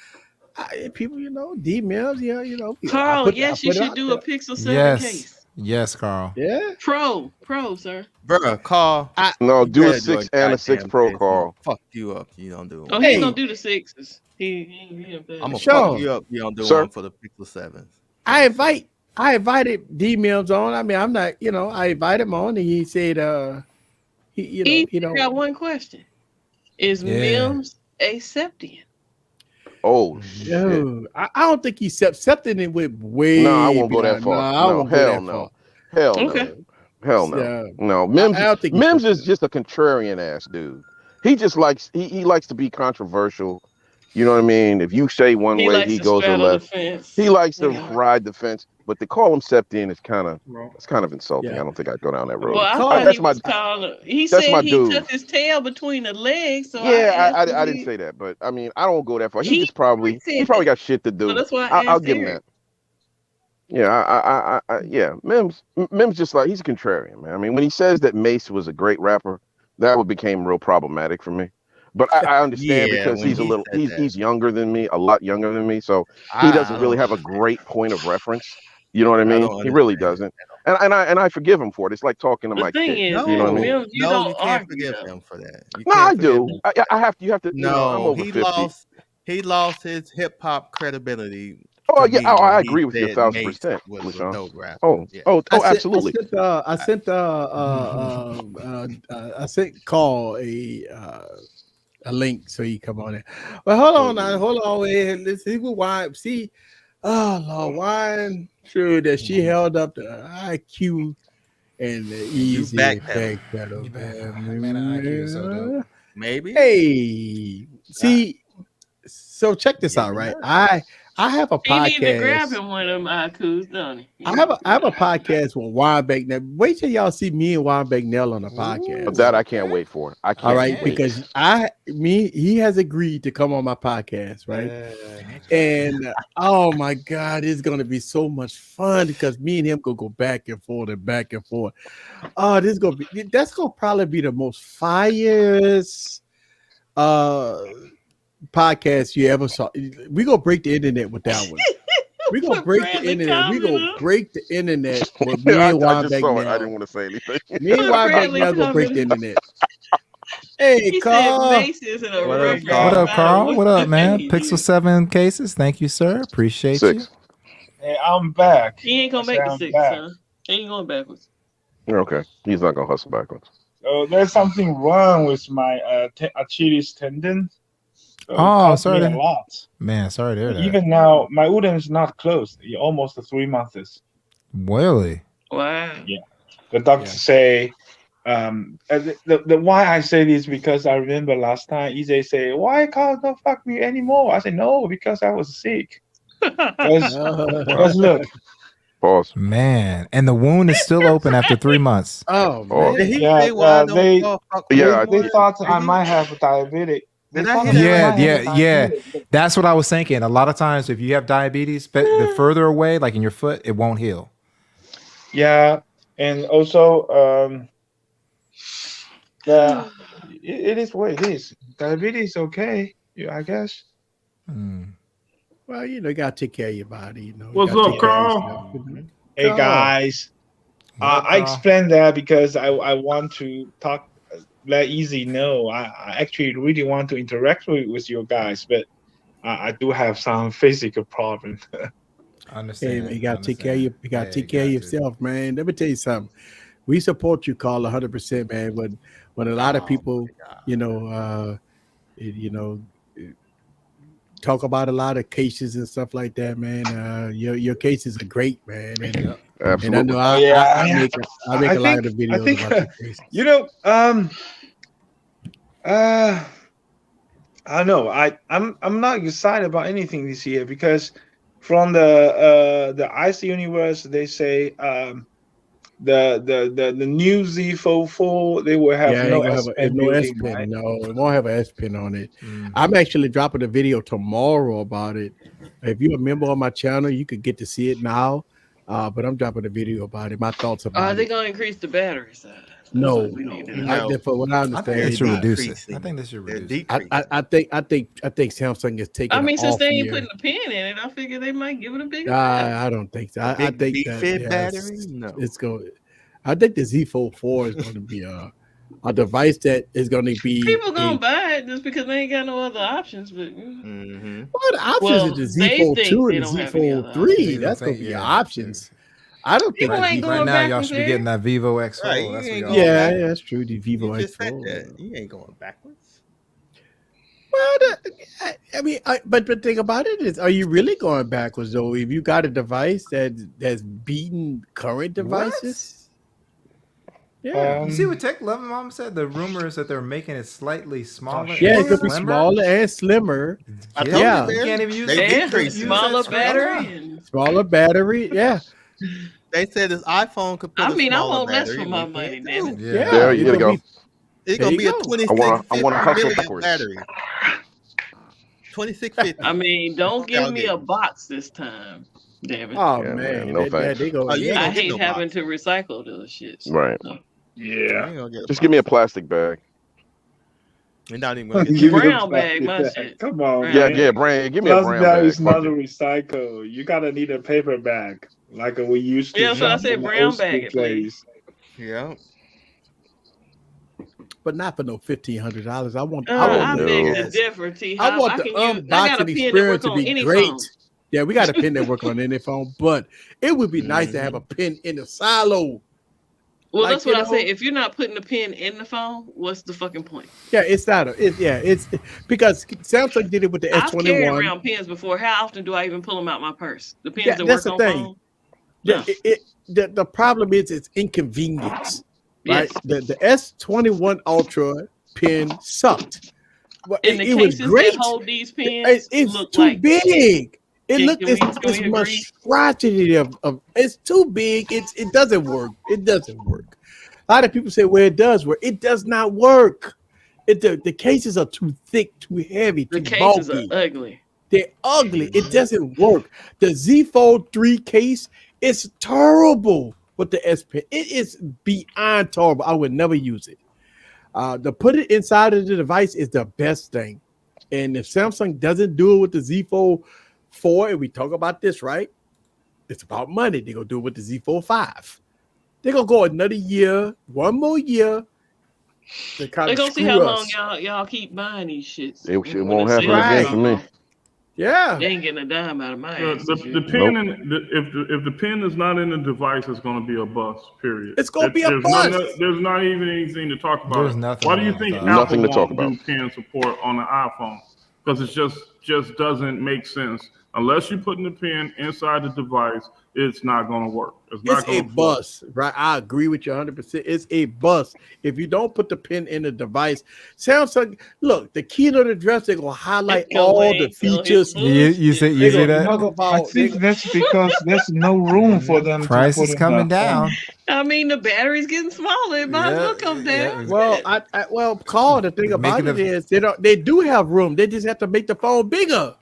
People, you know, D Mills, you know. Carl, yes, you should do a Pixel 7 case. Yes, Carl. Yeah. Pro, sir. Bruh, Carl. No, do a 6 and a 6 Pro, Carl. Fuck you up. You don't do it. Oh, he's gonna do the 6s. He I'm gonna fuck you up. You don't do one for the Pixel 7s. I invited D Mills on. I mean, I'm not, you know, I invited him on, and he said, he got one question: is Mims a Septian? Oh shit! I don't think he's Septian and went way. No, I won't go that far. No, hell no. Hell no. Okay. Hell no. No, Mims is just a contrarian ass dude. He just likes he likes to be controversial. You know what I mean? If you say one way, he goes to the left. He likes to ride the fence. But to call him Septian is kind of insulting. I don't think I'd go down that road. Well, I thought he said he took his tail between the legs. So I didn't say that, but I mean, I don't go that far. He probably got shit to do. So that's why I'll give him that. Yeah, Mims just like, he's a contrarian, man. I mean, when he says that Mace was a great rapper, that became real problematic for me. But I understand because he's younger than me, a lot younger than me, so he doesn't really have a great point of reference. You know what I mean? He really doesn't. And I forgive him for it. It's like talking to my kid. You know what I mean? You can't forgive him for that. No, I do. I have to. You have to. No, I'm over 50. He lost his hip hop credibility. Oh yeah, I agree with you 1,000%. Absolutely. I sent Carl a link so he come on there. But hold on. Let's see who why. See, Lord, why true that she held up the IQ and the easy backpedal. Maybe. Hey, see. So check this out, right? I have a podcast. He need to grab him one of them IQs, don't he? I have a podcast with Juan Becknell. Wait till y'all see me and Juan Becknell on the podcast. That I can't wait for. I can't. All right, because he has agreed to come on my podcast, right? And oh my God, it's gonna be so much fun because me and him gonna go back and forth and back and forth. Oh, that's gonna probably be the most fires podcast you ever saw. We gonna break the internet with that one. We gonna break the internet. We gonna break the internet with me and Juan Becknell. I didn't want to say anything. Me and Juan Becknell gonna break the internet. Hey, Carl. What up, Carl? What up, man? Pixel 7 cases. Thank you, sir. Appreciate you. Hey, I'm back. He ain't gonna make the 6, huh? He ain't going backwards. Okay, he's not gonna hustle backwards. So there's something wrong with my Achilles tendon. So Oh, it cost sorry. me a lot. Man, sorry to hear that. Even now, my Udon is not closed. Almost 3 months. Really? Wow. Yeah. The doctors say, the why I say this because I remember last time EJ say, "Why can't don't fuck me anymore?" I said, "No, because I was sick." Because look. Pause. Man, and the wound is still open after 3 months. Oh Pause. man. Did he say why I don't fall fuck me Yeah, anymore? They thought I might have a diabetic. Did I hear that right? Yeah. That's what I was thinking. A lot of times, if you have diabetes, the further away, like in your foot, it won't heal. Yeah, and also, yeah, it is what it is. Diabetes, okay, yeah, I guess. Well, you gotta take care of your body. What's up, Carl? Hey guys, I explained that because I want to talk. Let Easy know I actually really want to interact with you guys, but I do have some physical problems. I understand. Hey, you gotta take care of you gotta take care of yourself, man. Let me tell you something. We support you, Carl, 100%, man. When a lot of people, talk about a lot of cases and stuff like that, man. Your cases are great, man. And, Absolutely. and I know I make a lot of videos I think, about your cases. I don't know. I'm not excited about anything this year because from the IC universe they say the new Z Fold 4 they will have no S Pen. No S Pen. Right? No, it won't have an S Pen on it. I'm actually dropping a video tomorrow about it. If you're a member on my channel, you could get to see it now. But I'm dropping a video about it. My thoughts about it. Are they gonna increase the battery size? No, no. For what I understand, they should reduce it. I think they should reduce it. I think Samsung is taking. I mean, since they ain't here. putting a pin in it, I figure they might give it a bigger. I don't think so. I think that battery. No, it's going. I think the Z Fold 4 is going to be a device that is going to be. People gonna buy it just because they ain't got no other options. But what options is the Z Fold 2 and the Z Fold 3? That's going to be your options. I don't think right now y'all should be getting that Vivo X4. Right, that's true. The Vivo X4. You ain't going backwards. Well, I mean, but the thing about it is, are you really going backwards though? If you got a device that's beating current devices, you see what Tech Love Mom said? The rumor is that they're making it slightly smaller. Yeah, it could be smaller and slimmer. You can't even use it. Smaller battery. Smaller battery. Yeah. They said this iPhone could put I won't mess with my money, damn it. Yeah, there you go. It's gonna be a 2650 battery. 2650. I mean, don't give me a box this time. Damn it. Oh man, no thanks. I hate having to recycle those shits. Right. So. Yeah. Just give me a plastic bag. You're not even gonna get brown bag, my shit. Come on. Yeah, brand. Give me a brown bag. It's not a recycle. You gotta need a paper bag, like we used to. Yeah, so I said brown bag, please. Yeah. But not for no $1,500. I beg to differ, T. I want the unboxing experience to be great. Phone. Yeah, we got a pen that work on any phone, but it would be nice to have a pen in the silo. Well, that's what I say. If you're not putting the pen in the phone, what's the fucking point? Yeah, it's not. It's because Samsung did it with the S21. I've carried around pens before. How often do I even pull them out my purse? The pens that work on phone. The problem is it's inconvenience. Right? Yes. The S21 Ultra pen sucked. And the cases that hold these pens it's too big. It's monstrosity of it's too big. It doesn't work. It doesn't work. A lot of people say, well, it does work. It does not work. The cases are too thick, too heavy, too bulky. The cases are ugly. They're ugly. It doesn't work. The Z Fold 3 case is terrible with the S Pen. It is beyond terrible. I would never use it. To put it inside of the device is the best thing. And if Samsung doesn't do it with the Z Fold 4, and we talk about this, right? It's about money. They're going to do it with the Z Fold 5. They're going to go another year, one more year. They're going to see how long y'all keep buying these shits. It won't happen again for me. Yeah, they ain't getting a dime out of my ass. The pen, if the pen is not in the device, it's going to be a bust. Period. It's going to be a bust. There's not even anything to talk about. There's nothing. Why do you think Apple won't do pen support on the iPhone? because it just doesn't make sense. Unless you put the pin inside the device, it's not going to work. It's a bust, right? I agree with you 100%. It's a bust if you don't put the pin in the device. Samsung, look, the keynote address, they're going to highlight all the features. You see that? I think that's because there's no room for them. Price is coming down. I mean, the battery's getting smaller. It might as well come down. Well, Carl, the thing about it is they do have room. They just have to make the phone bigger.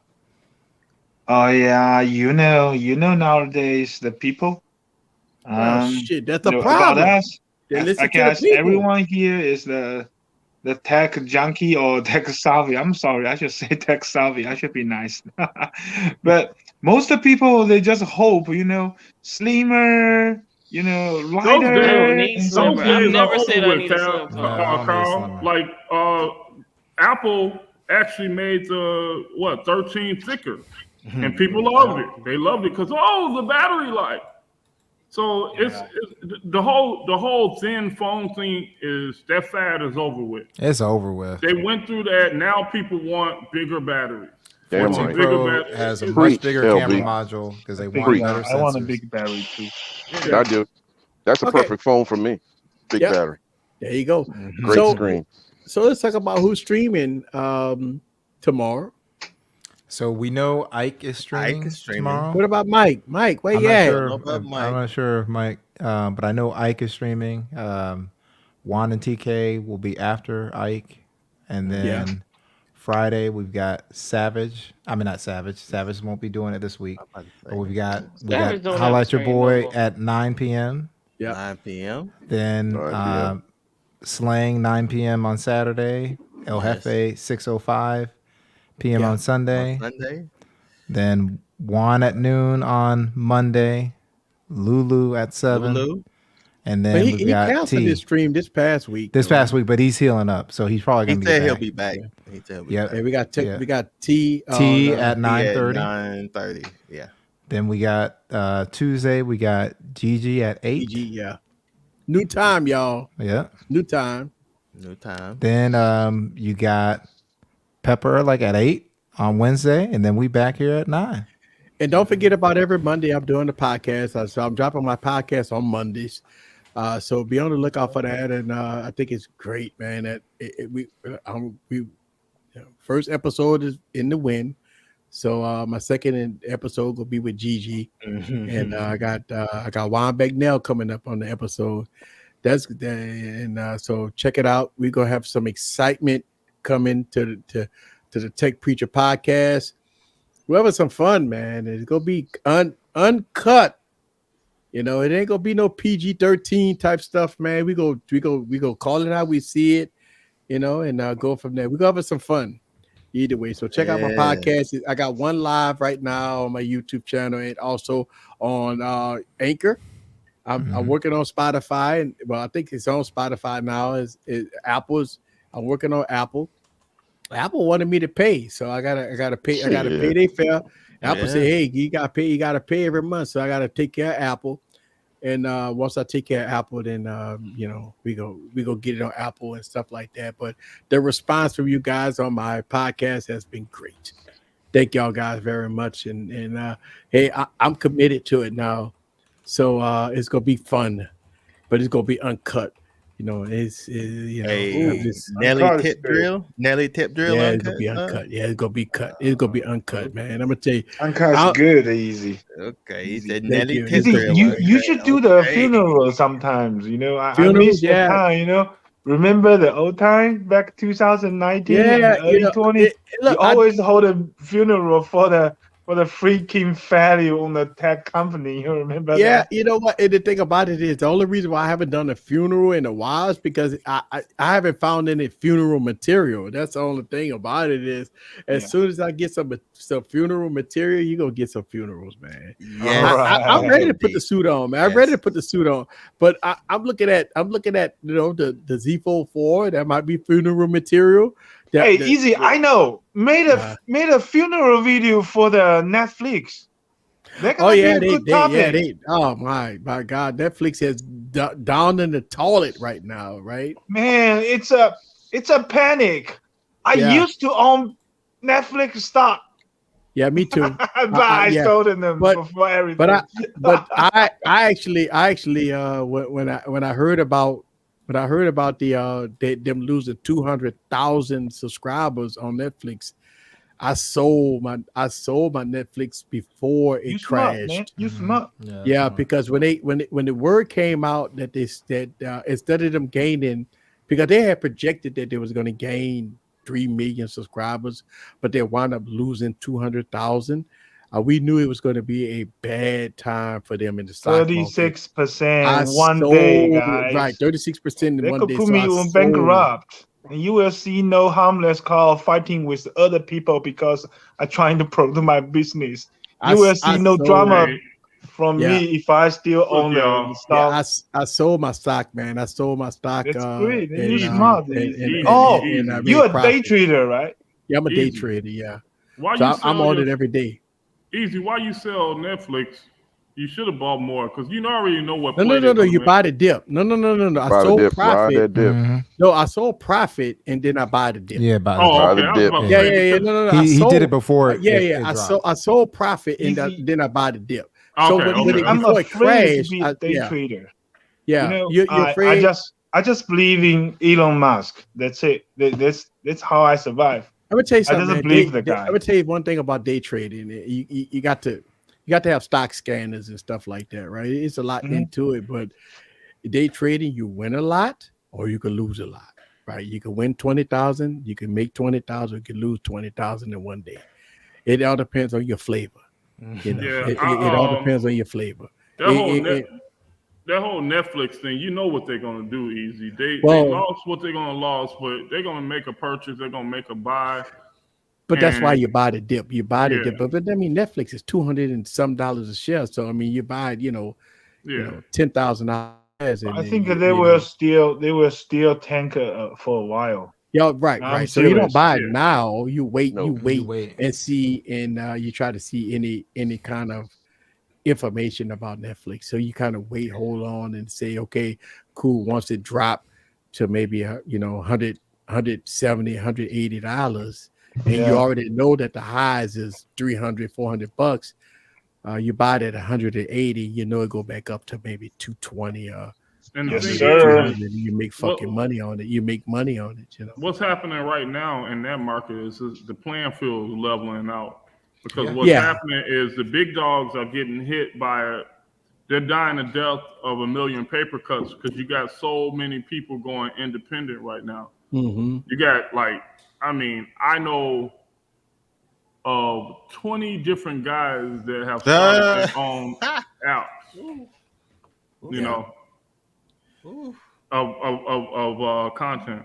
Oh yeah, you know nowadays the people. Shit, that's a problem. Us, I guess everyone here is the tech junkie or tech savvy. I'm sorry, I should say tech savvy. I should be nice. But most of the people, they just hope, slimmer, lighter. Those days I've never said I need a slim Carl. Like Apple actually made the 13 thicker. And people loved it. They loved it because the battery life. So it's the whole thin phone thing that fad is over with. It's over with. They went through that. Now people want bigger batteries. 14 Pro has a much bigger camera module because they want better sensors. I want a big battery too. Yeah. I do. That's a perfect phone for me. Big battery. There you go. Great screen. So let's talk about who's streaming tomorrow. So we know Ike is streaming tomorrow. What about Mike? Mike, where you at? I'm not sure if Mike, but I know Ike is streaming. Juan and TK will be after Ike. And then Friday, we've got Savage. I mean, not Savage. Savage won't be doing it this week. But we got Highlight Your Boy at 9 p.m. Yeah. 9 p.m. Then Slang, 9 p.m. on Saturday. El Jefe, 6:05 p.m. on Sunday. Then Juan at noon on Monday. Lulu at 7. And then he canceled his stream this past week. But he's healing up, so he's probably gonna be back. He'll be back. We got T at 9:30. 9:30. Yeah. Then we got Tuesday. We got Gigi at 8. Gigi, new time, y'all. Yeah. New time. Then you got Pepper at 8 on Wednesday, and then we back here at 9. And don't forget about every Monday I'm doing the podcast. So I'm dropping my podcast on Mondays. So be on the lookout for that. And I think it's great, man. That we first episode is in the wind. So my second episode will be with Gigi, and I got Juan Bagnell coming up on the episode. So check it out. We're gonna have some excitement coming to the Tech Preacher podcast. We're having some fun, man. It's gonna be uncut. It ain't gonna be no PG-13 type stuff, man. We go call it how we see it, and go from there. We're gonna have some fun either way. So check out my podcast. I got one live right now on my YouTube channel and also on Anchor. I'm working on Spotify, and I think it's on Spotify now. Is Apple's? I'm working on Apple. Apple wanted me to pay, so I gotta pay. I gotta pay their fare. Apple said, "Hey, you gotta pay. You gotta pay every month." So I gotta take care of Apple. And once I take care of Apple, then we go get it on Apple and stuff like that. But the response from you guys on my podcast has been great. Thank y'all guys very much. And hey, I'm committed to it now. So it's gonna be fun, but it's gonna be uncut. Nelly tip drill. Nelly tip drill. Yeah, it's gonna be uncut. Yeah, it's gonna be cut. It's gonna be uncut, man. I'm gonna tell you, uncut's good, easy. Okay, he said Nelly tip drill. You should do the funeral sometimes. I miss the time. Remember the old time back 2019, early 20. You always hold a funeral for the freaking value on the tech company. You remember that? Yeah, you know what? And the thing about it is the only reason why I haven't done a funeral in a while is because I haven't found any funeral material. That's the only thing about it is as soon as I get some funeral material, you're gonna get some funerals, man. Yeah, I'm ready to put the suit on, man. I'm ready to put the suit on. But I'm looking at the Z Fold 4, that might be funeral material. Easy. I know. Made a funeral video for the Netflix. They. Oh my God, Netflix has down in the toilet right now, right? Man, it's a panic. I used to own Netflix stock. Yeah, me too. I sold them before everything. But I actually when I heard about them losing 200,000 subscribers on Netflix, I sold my Netflix before it crashed. Man. You smart. Yeah, because when the word came out that instead of them gaining, because they had projected that they was going to gain 3 million subscribers, but they wound up losing 200,000. We knew it was going to be a bad time for them in the stock market. 36% one day, guys. Right, 36% in one day. They could put me on bankrupt. And you will see no harmless call fighting with other people because I'm trying to promote my business. You will see no drama from me if I still own the stock. Yeah, I sold my stock, man. I sold my stock. That's great. You're smart. You're a day trader, right? Yeah, I'm a day trader. Yeah. I'm on it every day. Easy. Why you sell Netflix? You should have bought more because you already know what. No. You buy the dip. No. I sold profit. No, I sold profit and then I buy the dip. Yeah, buy the dip. Yeah. No. He did it before. I sold profit and then I buy the dip. So I'm afraid to be a day trader. Yeah, you're afraid. I just believe in Elon Musk. That's it. That's how I survive. I'm gonna tell you something. I just believe the guy. I'm gonna tell you one thing about day trading. You got to have stock scanners and stuff like that, right? It's a lot into it, but day trading, you win a lot or you can lose a lot, right? You can win 20,000, you can make 20,000, you can lose 20,000 in one day. It all depends on your flavor. You know, it all depends on your flavor. That whole Netflix thing, you know what they're gonna do, Easy. They lost what they're gonna lose, but they're gonna make a purchase, they're gonna make a buy. But that's why you buy the dip. You buy the dip. But I mean, Netflix is $200 and some a share. So I mean, you buy, $10,000. I think they will still tank for a while. Yeah, right. So you don't buy it now. You wait, and see, and you try to see any kind of information about Netflix. So you kind of wait, hold on, and say, okay, cool. Once it dropped to maybe $170, $180. And you already know that the highs is $300, $400. You buy it at 180, it go back up to maybe 220 yes, sir. And you make money on it. You make money on it, What's happening right now in that market is the playing field is leveling out. Because what's happening is the big dogs are getting hit by they're dying a death of a million paper cuts because you got so many people going independent right now. Mm-hmm. You got I know of 20 different guys that have started their own apps, of content.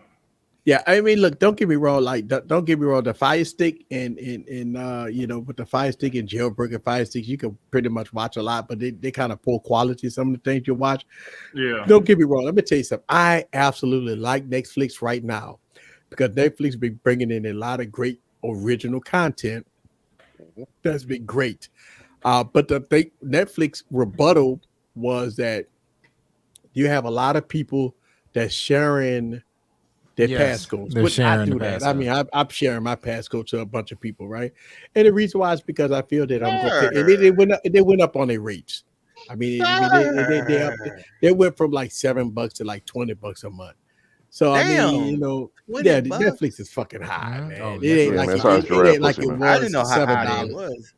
Yeah, I mean, look, don't get me wrong. Don't get me wrong. The Fire Stick and with the Fire Stick and jailbreaking Fire Sticks, you can pretty much watch a lot, but they kind of poor quality. Some of the things you watch. Yeah. Don't get me wrong. Let me tell you something. I absolutely like Netflix right now because Netflix been bringing in a lot of great original content. That's been great. But the Netflix rebuttal was that you have a lot of people that's sharing their passcodes. But I do that. I mean, I'm sharing my passcode to a bunch of people, right? And the reason why is because I feel that I'm going to they went up on their rates. I mean, they went from like $7 to like $20 a month. So I mean, Netflix is fucking high, man. Oh, it ain't like it was. I didn't know how high it was.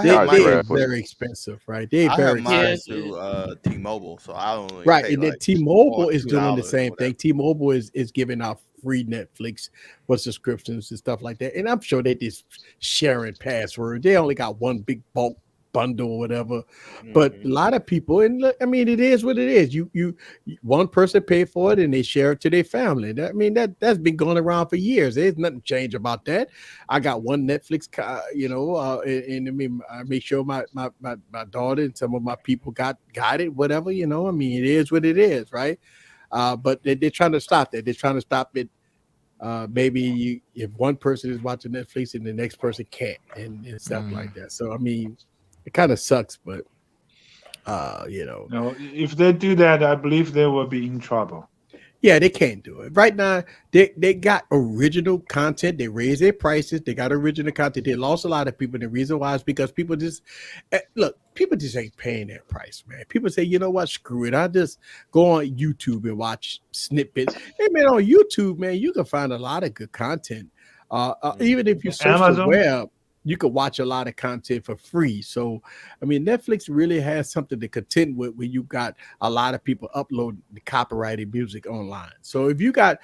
They're very expensive, right? They're very expensive. To T-Mobile, so I don't really right. And then T-Mobile is doing the same thing. T-Mobile is giving out free Netflix for subscriptions and stuff like that. And I'm sure they just sharing passwords. They only got one big bulk bundle or whatever. But a lot of people, and I mean, it is what it is. You one person pay for it and they share it to their family. That's been going around for years. There's nothing changed about that. I got one Netflix, and I mean, I make sure my daughter and some of my people got it, whatever, I mean, it is what it is, right? But they're trying to stop that. They're trying to stop it. Maybe if one person is watching Netflix and the next person can't and stuff like that. So, I mean, it kind of sucks, but No, if they do that, I believe they will be in trouble. Yeah, they can't do it right now. They got original content. They raised their prices. They got original content. They lost a lot of people. The reason why is because people just look. People just ain't paying that price, man. People say, you know what, screw it. I just go on YouTube and watch snippets. Hey, man, on YouTube, man, you can find a lot of good content. Even if you search the web, you could watch a lot of content for free. So, I mean, Netflix really has something to contend with when you got a lot of people uploading the copyrighted music online. So, if you got,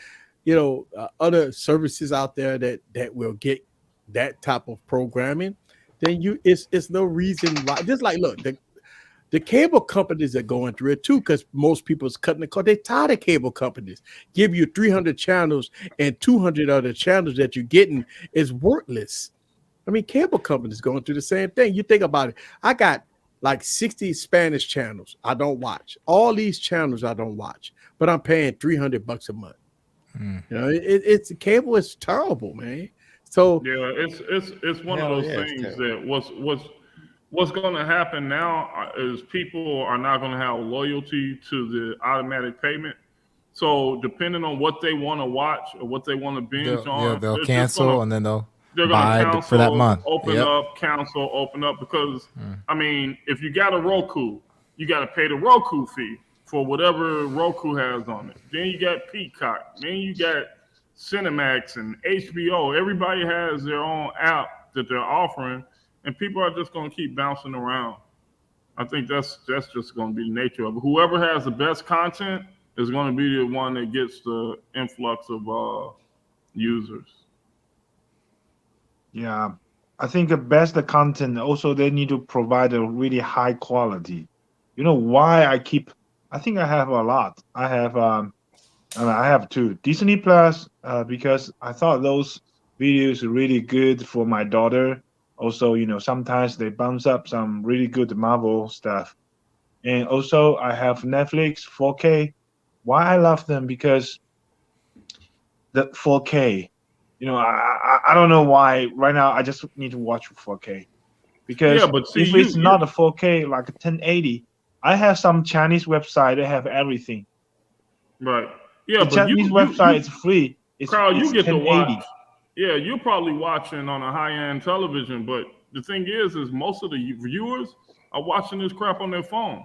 other services out there that will get that type of programming, then it's no reason why. Just like, look, the cable companies are going through it too, because most people's cutting the cord. They're tired of cable companies give you 300 channels and 200 other channels that you're getting is worthless. I mean, cable companies going through the same thing. You think about it. I got like 60 Spanish channels I don't watch. All these channels I don't watch, but I'm paying $300 a month. It's cable is terrible, man. So yeah, it's one of those things that what's going to happen now is people are not going to have loyalty to the automatic payment. So depending on what they want to watch or what they want to binge on, they'll cancel and then they're going to buy for that month. Open up because I mean, if you got a Roku, you got to pay the Roku fee for whatever Roku has on it. Then you got Peacock. Then you got Cinemax and HBO. Everybody has their own app that they're offering, and people are just going to keep bouncing around. I think that's just going to be the nature of it. Whoever has the best content is going to be the one that gets the influx of users. Yeah, I think the best content also they need to provide a really high quality. You know why I think I have a lot. I have two Disney Plus because I thought those videos are really good for my daughter. Also, sometimes they bounce up some really good Marvel stuff. And also I have Netflix 4K. Why I love them? Because the 4K, I don't know why right now I just need to watch 4K. Because if it's not a 4K, like a 1080, I have some Chinese website that have everything. Right. Yeah, the Chinese website is free. Carl, you get 1080. to watch. Yeah, you're probably watching on a high-end television, but the thing is most of the viewers are watching this crap on their phone.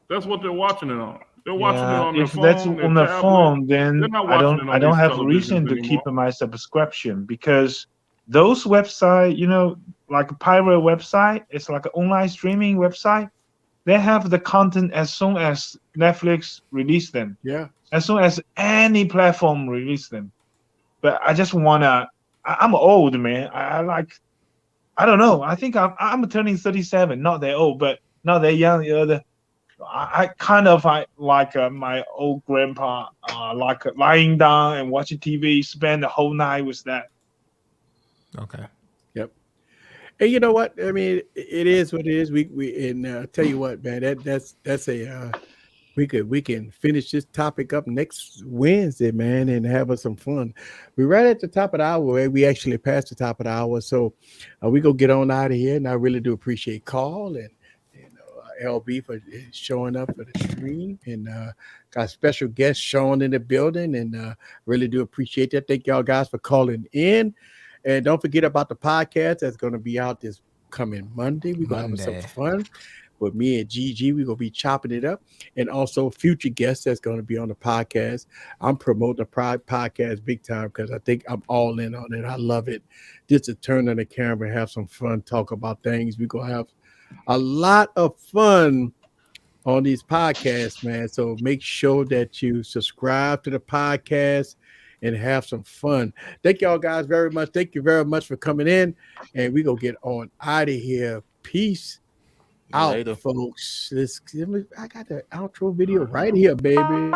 That's what they're watching it on. They're watching it on their phone. If that's on their phone, then I don't have a reason to keep my subscription because those website, like a pirate website, it's like an online streaming website. They have the content as soon as Netflix release them. Yeah. As soon as any platform release them. But I just I'm old, man. I don't know. I think I'm turning 37, not that old, but not that young. I kind of like my old grandpa, like lying down and watching TV, spend the whole night with that. Okay. Yep. And you know what? I mean, it is what it is. We tell you what, man. That's a we can finish this topic up next Wednesday, man, and have us some fun. We're right at the top of the hour. We actually passed the top of the hour, so we go get on out of here. And I really do appreciate Carl and LB for showing up for the stream, and got special guests Sean in the building, and really do appreciate that. Thank y'all guys for calling in, and don't forget about the podcast that's going to be out this coming Monday. We're going to have some fun with me and Gigi. We're going to be chopping it up, and also future guests that's going to be on the podcast. I'm promoting the podcast big time because I think I'm all in on it. I love it. Just to turn on the camera, have some fun, talk about things. We're going to have a lot of fun on these podcasts, man. So make sure that you subscribe to the podcast and have some fun. Thank y'all guys very much. Thank you very much for coming in, and we gonna get on out of here. Peace out, folks. I got the outro video right here, baby.